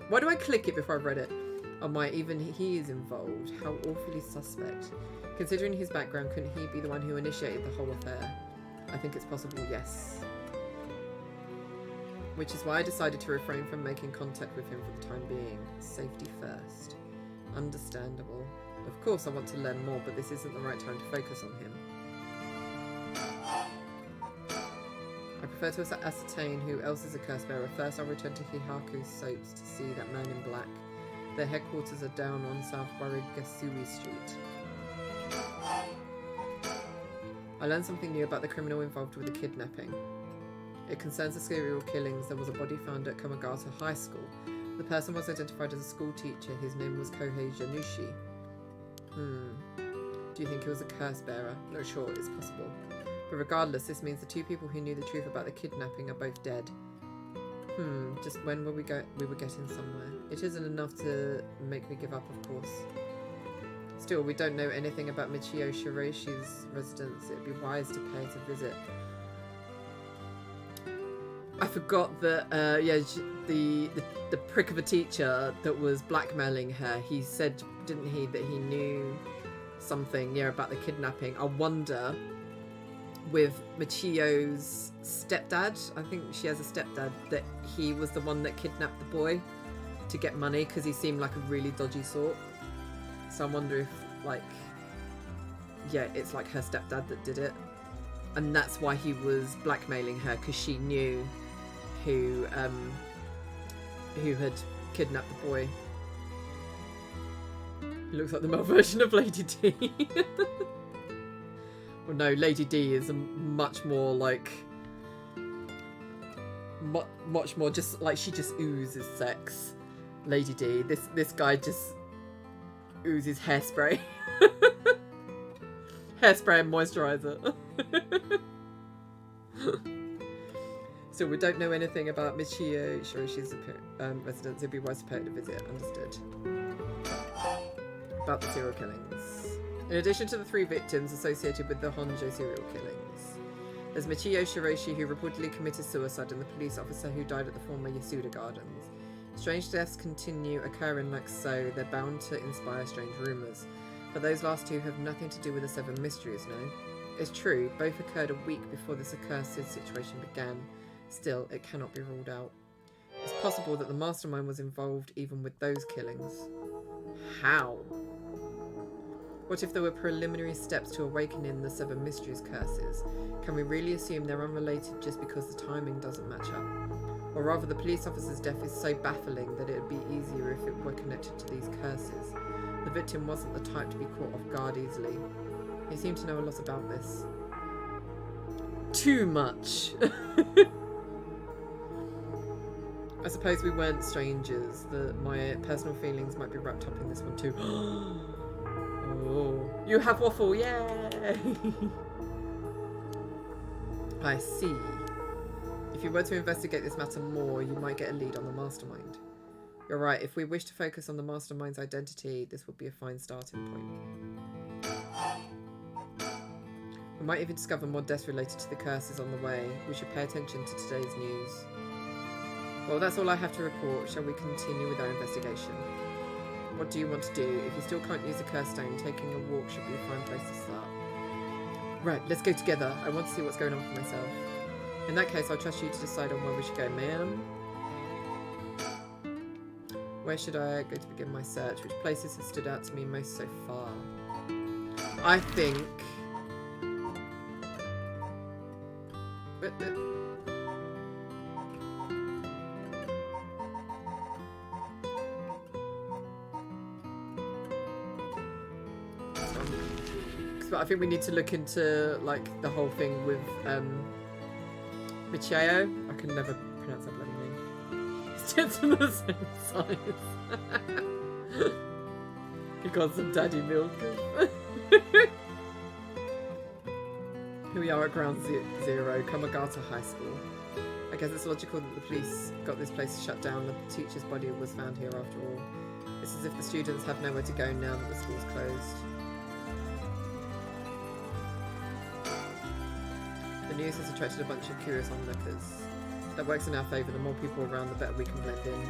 why do I click it before I've read it? Oh my, even he is involved. How awfully suspect. Considering his background, couldn't he be the one who initiated the whole affair? I think it's possible, yes. Which is why I decided to refrain from making contact with him for the time being. Safety first. Understandable. Of course I want to learn more, but this isn't the right time to focus on him. I prefer to ascertain who else is a curse bearer. First I'll return to Hihaku's Soaps to see that man in black. Their headquarters are down on South Warigasui Street. I learned something new about the criminal involved with the kidnapping. It concerns the serial killings. There was a body found at Kamagata High School. The person was identified as a school teacher. His name was Kohei Janushi. Do you think he was a curse bearer? Not sure, it's possible. But regardless, this means the two people who knew the truth about the kidnapping are both dead. Just when we were getting somewhere. It isn't enough to make me give up, of course. Still, we don't know anything about Michio Shireishi's residence. It'd be wise to pay it a visit. I forgot that, the prick of a teacher that was blackmailing her, he said, didn't he, that he knew something, about the kidnapping. I wonder, with Michio's stepdad, I think she has a stepdad, that he was the one that kidnapped the boy to get money, because he seemed like a really dodgy sort. So I wonder if, it's like her stepdad that did it. And that's why he was blackmailing her, because she knew who had kidnapped the boy. He looks like the male version of Lady D. Well, no, Lady D is a much more like... much more just like she just oozes sex. Lady D. This guy just oozes hairspray. Hairspray and moisturiser. So we don't know anything about Michio Shiroshi's residence. It'd be wise to pay it a visit. Understood. About the serial killings. In addition to the 3 victims associated with the Honjo serial killings, there's Michio Shiroshi, who reportedly committed suicide, and the police officer who died at the former Yasuda Gardens. Strange deaths continue occurring like so. They're bound to inspire strange rumours. But those last 2 have nothing to do with the 7 mysteries, no? It's true, both occurred a week before this accursed situation began. Still, it cannot be ruled out. It's possible that the mastermind was involved even with those killings. How? What if there were preliminary steps to awakening the 7 mysteries curses? Can we really assume they're unrelated just because the timing doesn't match up? Or rather, the police officer's death is so baffling that it would be easier if it were connected to these curses. The victim wasn't the type to be caught off guard easily. He seemed to know a lot about this. Too much! I suppose we weren't strangers. My personal feelings might be wrapped up in this one too. Oh, you have waffle, yay! I see. If you were to investigate this matter more, you might get a lead on the mastermind. You're right, if we wish to focus on the mastermind's identity, this would be a fine starting point. We might even discover more deaths related to the curses on the way. We should pay attention to today's news. Well, that's all I have to report. Shall we continue with our investigation? What do you want to do? If you still can't use a curse stone, taking a walk should be a fine place to start. Right, let's go together. I want to see what's going on for myself. In that case, I'll trust you to decide on where we should go, ma'am. Where should I go to begin my search? Which places have stood out to me most so far? I think... But I think we need to look into like the whole thing with Michio. I can never pronounce that bloody name. It's just the same size. He got some daddy milk. Here we are at ground zero, Kamagata High School. I guess it's logical that the police got this place shut down. The teacher's body was found here after all. It's as if the students have nowhere to go now that the school's closed. The news has attracted a bunch of curious onlookers. That works in our favour. The more people around, the better we can blend in.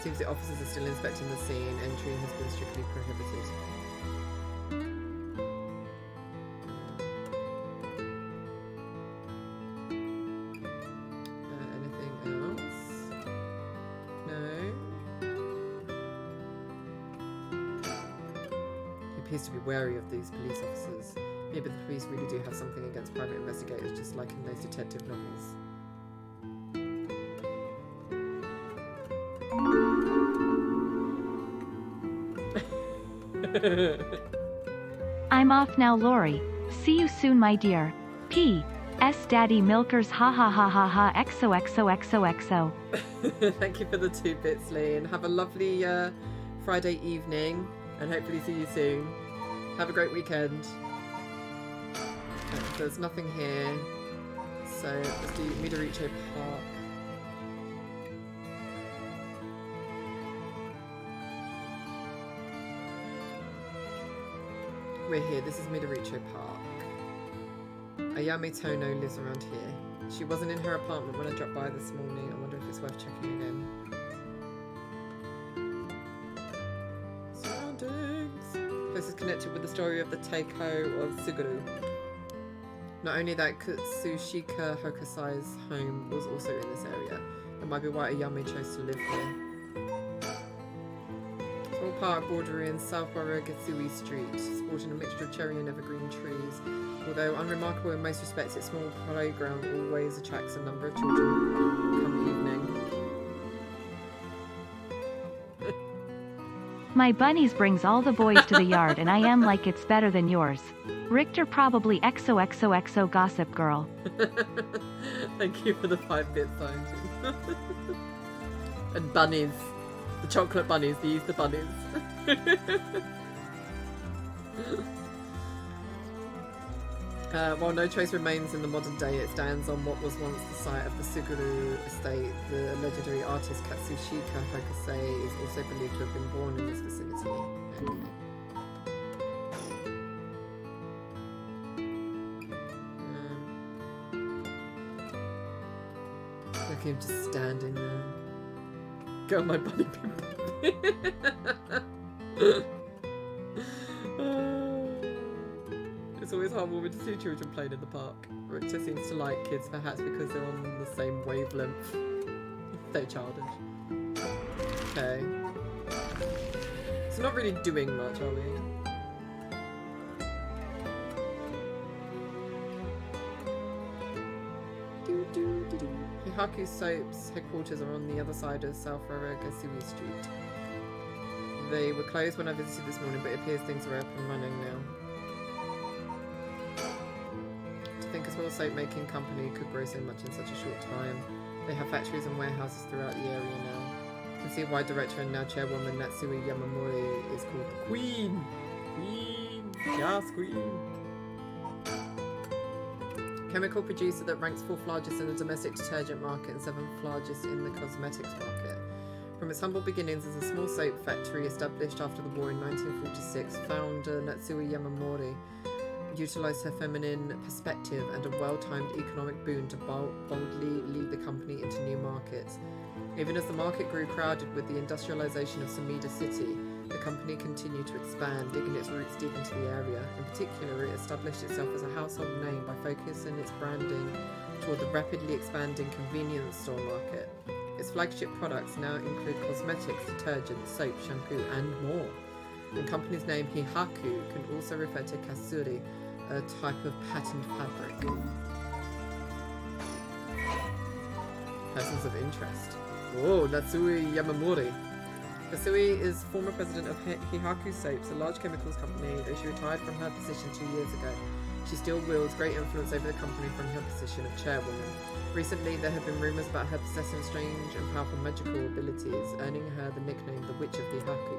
Seems the officers are still inspecting the scene. Entry has been strictly prohibited. Anything else? No. Appears to be wary of these police officers. Maybe the police really do have something against private investigators, just like in those detective novels. I'm off now, Lori. See you soon, my dear. P.S. Daddy Milkers ha ha ha ha ha XOXOXOXO. Thank you for the 2 bits, Lee, and have a lovely Friday evening, and hopefully see you soon. Have a great weekend. There's nothing here, so let's do Midoricho Park. We're here. This is Midoricho Park. Ayame Tono lives around here. She wasn't in her apartment when I dropped by this morning. I wonder if it's worth checking again. Surroundings. This is connected with the story of the Teiko of Suguru. Not only that, Katsushika Hokusai's home was also in this area. That might be why Ayame chose to live here. It's all park bordering Southborough Gatsui Street, sporting a mixture of cherry and evergreen trees. Although unremarkable in most respects, its small playground always attracts a number of children come evening. My bunnies brings all the boys to the yard and I am like it's better than yours. Richter probably XOXOXO gossip girl. Thank you for the 5-bit sign. And bunnies. The chocolate bunnies, the Easter bunnies. While no trace remains in the modern day, it stands on what was once the site of the Suguru estate. The legendary artist Katsushika Hakase is also believed to have been born in this vicinity. Okay. Look at him just standing there. Go on, my bunny pimp. It's always heartwarming to see children playing in the park. Richter seems to like kids, perhaps because they're on the same wavelength. They're childish. Okay. So not really doing much, are we? Hihaku Soap's headquarters are on the other side of Southborough Gatsui Street. They were closed when I visited this morning, but it appears things are up and running now. To think a small soap making company could grow so much in such a short time. They have factories and warehouses throughout the area now. You can see why director and now chairwoman Natsui Yamamori is called the Queen. Queen! Yes, Queen! Chemical producer that ranks 4th largest in the domestic detergent market and 7th largest in the cosmetics market. From its humble beginnings as a small soap factory established after the war in 1946, founder Natsui Yamamori utilised her feminine perspective and a well-timed economic boon to boldly lead the company into new markets. Even as the market grew crowded with the industrialisation of Sumida City, the company continued to expand, digging its roots deep into the area. In particular, it established itself as a household name by focusing its branding toward the rapidly expanding convenience store market. Its flagship products now include cosmetics, detergent, soap, shampoo, and more. The company's name Hihaku can also refer to kasuri, a type of patterned fabric. Persons of interest. Oh, Natsui Yamamori. Kasui is former president of Hihaku Soaps, a large chemicals company, though she retired from her position 2 years ago. She still wields great influence over the company from her position of chairwoman. Recently, there have been rumours about her possessing strange and powerful magical abilities, earning her the nickname the Witch of Hihaku.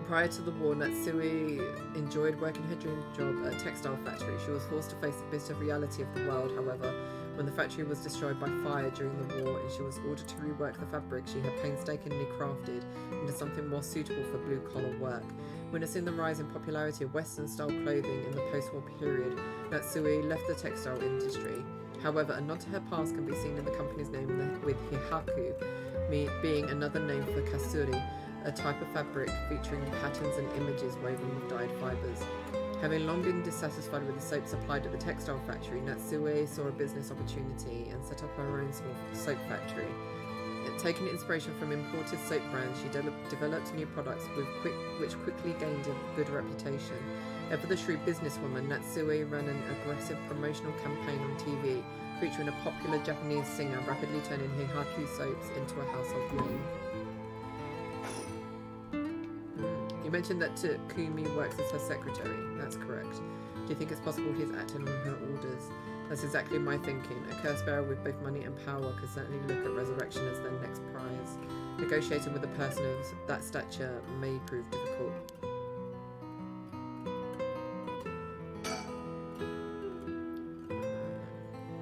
Prior to the war, Natsui enjoyed working her dream job at a textile factory. She was forced to face the bitter reality of the world, however, when the factory was destroyed by fire during the war and she was ordered to rework the fabric she had painstakingly crafted into something more suitable for blue-collar work. Witnessing the rise in popularity of Western-style clothing in the post-war period, Natsui left the textile industry. However, a nod to her past can be seen in the company's name with Hihaku, being another name for kasuri, a type of fabric featuring patterns and images woven with dyed fibres. Having long been dissatisfied with the soap supplied at the textile factory, Natsui saw a business opportunity and set up her own small soap factory. Taking inspiration from imported soap brands, she developed new products which quickly gained a good reputation. Ever the shrewd businesswoman, Natsui ran an aggressive promotional campaign on TV, featuring a popular Japanese singer, rapidly turning Hihaku Soaps into a household name. You mentioned that Takumi works as her secretary. That's correct. Do you think it's possible he's acting on her orders? That's exactly my thinking. A curse bearer with both money and power could certainly look at resurrection as their next prize. Negotiating with a person of that stature may prove difficult.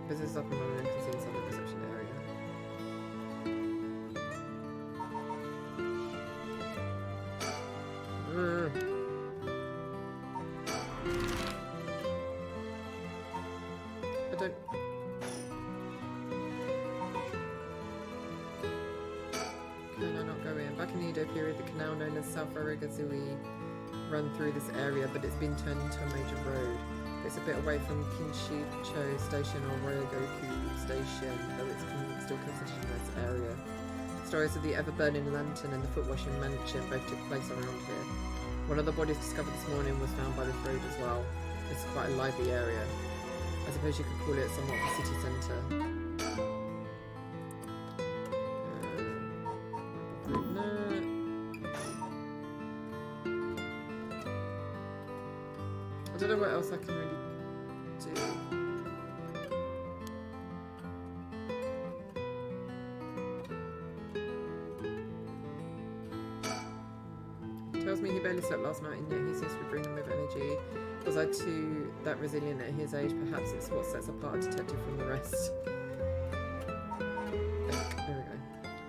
Business up and running can see inside the reception area. Can I not go in? Back in the Edo period, the canal known as Southborough Gatsui ran through this area, but it's been turned into a major road. It's a bit away from Kinshicho Station or Ryogoku Station, though it's still considered a nice area. Stories of the ever-burning lantern and the foot-washing mansion both took place around here. One of the bodies discovered this morning was found by this road as well. It's quite a lively area. I suppose you could call it somewhat of a city centre. I don't know what else I can really do. Tells me he barely slept last night and yet he seems to be bringing with energy. Was I too that resilient at his age? Perhaps it's what sets apart a detective from the rest. There we go.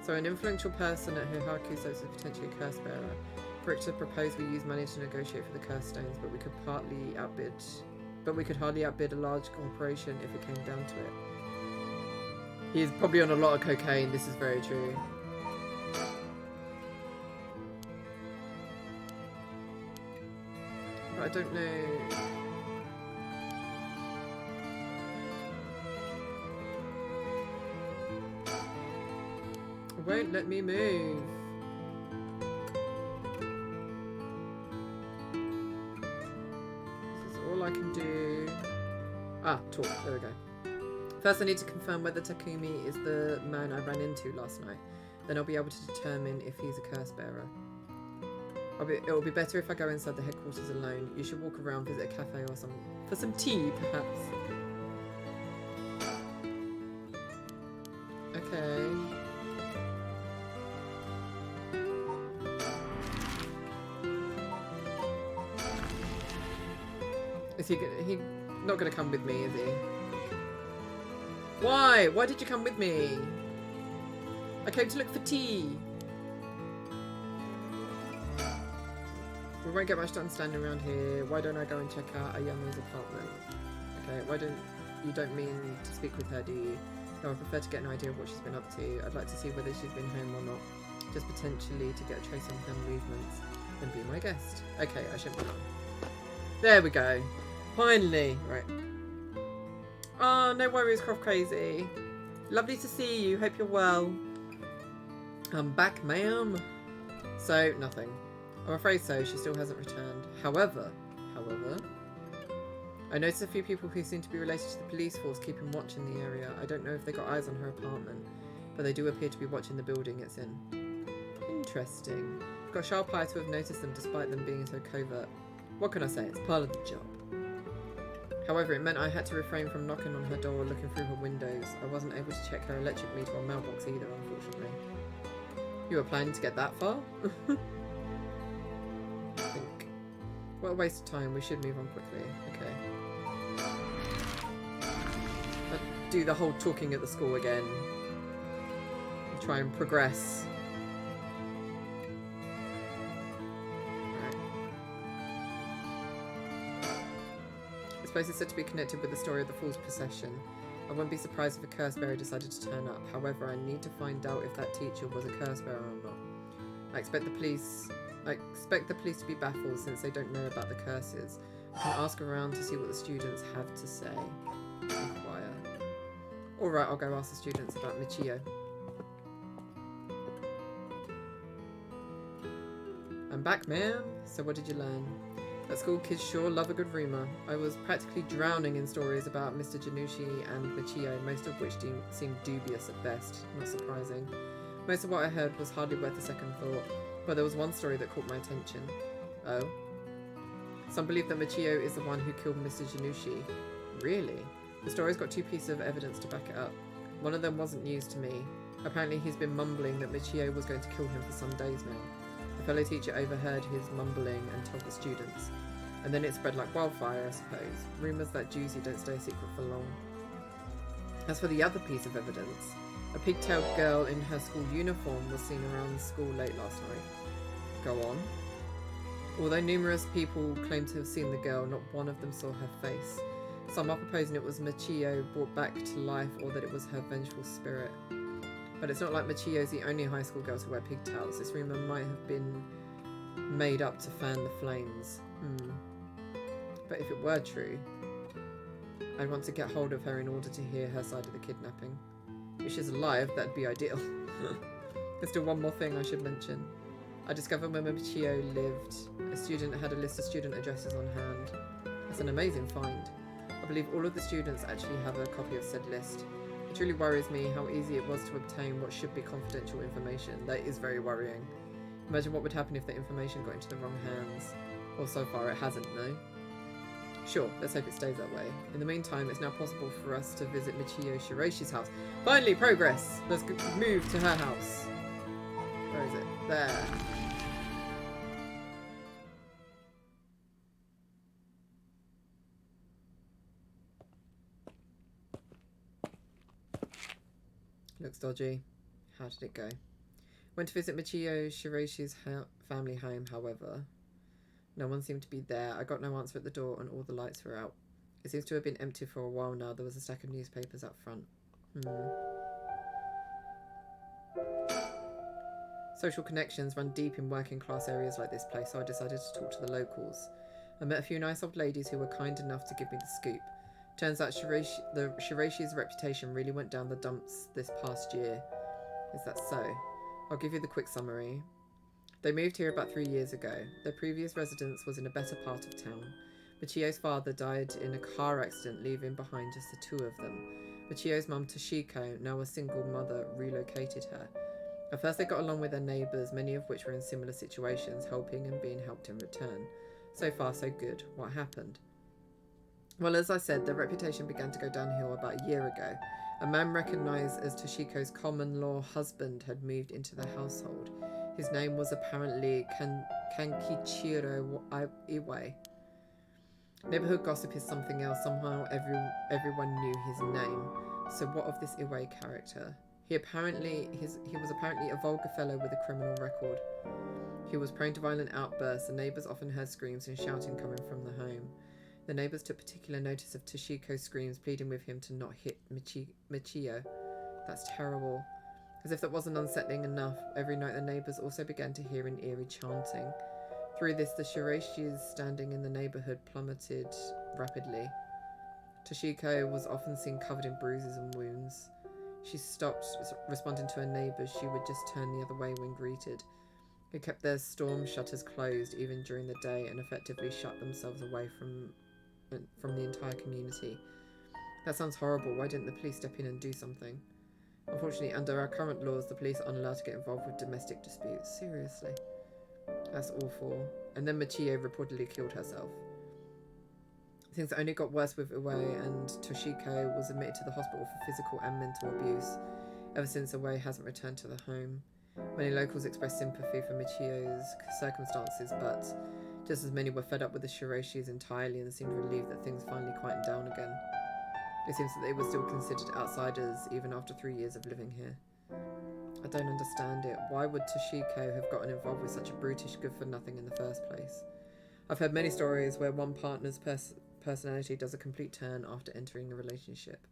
So an influential person at Hihaku says is potentially a curse bearer. Richter proposed we use money to negotiate for the curse stones, but we could hardly outbid a large corporation if it came down to it. He's probably on a lot of cocaine, this is very true. But I don't know. It won't let me move. This is all I can do. Ah, talk. There we go. First I need to confirm whether Takumi is the man I ran into last night. Then I'll be able to determine if he's a curse bearer. It'll be better if I go inside the headquarters alone. You should walk around, visit a cafe or some for some tea, perhaps. Okay. Is he not gonna come with me, is he? Why? Why did you come with me? I came to look for tea. We won't get much done standing around here. Why don't I go and check out Ayami's apartment? Okay, you don't mean to speak with her, do you? No, I prefer to get an idea of what she's been up to. I'd like to see whether she's been home or not. Just potentially to get a trace on her movements. Then be my guest. Okay, I shouldn't be long. There we go. Finally. Right. Oh, no worries, Croft Crazy. Lovely to see you. Hope you're well. I'm back, ma'am. So, nothing. I'm afraid so, she still hasn't returned. However, I noticed a few people who seem to be related to the police force keeping watch in the area. I don't know if they got eyes on her apartment, but they do appear to be watching the building it's in. Interesting. I've got sharp eyes to have noticed them despite them being so covert. What can I say? It's part of the job. However, it meant I had to refrain from knocking on her door or looking through her windows. I wasn't able to check her electric meter or mailbox either, unfortunately. You were planning to get that far? What a waste of time. We should move on quickly. Okay. I'll do the whole talking at the school again. I'll try and progress. Right. This place is said to be connected with the story of the Fool's Procession. I wouldn't be surprised if a curse bearer decided to turn up. However, I need to find out if that teacher was a curse bearer or not. I expect the police to be baffled since they don't know about the curses. I can ask around to see what the students have to say. Inquire. Alright, I'll go ask the students about Michio. I'm back, ma'am. So what did you learn? At school, kids sure love a good rumour. I was practically drowning in stories about Mr. Janushi and Michio, most of which seemed dubious at best. Not surprising. Most of what I heard was hardly worth a second thought. But there was one story that caught my attention. Oh? Some believe that Michio is the one who killed Mr. Janushi. Really? The story's got two pieces of evidence to back it up. One of them wasn't news to me. Apparently he's been mumbling that Michio was going to kill him for some days now. The fellow teacher overheard his mumbling and told the students. And then it spread like wildfire, I suppose. Rumours that Juicy don't stay a secret for long. As for the other piece of evidence, a pigtailed girl in her school uniform was seen around the school late last night. Go on. Although numerous people claim to have seen the girl, not one of them saw her face. Some are proposing it was Michio brought back to life or that it was her vengeful spirit. But it's not like Michio's the only high school girl to wear pigtails. This rumour might have been made up to fan the flames. But if it were true, I'd want to get hold of her in order to hear her side of the kidnapping. If she's alive, that'd be ideal. There's still one more thing I should mention. I discovered when Michio lived, a student had a list of student addresses on hand. That's an amazing find. I believe all of the students actually have a copy of said list. It truly worries me how easy it was to obtain what should be confidential information. That is very worrying. Imagine what would happen if the information got into the wrong hands. Well, so far it hasn't, no? Sure, let's hope it stays that way. In the meantime, it's now possible for us to visit Michio Shireishi's house. Finally, progress! Let's move to her house. Where is it? There. Looks dodgy. How did it go? Went to visit Michio Shireishi's family home, however. No one seemed to be there. I got no answer at the door and all the lights were out. It seems to have been empty for a while now. There was a stack of newspapers up front. Social connections run deep in working class areas like this place, so I decided to talk to the locals. I met a few nice old ladies who were kind enough to give me the scoop. Turns out the Shireishi's reputation really went down the dumps this past year. Is that so? I'll give you the quick summary. They moved here about 3 years ago. Their previous residence was in a better part of town. Michio's father died in a car accident, leaving behind just the two of them. Michio's mum, Toshiko, now a single mother, relocated her. At first they got along with their neighbours, many of which were in similar situations, helping and being helped in return. So far so good. What happened? Well, as I said, their reputation began to go downhill about a year ago. A man recognised as Toshiko's common-law husband had moved into their household. His name was apparently Kankichiro Iwai. Neighbourhood gossip is something else. Somehow everyone knew his name. So what of this Iwai character? He was apparently a vulgar fellow with a criminal record. He was prone to violent outbursts, and neighbours often heard screams and shouting coming from the home. The neighbours took particular notice of Toshiko's screams, pleading with him to not hit Michio. That's terrible. As if that wasn't unsettling enough, every night the neighbours also began to hear an eerie chanting. Through this, the Shireishi's standing in the neighbourhood plummeted rapidly. Toshiko was often seen covered in bruises and wounds. She stopped responding to her neighbours. She would just turn the other way when greeted. They kept their storm shutters closed even during the day and effectively shut themselves away from the entire community. That sounds horrible. Why didn't the police step in and do something? Unfortunately, under our current laws, the police aren't allowed to get involved with domestic disputes. Seriously. That's awful. And then Michio reportedly killed herself. Things only got worse with Iwai, and Toshiko was admitted to the hospital for physical and mental abuse. Ever since, Iwai hasn't returned to the home. Many locals expressed sympathy for Michio's circumstances, but just as many were fed up with the Shireishis entirely and seemed relieved that things finally quieted down again. It seems that they were still considered outsiders even after 3 years of living here. I don't understand it. Why would Toshiko have gotten involved with such a brutish good-for-nothing in the first place? I've heard many stories where one partner's personality does a complete turn after entering a relationship.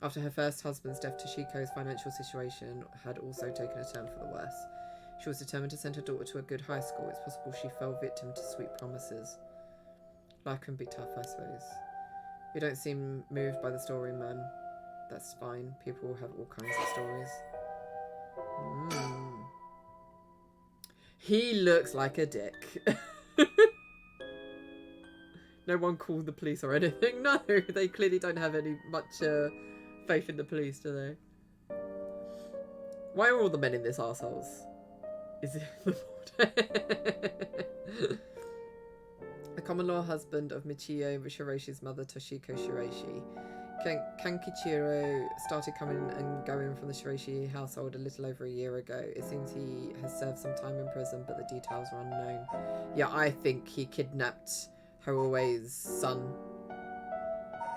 After her first husband's death, Toshiko's financial situation had also taken a turn for the worse. She was determined to send her daughter to a good high school. It's possible she fell victim to sweet promises. Life can be tough, I suppose. You don't seem moved by the story, man. That's fine. People have all kinds of stories. He looks like a dick. No one called the police or anything. No, they clearly don't have much faith in the police, do they? Why are all the men in this arseholes? Is it the common-law husband of Michio Shireishi's mother, Toshiko Shiraishi. Kankichiro started coming and going from the Shireishi household a little over a year ago. It seems he has served some time in prison, but the details are unknown. Yeah, I think he kidnapped Harue's son.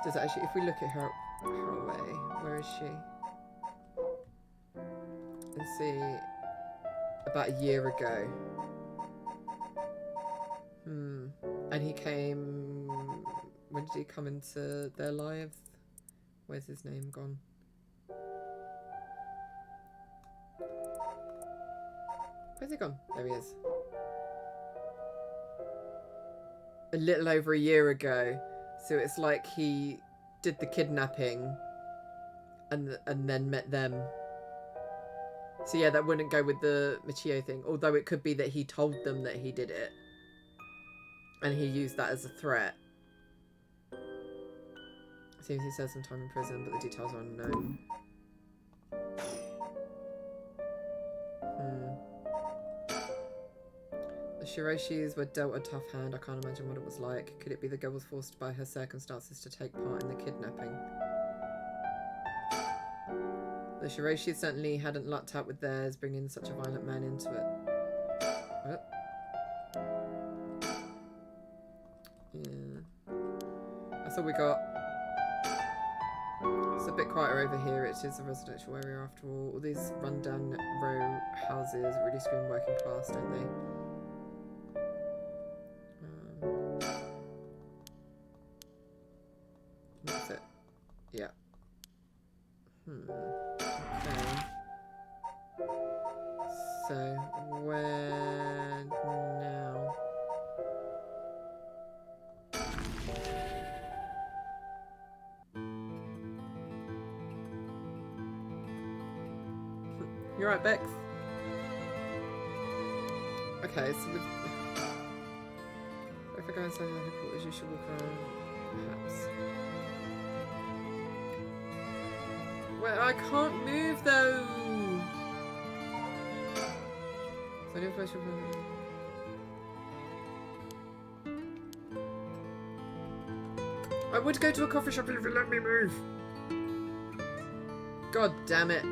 Does it actually, if we look at Harue, where is she? Let's see. About a year ago. And he came... When did he come into their lives? Where's his name gone? Where's he gone? There he is. A little over a year ago. So it's like he did the kidnapping and then met them. So yeah, that wouldn't go with the Michio thing. Although it could be that he told them that he did it. And he used that as a threat. Seems he served some time in prison, but the details are unknown. The Shirashis were dealt a tough hand. I can't imagine what it was like. Could it be the girl was forced by her circumstances to take part in the kidnapping? The Shirashis certainly hadn't lucked out with theirs, bringing such a violent man into it. What? Yeah. That's all we got. It's a bit quieter over here. It is a residential area after all. All these rundown row houses really scream working class, don't they? That's it. Yeah. Okay. So, where now? You're right, Bex. Okay, so if I go inside the headquarters, you should walk around, perhaps. Well, I can't move though. So any information from... I would go to a coffee shop if you let me move. God damn it.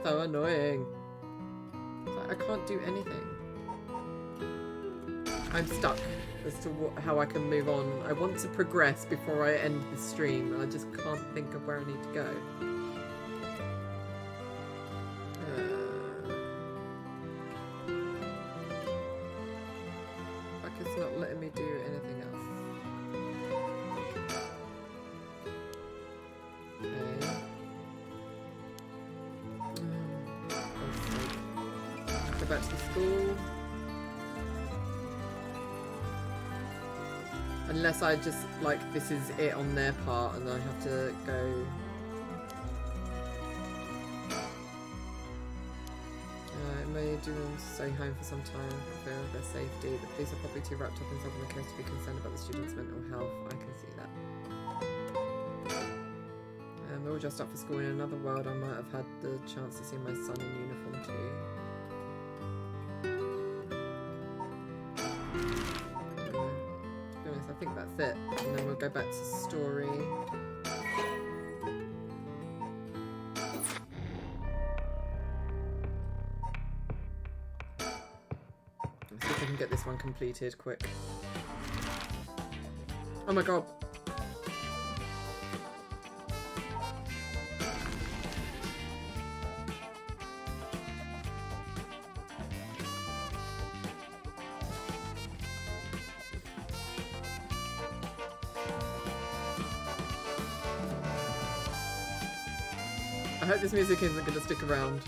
So annoying. Like, I can't do anything. I'm stuck as to how I can move on. I want to progress before I end the stream, and I just can't think of where I need to go. Like it's not letting me do anything else. Okay. Go back to the school. Unless I just, like, this is it on their part and I have to go... it may do them to stay home for some time for fear of their safety. The police are probably too wrapped up in solving the case to be concerned about the students' mental health. I can see that. They're all dressed up for school. In another world, I might have had the chance to see my son in uniform too. I think that's it, and then we'll go back to story. Let's see if I can get this one completed quick. Oh my god. I hope this music isn't going to stick around.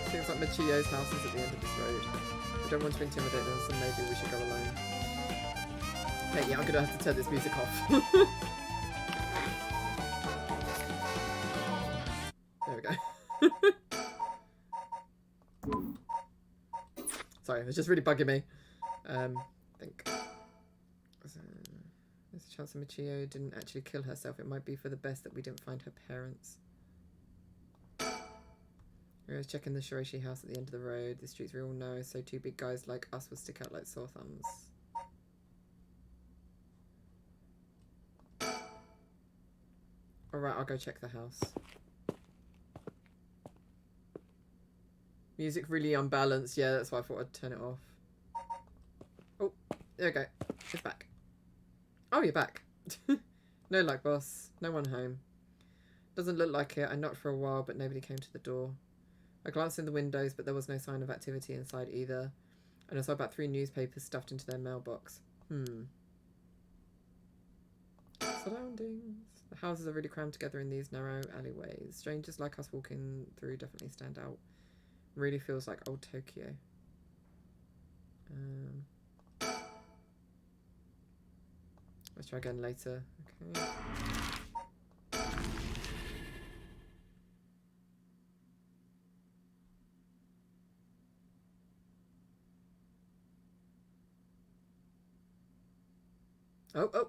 Seems like Michio's house is at the end of this road. I don't want to intimidate them, so maybe we should go alone. Hey, yeah, I'm going to have to turn this music off. There we go. Sorry, it's just really bugging me. I think... There's a chance that Michio didn't actually kill herself. It might be for the best that we didn't find her parents. I was checking the Shirashi house at the end of the road. The streets we all know, so two big guys like us will stick out like sore thumbs. Alright, I'll go check the house. Music really unbalanced. Yeah, that's why I thought I'd turn it off. Oh, there we go. It's back. Oh, you're back. No luck, boss. No one home. Doesn't look like it. I knocked for a while, but nobody came to the door. I glanced in the windows, but there was no sign of activity inside either. And I saw about 3 newspapers stuffed into their mailbox. Surroundings. The houses are really crammed together in these narrow alleyways. Strangers like us walking through definitely stand out. Really feels like old Tokyo. Let's try again later. Okay. Oh.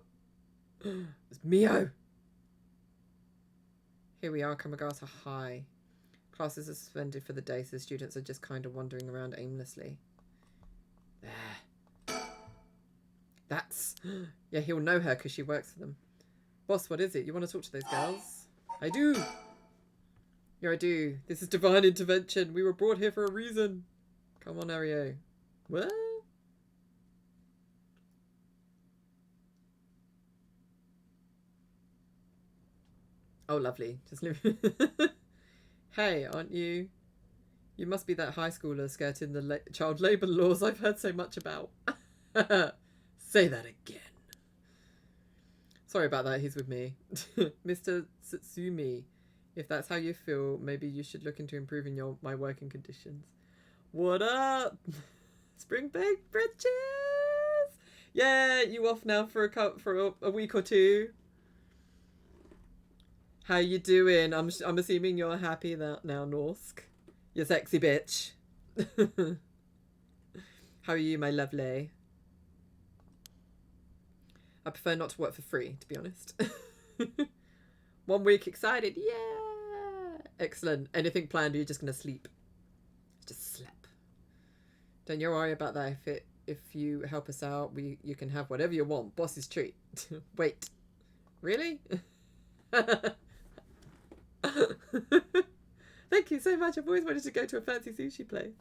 It's Mio. Here we are, Kamagata High. Classes are suspended for the day, so the students are just kind of wandering around aimlessly. There. That's... Yeah, he'll know her because she works for them. Boss, what is it? You want to talk to those girls? I do. Yeah, I do. This is divine intervention. We were brought here for a reason. Come on, Ario. What? Oh, lovely. Just live. Hey, aren't you? You must be that high schooler skirting the child labour laws I've heard so much about. Say that again. Sorry about that, he's with me. Mr. Tsutsumi, if that's how you feel, maybe you should look into improving my working conditions. What up? Spring baked britches! Yeah, you off now for a week or two? How you doing? I'm assuming you're happy now, Norsk. You sexy bitch. How are you, my lovely? I prefer not to work for free, to be honest. 1 week excited. Yeah. Excellent. Anything planned or you're just going to sleep? Just sleep. Don't you worry about that. If you help us out, you can have whatever you want. Boss's treat. Wait. Really? Thank you so much. I've always wanted to go to a fancy sushi place.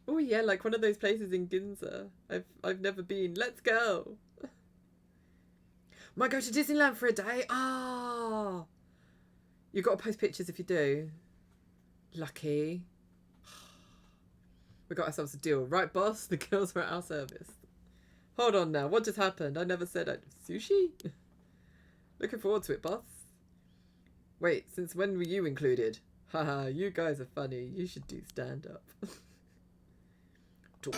Oh yeah, like one of those places in Ginza. I've never been. Let's go. Might go to Disneyland for a day. Ah, you got to post pictures if you do. Lucky. We got ourselves a deal, right, boss? The girls are at our service. Hold on now. What just happened? I never said sushi. Looking forward to it, boss. Wait, since when were you included? Haha, you guys are funny. You should do stand-up. Talk.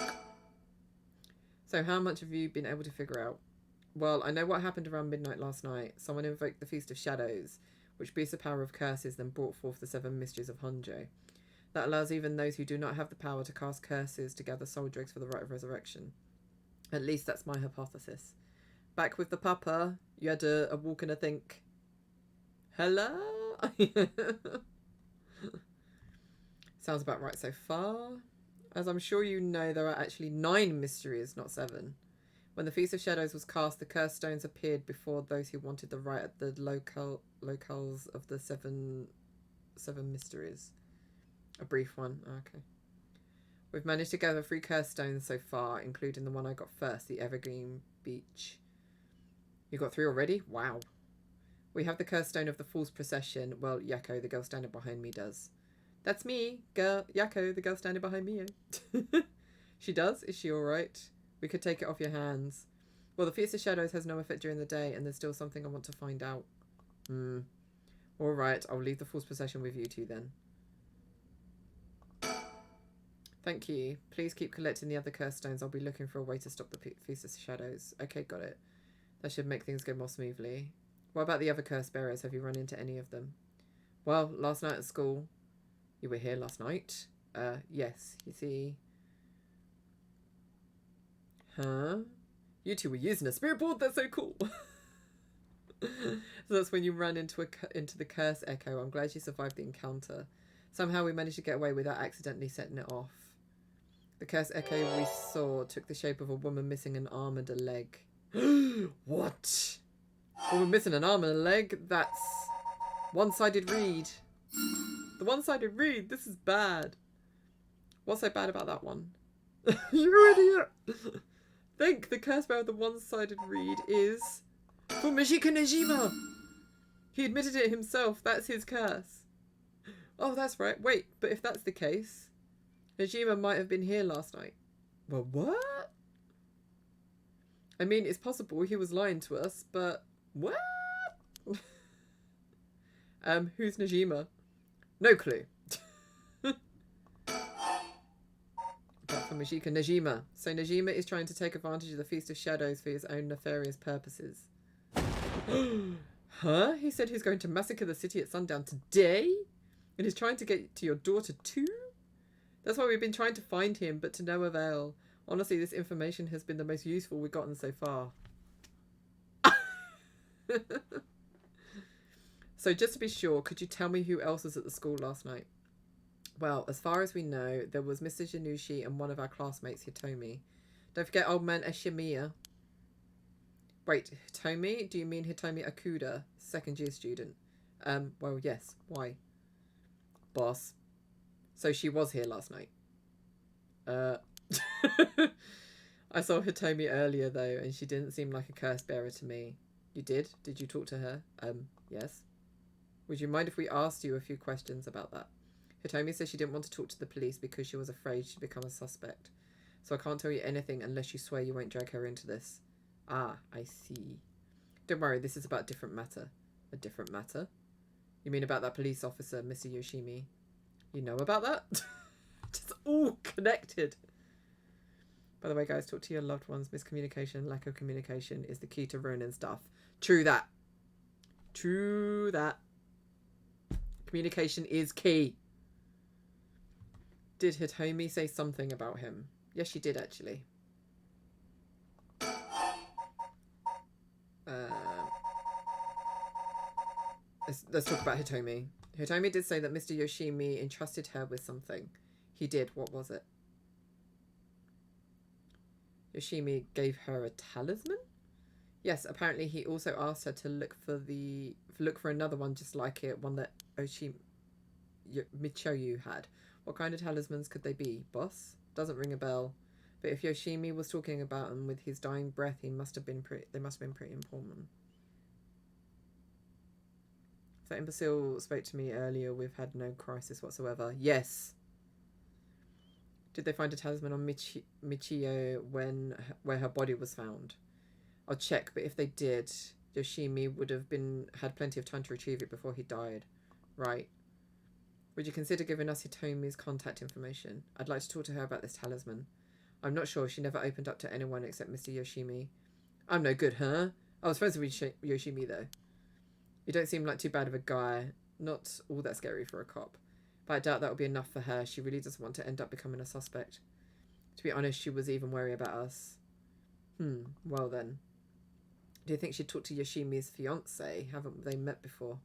So how much have you been able to figure out? Well, I know what happened around midnight last night. Someone invoked the Feast of Shadows, which boosts the power of curses, then brought forth the 7 mysteries of Honjo. That allows even those who do not have the power to cast curses to gather soul dregs for the rite of resurrection. At least that's my hypothesis. Back with the papa, you had a walk and a think. Hello? Sounds about right so far. As I'm sure you know, there are actually 9 mysteries, not 7. When the Feast of Shadows was cast, the cursed stones appeared before those who wanted the right at the locales of the seven mysteries. A brief one. Okay. We've managed to gather 3 cursed stones so far, including the one I got first, the Evergreen Beach. You got 3 already? Wow. We have the cursed stone of the Fool's Procession. Well, Yako, the girl standing behind me, does. That's me, girl. Yako, the girl standing behind me. She does? Is she alright? We could take it off your hands. Well, the Feast of Shadows has no effect during the day, and there's still something I want to find out. Alright, I'll leave the Fool's Procession with you two then. Thank you. Please keep collecting the other cursed stones. I'll be looking for a way to stop the Feast of Shadows. Okay, got it. That should make things go more smoothly. What about the other cursed bearers? Have you run into any of them? Well, last night at school. You were here last night? Yes, you see. Huh? You two were using a spirit board? That's so cool. So that's when you ran into the curse echo. I'm glad you survived the encounter. Somehow we managed to get away without accidentally setting it off. The curse echo we saw took the shape of a woman missing an arm and a leg. What? A woman missing an arm and a leg? That's one-sided read. The one-sided read. This is bad. What's so bad about that one? You idiot. Think the curse bearer of the one-sided read is Fumishika Nejima. He admitted it himself. That's his curse. Oh, that's right. Wait, but if that's the case, Nejima might have been here last night. Well, what? I mean, it's possible he was lying to us, but what? Who's Nejima? No clue. Apart Tomashika Najima. So Najima is trying to take advantage of the Feast of Shadows for his own nefarious purposes. Huh? He said he's going to massacre the city at sundown today? And he's trying to get to your daughter too? That's why we've been trying to find him, but to no avail. Honestly, this information has been the most useful we've gotten so far. So just to be sure, could you tell me who else was at the school last night? Well, as far as we know, there was Mr. Janushi and one of our classmates, Hitomi. Don't forget old man Eshimiya. Wait, Hitomi? Do you mean Hitomi Akuda, second year student? Well, yes. Why? Boss. So she was here last night. I saw Hitomi earlier though, and she didn't seem like a curse bearer to me. You did? Did you talk to her? Yes. Would you mind if we asked you a few questions about that? Hitomi says she didn't want to talk to the police because she was afraid she'd become a suspect. So I can't tell you anything unless you swear you won't drag her into this. Ah, I see. Don't worry, this is about a different matter. A different matter? You mean about that police officer, Mr. Yoshimi? You know about that? Just all connected. By the way, guys, talk to your loved ones. Miscommunication, lack of communication is the key to ruining stuff. True that. True that. Communication is key. Did Hitomi say something about him? Yes, she did, actually. Let's talk about Hitomi. Hitomi did say that Mr. Yoshimi entrusted her with something. He did. What was it? Yoshimi gave her a talisman? Yes, apparently he also asked her to look for another one just like it, one that Michoyu had. What kind of talismans could they be, boss? Doesn't ring a bell. But if Yoshimi was talking about them with his dying breath, they must have been pretty important. If that imbecile spoke to me earlier, we've had no crisis whatsoever. Yes. Did they find a talisman on Michio where her body was found? I'll check, but if they did, Yoshimi would have had plenty of time to retrieve it before he died. Right. Would you consider giving us Hitomi's contact information? I'd like to talk to her about this talisman. I'm not sure. She never opened up to anyone except Mr. Yoshimi. I'm no good, huh? I was friends with Yoshimi, though. You don't seem like too bad of a guy. Not all that scary for a cop. But I doubt that will be enough for her. She really doesn't want to end up becoming a suspect. To be honest, she was even worried about us. Well then. Do you think she'd talk to Yoshimi's fiancé? Haven't they met before?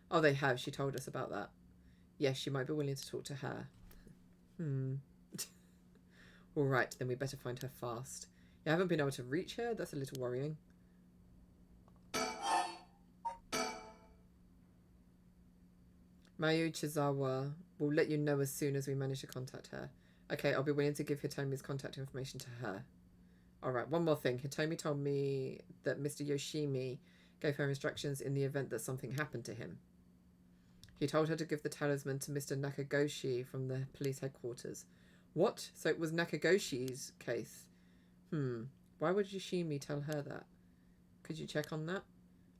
Oh, they have. She told us about that. Yes, she might be willing to talk to her. Alright, then we better find her fast. You haven't been able to reach her? That's a little worrying. Mayu Chizawa will let you know as soon as we manage to contact her. Okay, I'll be willing to give Hitomi's contact information to her. Alright, one more thing. Hitomi told me that Mr. Yoshimi gave her instructions in the event that something happened to him. He told her to give the talisman to Mr. Nakagoshi from the police headquarters. What? So it was Nakagoshi's case? Why would Yoshimi tell her that? Could you check on that?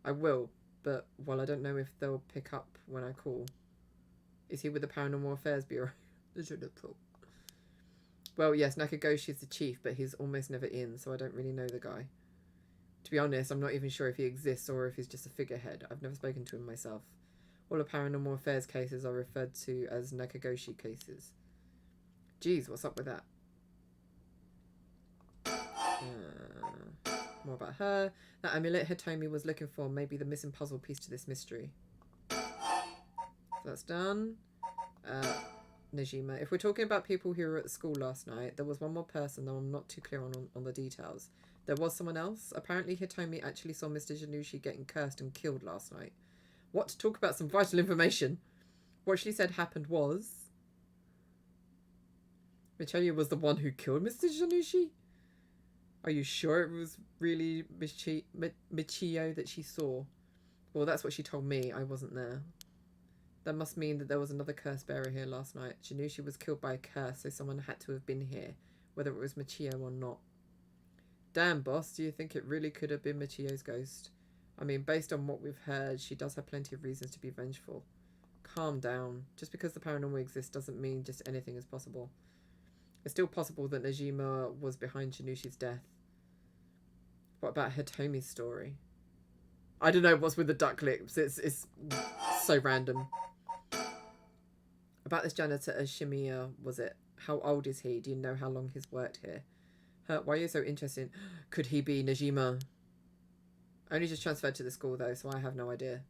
I will, but, well, I don't know if they'll pick up when I call. Is he with the Paranormal Affairs Bureau? Well, yes, Nakagoshi is the chief, but he's almost never in, so I don't really know the guy. To be honest, I'm not even sure if he exists or if he's just a figurehead. I've never spoken to him myself. All the Paranormal Affairs cases are referred to as Nakagoshi cases. Jeez, what's up with that? More about her. That amulet Hitomi was looking for may be the missing puzzle piece to this mystery. So that's done. Najima. If we're talking about people who were at school last night, there was one more person, though I'm not too clear on the details. There was someone else. Apparently Hitomi actually saw Mr. Janushi getting cursed and killed last night. What? Talk about some vital information. What she said happened was... Michio was the one who killed Mr. Janushi? Are you sure it was really Michio that she saw? Well, that's what she told me. I wasn't there. That must mean that there was another curse bearer here last night. Janushi was killed by a curse, so someone had to have been here, whether it was Michio or not. Damn, boss, do you think it really could have been Michio's ghost? I mean, based on what we've heard, she does have plenty of reasons to be vengeful. Calm down. Just because the paranormal exists doesn't mean just anything is possible. It's still possible that Najima was behind Janushi's death. What about Hitomi's story? I don't know what's with the duck lips. It's so random. About this janitor Ashimiya, was it? How old is he? Do you know how long he's worked here? Why are you so interested? Could he be Najima? Only just transferred to the school though, so I have no idea.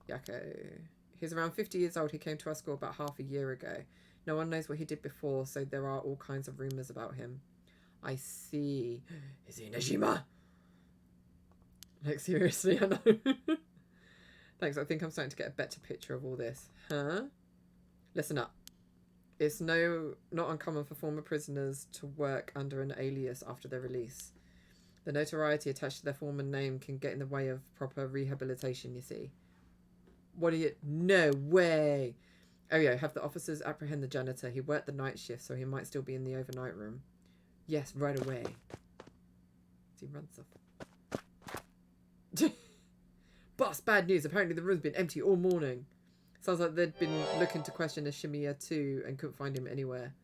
Yako. He's around 50 years old. He came to our school about half a year ago. No one knows what he did before, so there are all kinds of rumours about him. I see. Is he Najima? Like, seriously, I know. Thanks, I think I'm starting to get a better picture of all this. Huh? Listen up. It's not uncommon for former prisoners to work under an alias after their release. The notoriety attached to their former name can get in the way of proper rehabilitation, you see. What are you... No way! Oh yeah, have the officers apprehend the janitor. He worked the night shift, so he might still be in the overnight room. Yes, right away. He runs off. Boss, bad news. Apparently the room's been empty all morning. Sounds like they'd been looking to question Ashimiya too and couldn't find him anywhere.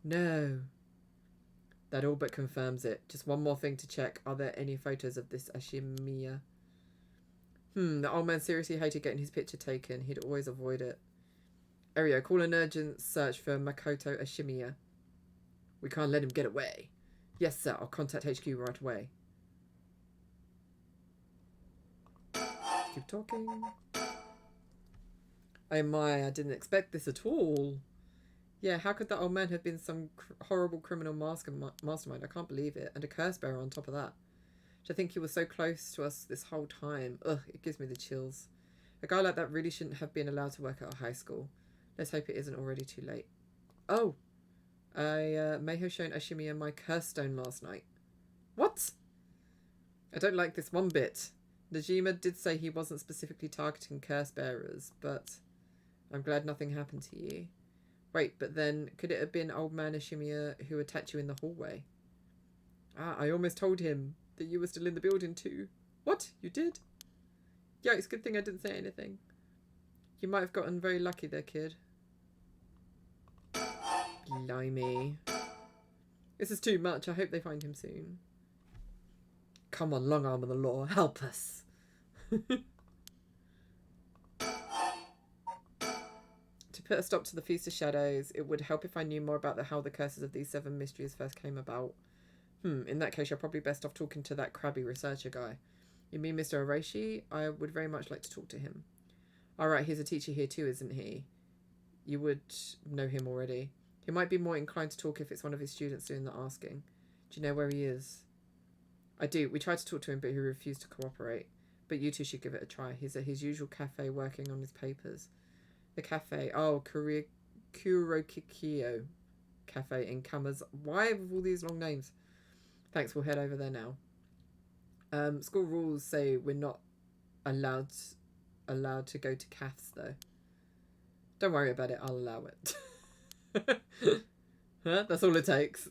No. That all but confirms it. Just one more thing to check. Are there any photos of this Ashimiya? The old man seriously hated getting his picture taken. He'd always avoid it. Ario, call an urgent search for Makoto Ashimiya. We can't let him get away. Yes, sir. I'll contact HQ right away. Keep talking. Oh my, I didn't expect this at all. Yeah, how could that old man have been some horrible criminal mastermind? I can't believe it. And a curse bearer on top of that. To think he was so close to us this whole time. Ugh, it gives me the chills. A guy like that really shouldn't have been allowed to work at a high school. Let's hope it isn't already too late. Oh! I may have shown Ashimiya my curse stone last night. What? I don't like this one bit. Najima did say he wasn't specifically targeting curse bearers, but I'm glad nothing happened to you. Wait, but then could it have been old man Ashimiya who attacked you in the hallway? Ah, I almost told him that you were still in the building too. What? You did? Yeah, it's a good thing I didn't say anything. You might have gotten very lucky there, kid. Blimey. This is too much. I hope they find him soon. Come on, long arm of the law. Help us. To put a stop to the Feast of Shadows, it would help if I knew more about how the curses of these 7 mysteries first came about. In that case, you're probably best off talking to that crabby researcher guy. You mean Mr. Arashi? I would very much like to talk to him. Alright, he's a teacher here too, isn't he? You would know him already. He might be more inclined to talk if it's one of his students doing the asking. Do you know where he is? I do. We tried to talk to him, but he refused to cooperate. But you two should give it a try. He's at his usual cafe working on his papers. The cafe... Oh, Kurokikyo Cafe in Kama's... Why with all these long names? Thanks, we'll head over there now. School rules say we're not allowed to go to cafes, though. Don't worry about it. I'll allow it. Huh? That's all it takes.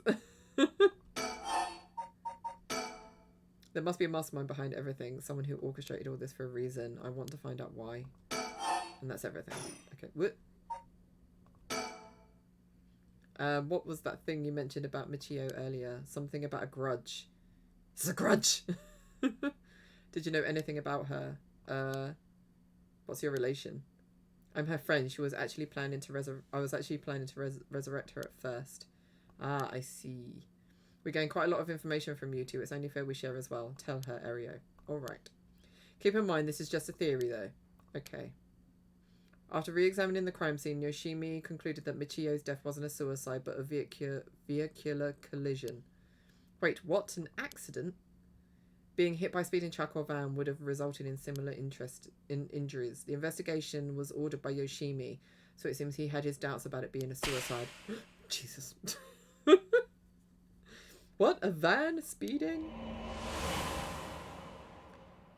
There must be a mastermind behind everything. Someone who orchestrated all this for a reason. I want to find out why. And that's everything. Okay. What was that thing you mentioned about Michio earlier? Something about a grudge. It's a grudge! Did you know anything about her? What's your relation? I'm her friend. She was actually planning to resurrect her at first. Ah, I see. We gain quite a lot of information from you two. It's only fair we share as well. Tell her, Ario. Alright. Keep in mind, this is just a theory, though. Okay. After re-examining the crime scene, Yoshimi concluded that Michio's death wasn't a suicide, but a vehicular collision. Wait, what? An accident? Being hit by a speeding truck or van would have resulted in similar injuries. The investigation was ordered by Yoshimi, so it seems he had his doubts about it being a suicide. Jesus. What? A van? Speeding?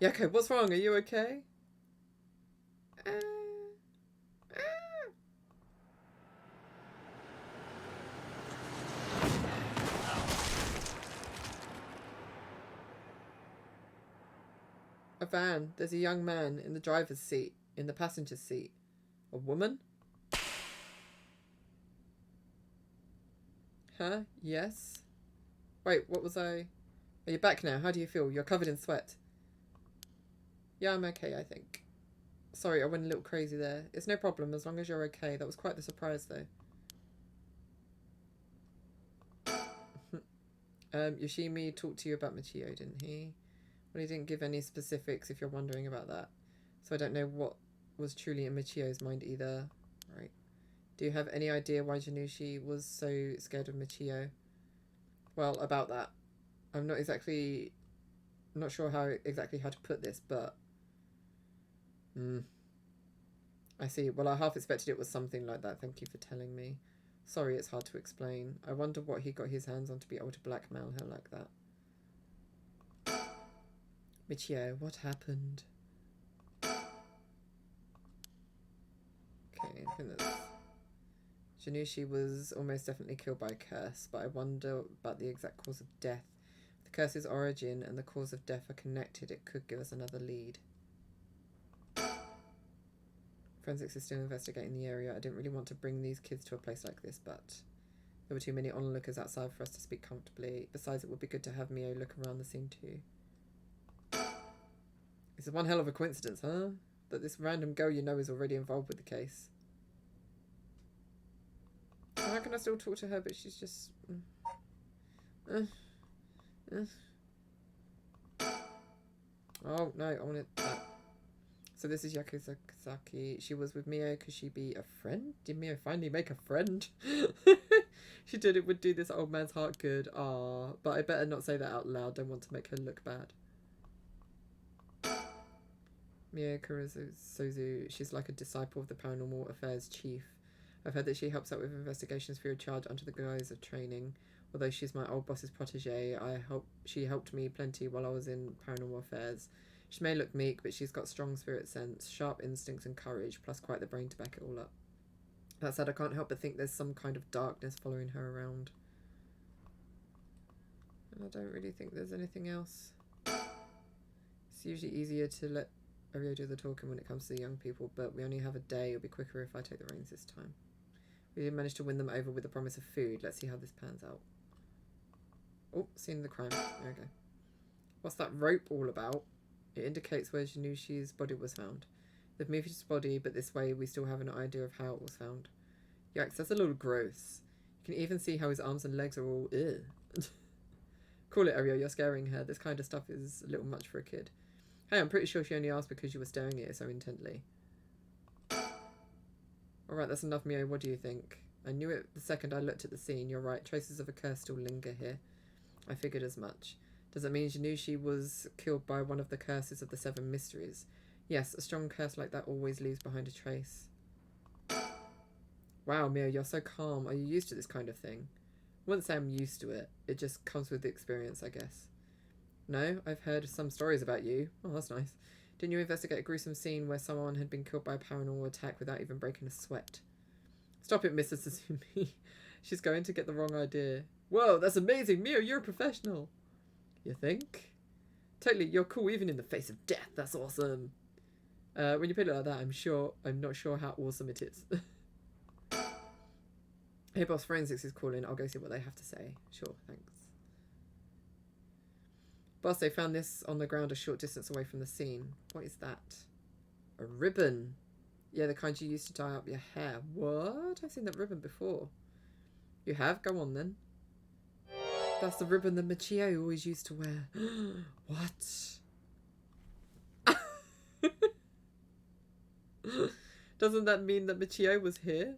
Yako, what's wrong? Are you okay? A van. There's a young man in the driver's seat, in the passenger seat. A woman? Huh? Yes? Wait, what was I... Are you back now? How do you feel? You're covered in sweat. Yeah, I'm okay, I think. Sorry, I went a little crazy there. It's no problem, as long as you're okay. That was quite the surprise, though. Yoshimi talked to you about Michio, didn't he? Well, he didn't give any specifics, if you're wondering about that. So I don't know what was truly in Michio's mind either. Right. Do you have any idea why Janushi was so scared of Michio? Well, about that. I'm not sure how to put this, but... I see. Well, I half expected it was something like that. Thank you for telling me. Sorry, it's hard to explain. I wonder what he got his hands on to be able to blackmail her like that. Michio, what happened? Okay, I think that's... Janushi was almost definitely killed by a curse, but I wonder about the exact cause of death. If the curse's origin and the cause of death are connected, it could give us another lead. Forensics is still investigating the area. I didn't really want to bring these kids to a place like this, but there were too many onlookers outside for us to speak comfortably. Besides, it would be good to have Mio look around the scene too. This is one hell of a coincidence, huh? That this random girl you know is already involved with the case. How can I still talk to her, but she's just... Oh, no, I wanted that. So this is Yakusaki. She was with Mio. Could she be a friend? Did Mio finally make a friend? She did. It would do this old man's heart good. Ah, but I better not say that out loud. Don't want to make her look bad. Mio Kurosozu. She's like a disciple of the Paranormal Affairs chief. I've heard that she helps out with investigations free of charge under the guise of training. Although she's my old boss's protege, she helped me plenty while I was in Paranormal Affairs. She may look meek, but she's got strong spirit sense, sharp instincts and courage, plus quite the brain to back it all up. That said, I can't help but think there's some kind of darkness following her around. And I don't really think there's anything else. It's usually easier to let Oreo do the talking when it comes to the young people, but we only have a day. It'll be quicker if I take the reins this time. We did manage to win them over with the promise of food. Let's see how this pans out. Oh, scene of the crime. There we go. What's that rope all about? It indicates where Janushi's body was found. They've moved his body, but this way we still have an idea of how it was found. Yikes, that's a little gross. You can even see how his arms and legs are all... Ugh. Call it, Ariel, you're scaring her. This kind of stuff is a little much for a kid. Hey, I'm pretty sure she only asked because you were staring at it so intently. Alright, that's enough, Mio. What do you think? I knew it the second I looked at the scene. You're right. Traces of a curse still linger here. I figured as much. Does it mean Janushi was killed by one of the curses of the 7 mysteries? Yes, a strong curse like that always leaves behind a trace. Wow, Mio, you're so calm. Are you used to this kind of thing? I wouldn't say I'm used to it. It just comes with the experience, I guess. No, I've heard some stories about you. Oh, that's nice. Didn't you investigate a gruesome scene where someone had been killed by a paranormal attack without even breaking a sweat? Stop it, Mrs. Suzumi. She's going to get the wrong idea. Whoa, that's amazing. Mio, you're a professional. You think? Totally, you're cool even in the face of death. That's awesome. When you put it like that, I'm not sure how awesome it is. Hey, boss, forensics is calling. I'll go see what they have to say. Sure, thanks. Boss, they found this on the ground a short distance away from the scene. What is that? A ribbon. Yeah, the kind you used to tie up your hair. What? I've seen that ribbon before. You have? Go on then. That's the ribbon that Michio always used to wear. What? Doesn't that mean that Michio was here?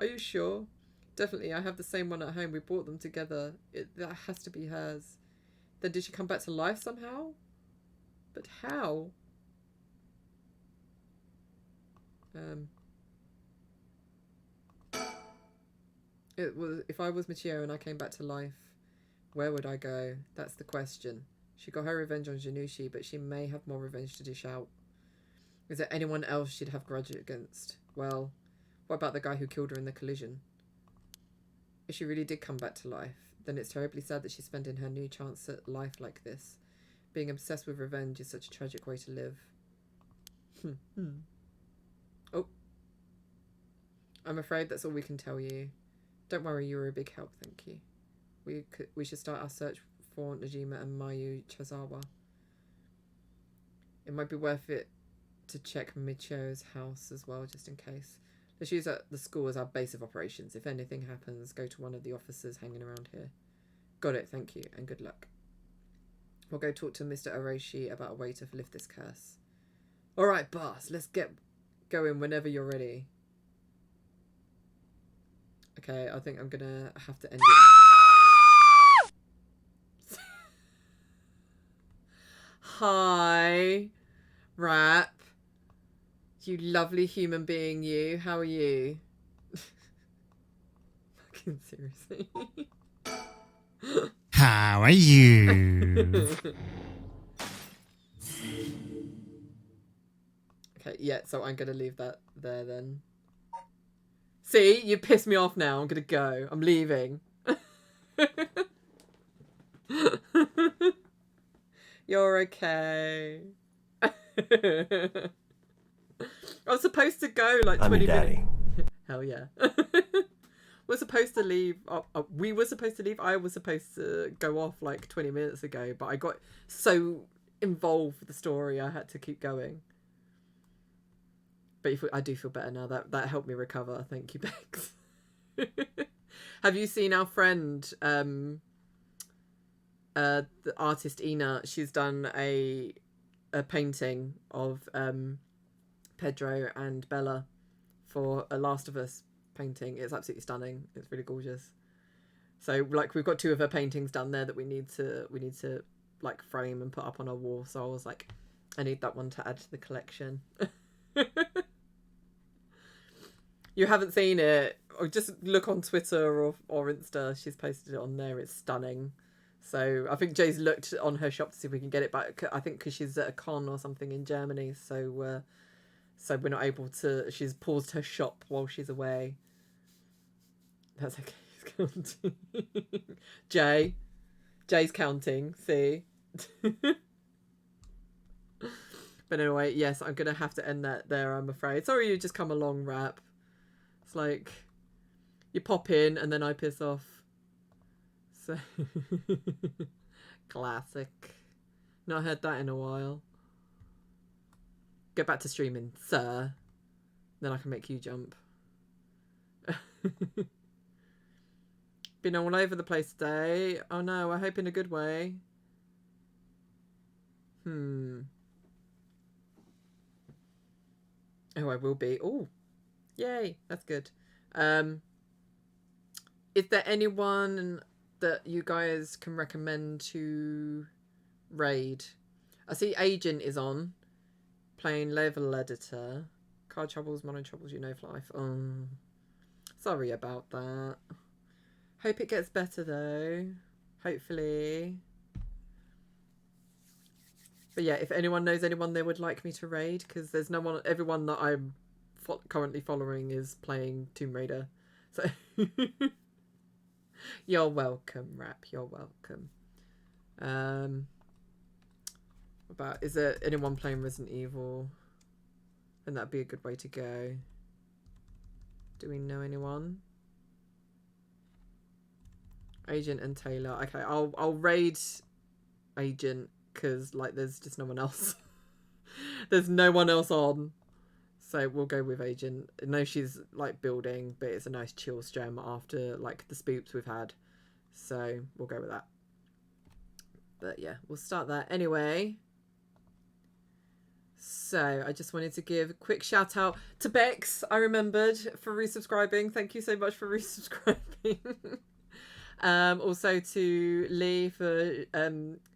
Are you sure? Definitely, I have the same one at home. We bought them together. That has to be hers. Then did she come back to life somehow? But how? It was, if I was Michio and I came back to life, where would I go? That's the question. She got her revenge on Janushi, but she may have more revenge to dish out. Is there anyone else she'd have grudge against? Well, what about the guy who killed her in the collision? If she really did come back to life, then it's terribly sad that she's spending her new chance at life like this. Being obsessed with revenge is such a tragic way to live. Oh. I'm afraid that's all we can tell you. Don't worry, you were a big help, thank you. we should start our search for Najima and Mayu Chazawa. It might be worth it to check Michio's house as well, just in case. Let's use the school as our base of operations. If anything happens, go to one of the officers hanging around here. Got it, thank you, and good luck. We'll go talk to Mr. Orochi about a way to lift this curse. Alright, boss, let's get going whenever you're ready. Okay, I think I'm gonna have to end it. Hi, Rap. You lovely human being, you. How are you? Fucking seriously. How are you? Okay, yeah, so I'm gonna leave that there then. See, you pissed me off now. I'm gonna go. I'm leaving. You're okay. I was supposed to go like 20 minutes. Hell yeah. We're supposed to leave. We were supposed to leave. I was supposed to go off like 20 minutes ago, but I got so involved with the story I had to keep going. But I do feel better now. That helped me recover. Thank you, Bex. Have you seen our friend, the artist Ina? She's done a painting of Pedro and Bella for a Last of Us painting. It's absolutely stunning. It's really gorgeous. So like we've got 2 of her paintings done there that we need to like frame and put up on our wall. So I was like, I need that one to add to the collection. You haven't seen it, or just look on Twitter or Insta. She's posted it on there. It's stunning. So I think Jay's looked on her shop to see if we can get it back. I think because she's at a con or something in Germany, so we're not able to. She's paused her shop while she's away. That's okay. He's counting. Jay's counting. See. But anyway, yes, I'm gonna have to end that there. I'm afraid. Sorry, you just come along, Rap. It's like you pop in and then I piss off. So classic. Not heard that in a while. Get back to streaming, sir. Then I can make you jump. Been all over the place today. Oh no, I hope in a good way. Oh, I will be. Oh, yay, that's good. Is there anyone that you guys can recommend to raid? I see Agent is on, playing level editor. Card troubles, mono troubles, you know for life. Sorry about that. Hope it gets better though. Hopefully. But yeah, if anyone knows anyone they would like me to raid, because there's no one, everyone that I'm currently following is playing Tomb Raider. So you're welcome, Rap. You're welcome. Is there anyone playing Resident Evil? And that'd be a good way to go. Do we know anyone? Agent and Taylor. Okay, I'll raid Agent because like there's just no one else. There's no one else on. So we'll go with Agent. I know she's like building, but it's a nice chill stream after like the spoops we've had. So we'll go with that. But yeah, we'll start that anyway. So I just wanted to give a quick shout out to Bex. I remembered, for resubscribing. Thank you so much for resubscribing. Also to Lee for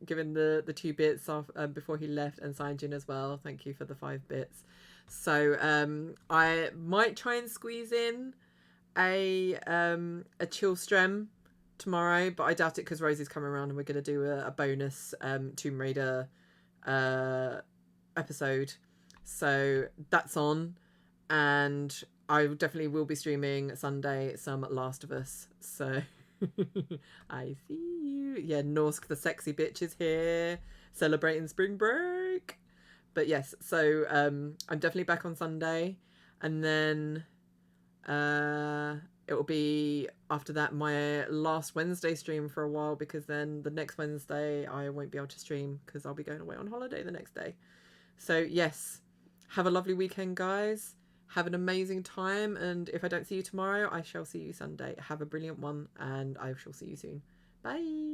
giving the 2 bits off before he left, and Sanjin as well. Thank you for the 5 bits. So I might try and squeeze in a chill stream tomorrow, but I doubt it because Rosie's coming around and we're going to do a bonus Tomb Raider episode. So that's on, and I definitely will be streaming Sunday some Last of Us. So I see you. Yeah, Norsk the sexy bitch is here celebrating spring break. But yes, so I'm definitely back on Sunday, and then it will be after that my last Wednesday stream for a while, because then the next Wednesday I won't be able to stream because I'll be going away on holiday the next day. So yes, have a lovely weekend, guys. Have an amazing time, and if I don't see you tomorrow, I shall see you Sunday. Have a brilliant one, and I shall see you soon. Bye.